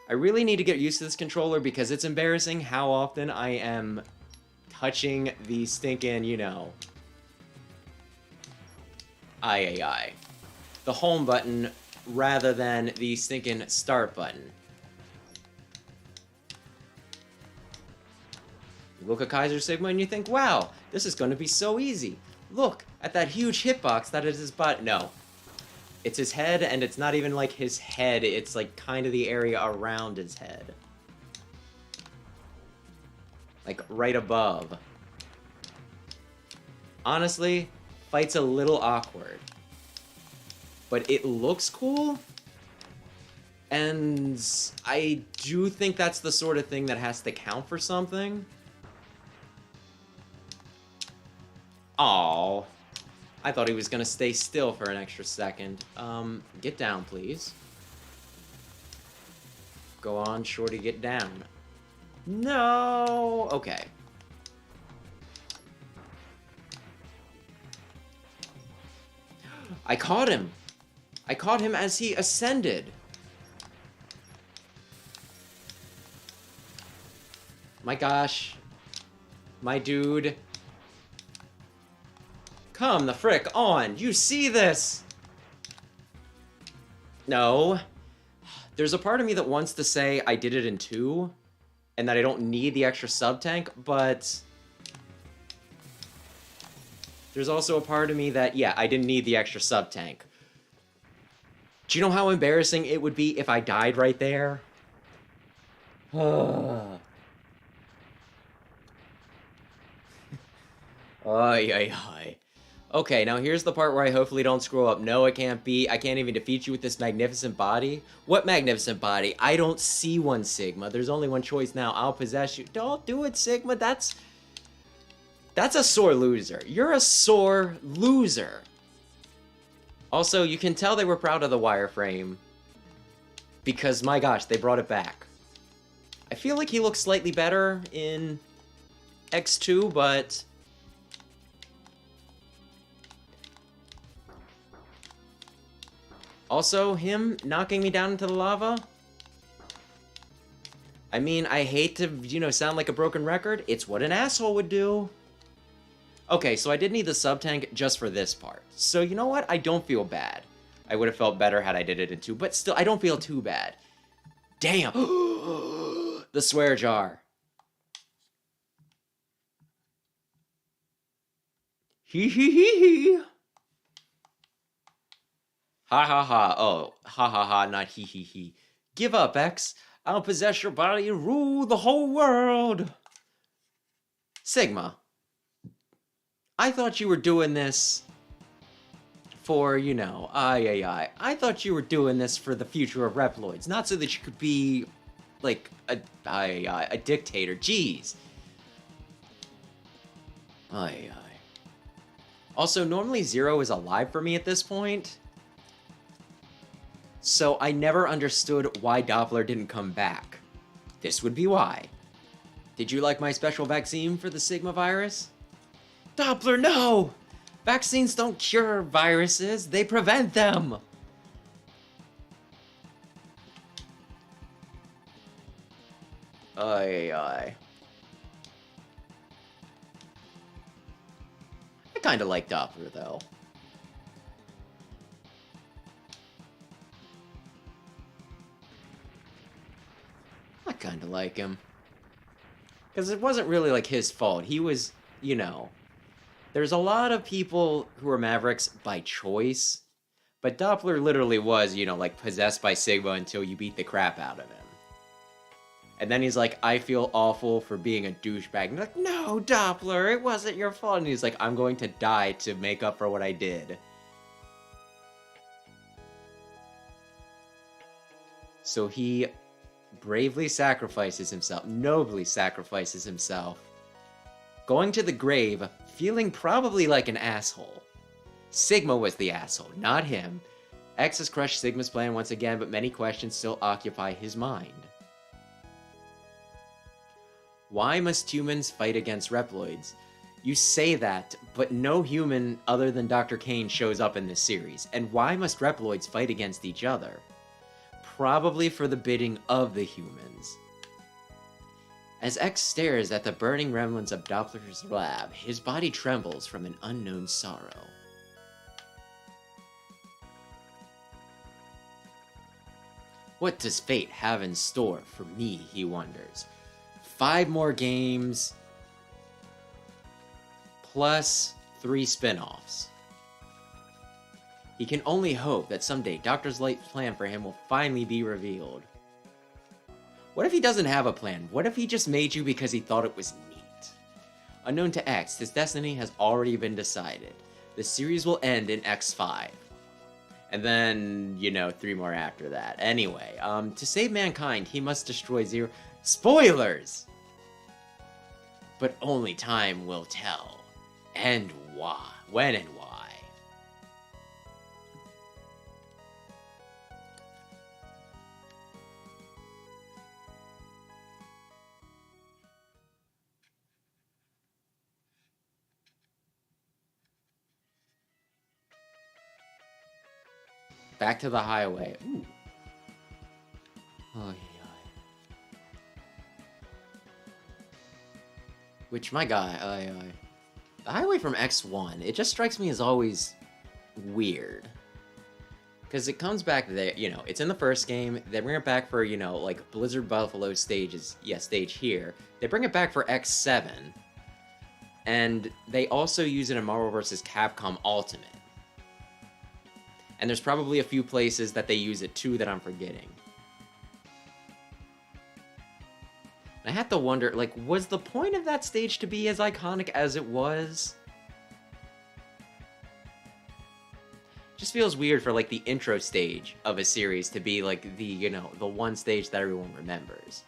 I really need to get used to this controller because it's embarrassing how often I am touching the stinking, you know... the home button rather than the stinking start button. You look at Kaiser Sigma and you think, wow, this is going to be so easy. Look at that huge hitbox that is his butt. No. It's his head, and it's not even like his head. It's like kind of the area around his head. Like right above. Honestly, Fight's a little awkward. But it looks cool. And I do think that's the sort of thing that has to count for something. Aww. I thought he was gonna stay still for an extra second. Get down, please. Go on, shorty, get down. No! Okay. I caught him! I caught him as he ascended. My gosh. My dude. Come the frick on! You see this! No. There's a part of me that wants to say I did it in 2, and that I don't need the extra sub-tank, but... There's also a part of me that, yeah, I didn't need the extra sub-tank. Do you know how embarrassing it would be if I died right there? Ay, ay, ay. Okay, now here's the part where I hopefully don't screw up. No, it can't be. I can't even defeat you with this magnificent body. What magnificent body? I don't see one, Sigma. There's only one choice now. I'll possess you. Don't do it, Sigma. That's a sore loser. You're a sore loser. Also, you can tell they were proud of the wireframe. Because, my gosh, they brought it back. I feel like he looks slightly better in X2, but... Also, him knocking me down into the lava? I mean, I hate to, you know, sound like a broken record. It's what an asshole would do. Okay, so I did need the sub-tank just for this part. So, you know what? I don't feel bad. I would have felt better had I did it in 2, but still, I don't feel too bad. Damn! The swear jar. Hee hee hee hee. Ha ha ha. Oh, ha ha ha, not hee hee hee. Give up, X. I'll possess your body and rule the whole world. Sigma. I thought you were doing this for, you know, I thought you were doing this for the future of Reploids, not so that you could be, like, a dictator. Jeez. Also, normally Zero is alive for me at this point. So I never understood why Doppler didn't come back. This would be why. Did you like my special vaccine for the Sigma virus? Doppler, no! Vaccines don't cure viruses, they prevent them! I kinda like Doppler, though. I kinda like him. Because it wasn't really, like, his fault. He was, you know... There's a lot of people who are Mavericks by choice, but Doppler literally was, you know, like, possessed by Sigma until you beat the crap out of him. And then he's like, I feel awful for being a douchebag. And you're like, no, Doppler, it wasn't your fault. And he's like, I'm going to die to make up for what I did. So he bravely sacrifices himself, nobly sacrifices himself, going to the grave, feeling probably like an asshole. Sigma was the asshole, not him. X has crushed Sigma's plan once again, but many questions still occupy his mind. Why must humans fight against Reploids? You say that, but no human other than Dr. Kane shows up in this series. And why must Reploids fight against each other? Probably for the bidding of the humans. As X stares at the burning remnants of Doppler's lab, his body trembles from an unknown sorrow. What does fate have in store for me, he wonders. 5 more games, plus 3 spin-offs. He can only hope that someday Dr. Light's plan for him will finally be revealed. What if he doesn't have a plan? What if he just made you because he thought it was neat? Unknown to X, his destiny has already been decided. The series will end in X5. And then, you know, 3 more after that. Anyway, to save mankind, he must destroy Zero. Spoilers! But only time will tell. And why. When and why. Back to the highway. Ooh. Oh, yeah. Which, my guy, the highway from X1, it just strikes me as always weird. Because it comes back there, you know, it's in the first game, they bring it back for, you know, like, Blizzard Buffalo stages, yeah, stage here. They bring it back for X7, and they also use it in Marvel vs. Capcom Ultimate. And there's probably a few places that they use it too that I'm forgetting. I had to wonder, like, was the point of that stage to be as iconic as it was? Just feels weird for, like, the intro stage of a series to be, like, the, you know, the one stage that everyone remembers.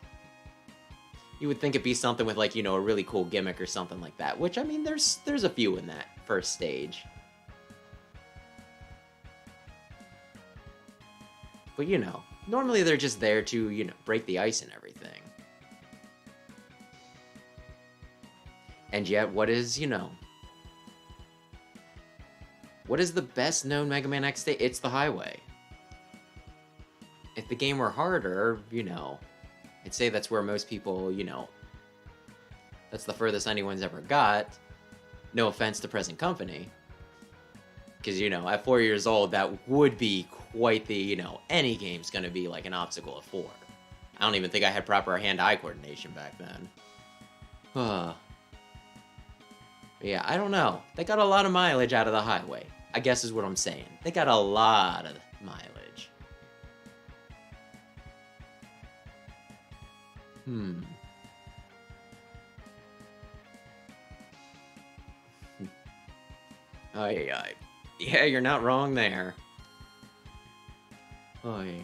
You would think it'd be something with, like, you know, a really cool gimmick or something like that, which, I mean, there's a few in that first stage. But, you know, normally they're just there to, you know, break the ice and everything. And yet, what is, you know... What is the best known Mega Man X stage? It's the highway. If the game were harder, you know, I'd say that's where most people, you know... That's the furthest anyone's ever got. No offense to present company. Because, you know, at 4 years old, that would be quite the, you know, any game's gonna be like an obstacle at 4. I don't even think I had proper hand-eye coordination back then. Yeah, I don't know. They got a lot of mileage out of the highway, I guess is what I'm saying. They got a lot of mileage. Oh, yeah. Yeah, you're not wrong there. Oh, yeah.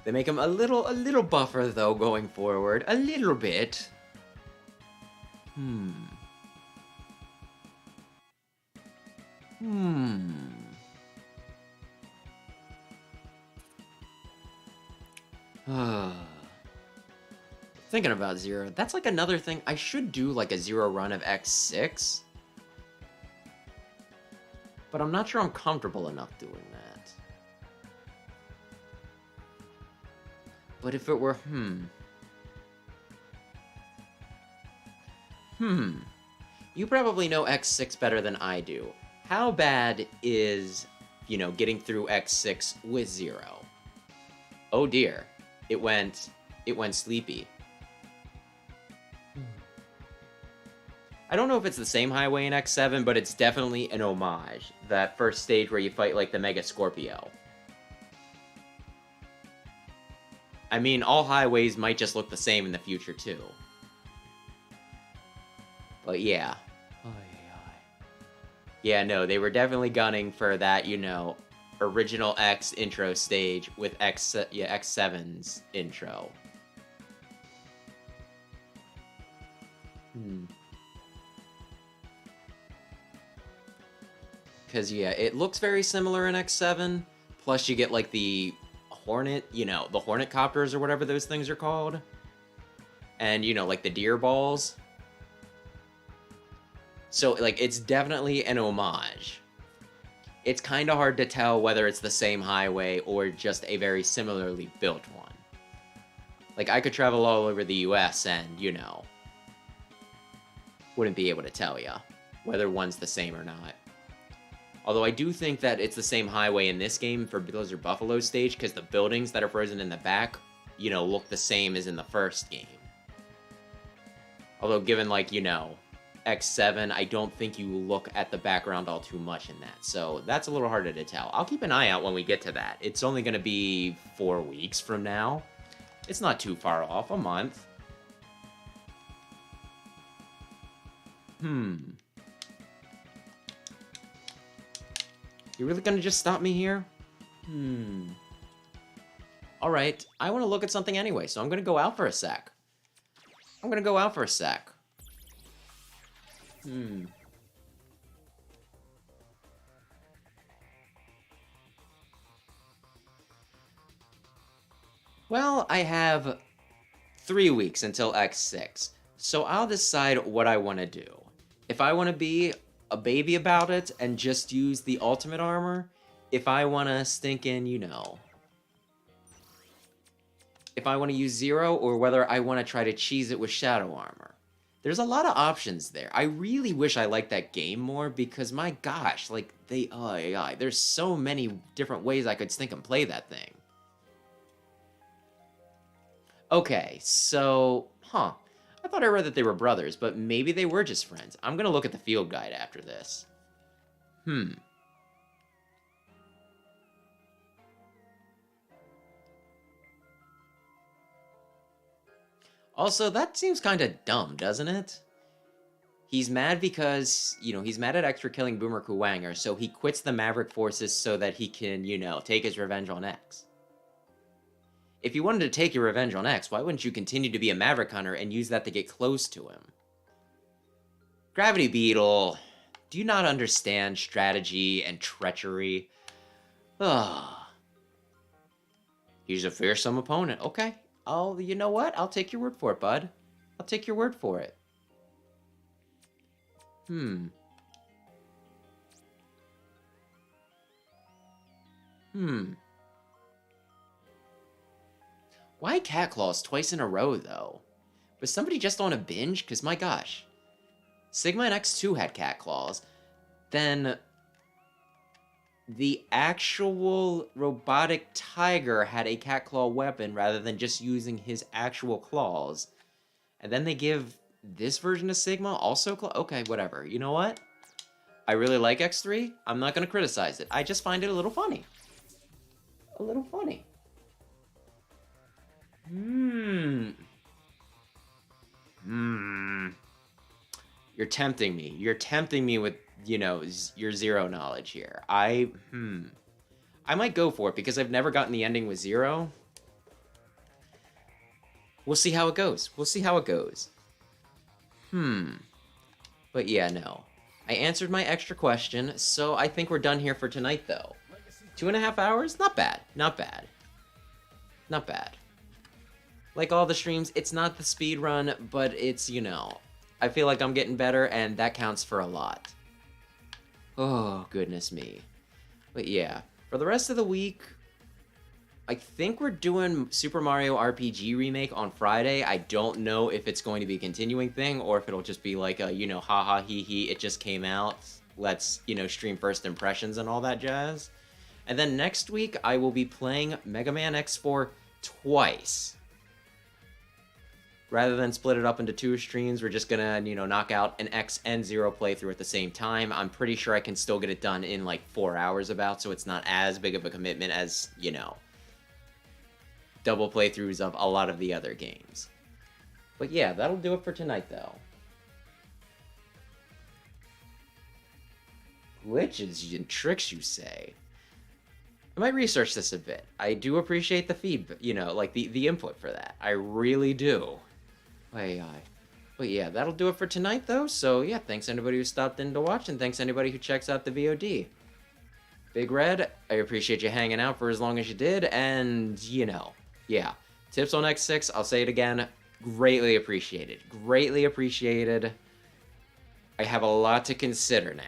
They make him a little buffer, though, going forward. A little bit. Thinking about Zero, that's like another thing. I should do like a Zero run of X6. But I'm not sure I'm comfortable enough doing that. But if it were, You probably know X6 better than I do. How bad is, you know, getting through X6 with Zero? Oh dear. It went sleepy. I don't know if it's the same highway in X7, but it's definitely an homage. That first stage where you fight, like, the Mega Scorpio. I mean, all highways might just look the same in the future, too. But yeah. Yeah, no, they were definitely gunning for that, you know, original X intro stage with X7's intro. Because, yeah, it looks very similar in X7. Plus, you get, like, the Hornet, you know, the Hornet copters or whatever those things are called. And, you know, like, the deer balls. So, like, it's definitely an homage. It's kind of hard to tell whether it's the same highway or just a very similarly built one. Like, I could travel all over the US and, you know, wouldn't be able to tell ya whether one's the same or not. Although I do think that it's the same highway in this game for Blizzard Buffalo stage, because the buildings that are frozen in the back, you know, look the same as in the first game. Although given, like, you know, X7, I don't think you look at the background all too much in that. So that's a little harder to tell. I'll keep an eye out when we get to that. It's only going to be 4 weeks from now. It's not too far off, a month. You really gonna just stop me here? Alright, I want to look at something anyway, so I'm gonna go out for a sec. Well, I have 3 weeks until X6, so I'll decide what I want to do. If I want to be a baby about it and just use the ultimate armor, if I want to stink in, if I want to use Zero, or whether I want to try to cheese it with Shadow Armor. There's a lot of options there. I really wish I liked that game more because, my gosh, like, there's so many different ways I could stink and play that thing. Okay, so, I thought I read that they were brothers, but maybe they were just friends. I'm gonna look at the field guide after this. Also, that seems kind of dumb, doesn't it? He's mad because, he's mad at X for killing Boomer Kuwanger, so he quits the Maverick Forces so that he can, take his revenge on X. If you wanted to take your revenge on X, why wouldn't you continue to be a Maverick Hunter and use that to get close to him? Gravity Beetle, do you not understand strategy and treachery? He's a fearsome opponent. Okay, you know what? I'll take your word for it, bud. I'll take your word for it. Why Cat Claws twice in a row, though? Was somebody just on a binge? Because, my gosh. Sigma and X2 had Cat Claws. Then the actual robotic tiger had a Cat Claw weapon rather than just using his actual claws. And then they give this version of Sigma also claw. Okay, whatever. You know what? I really like X3. I'm not going to criticize it. I just find it a little funny. A little funny. You're tempting me. You're tempting me with, your Zero knowledge here. I might go for it because I've never gotten the ending with Zero. We'll see how it goes. But yeah, no. I answered my extra question, so I think we're done here for tonight, though. 2.5 hours? Not bad. Like all the streams, it's not the speed run, but it's, I feel like I'm getting better, and that counts for a lot. Oh, goodness me. But yeah, for the rest of the week, I think we're doing Super Mario RPG Remake on Friday. I don't know if it's going to be a continuing thing, or if it'll just be like a, haha, hee hee, it just came out. Let's, stream first impressions and all that jazz. And then next week, I will be playing Mega Man X4 twice. Rather than split it up into 2 streams, we're just gonna, knock out an X and Zero playthrough at the same time. I'm pretty sure I can still get it done in like 4 hours about, so it's not as big of a commitment as, double playthroughs of a lot of the other games. But yeah, that'll do it for tonight, though. Glitches and tricks, you say? I might research this a bit. I do appreciate the feedback, like the input for that. I really do. But yeah, that'll do it for tonight, though. So yeah, thanks anybody who stopped in to watch, and thanks anybody who checks out the VOD. Big Red, I appreciate you hanging out for as long as you did, and, yeah. Tips on X6, I'll say it again, greatly appreciated. Greatly appreciated. I have a lot to consider now.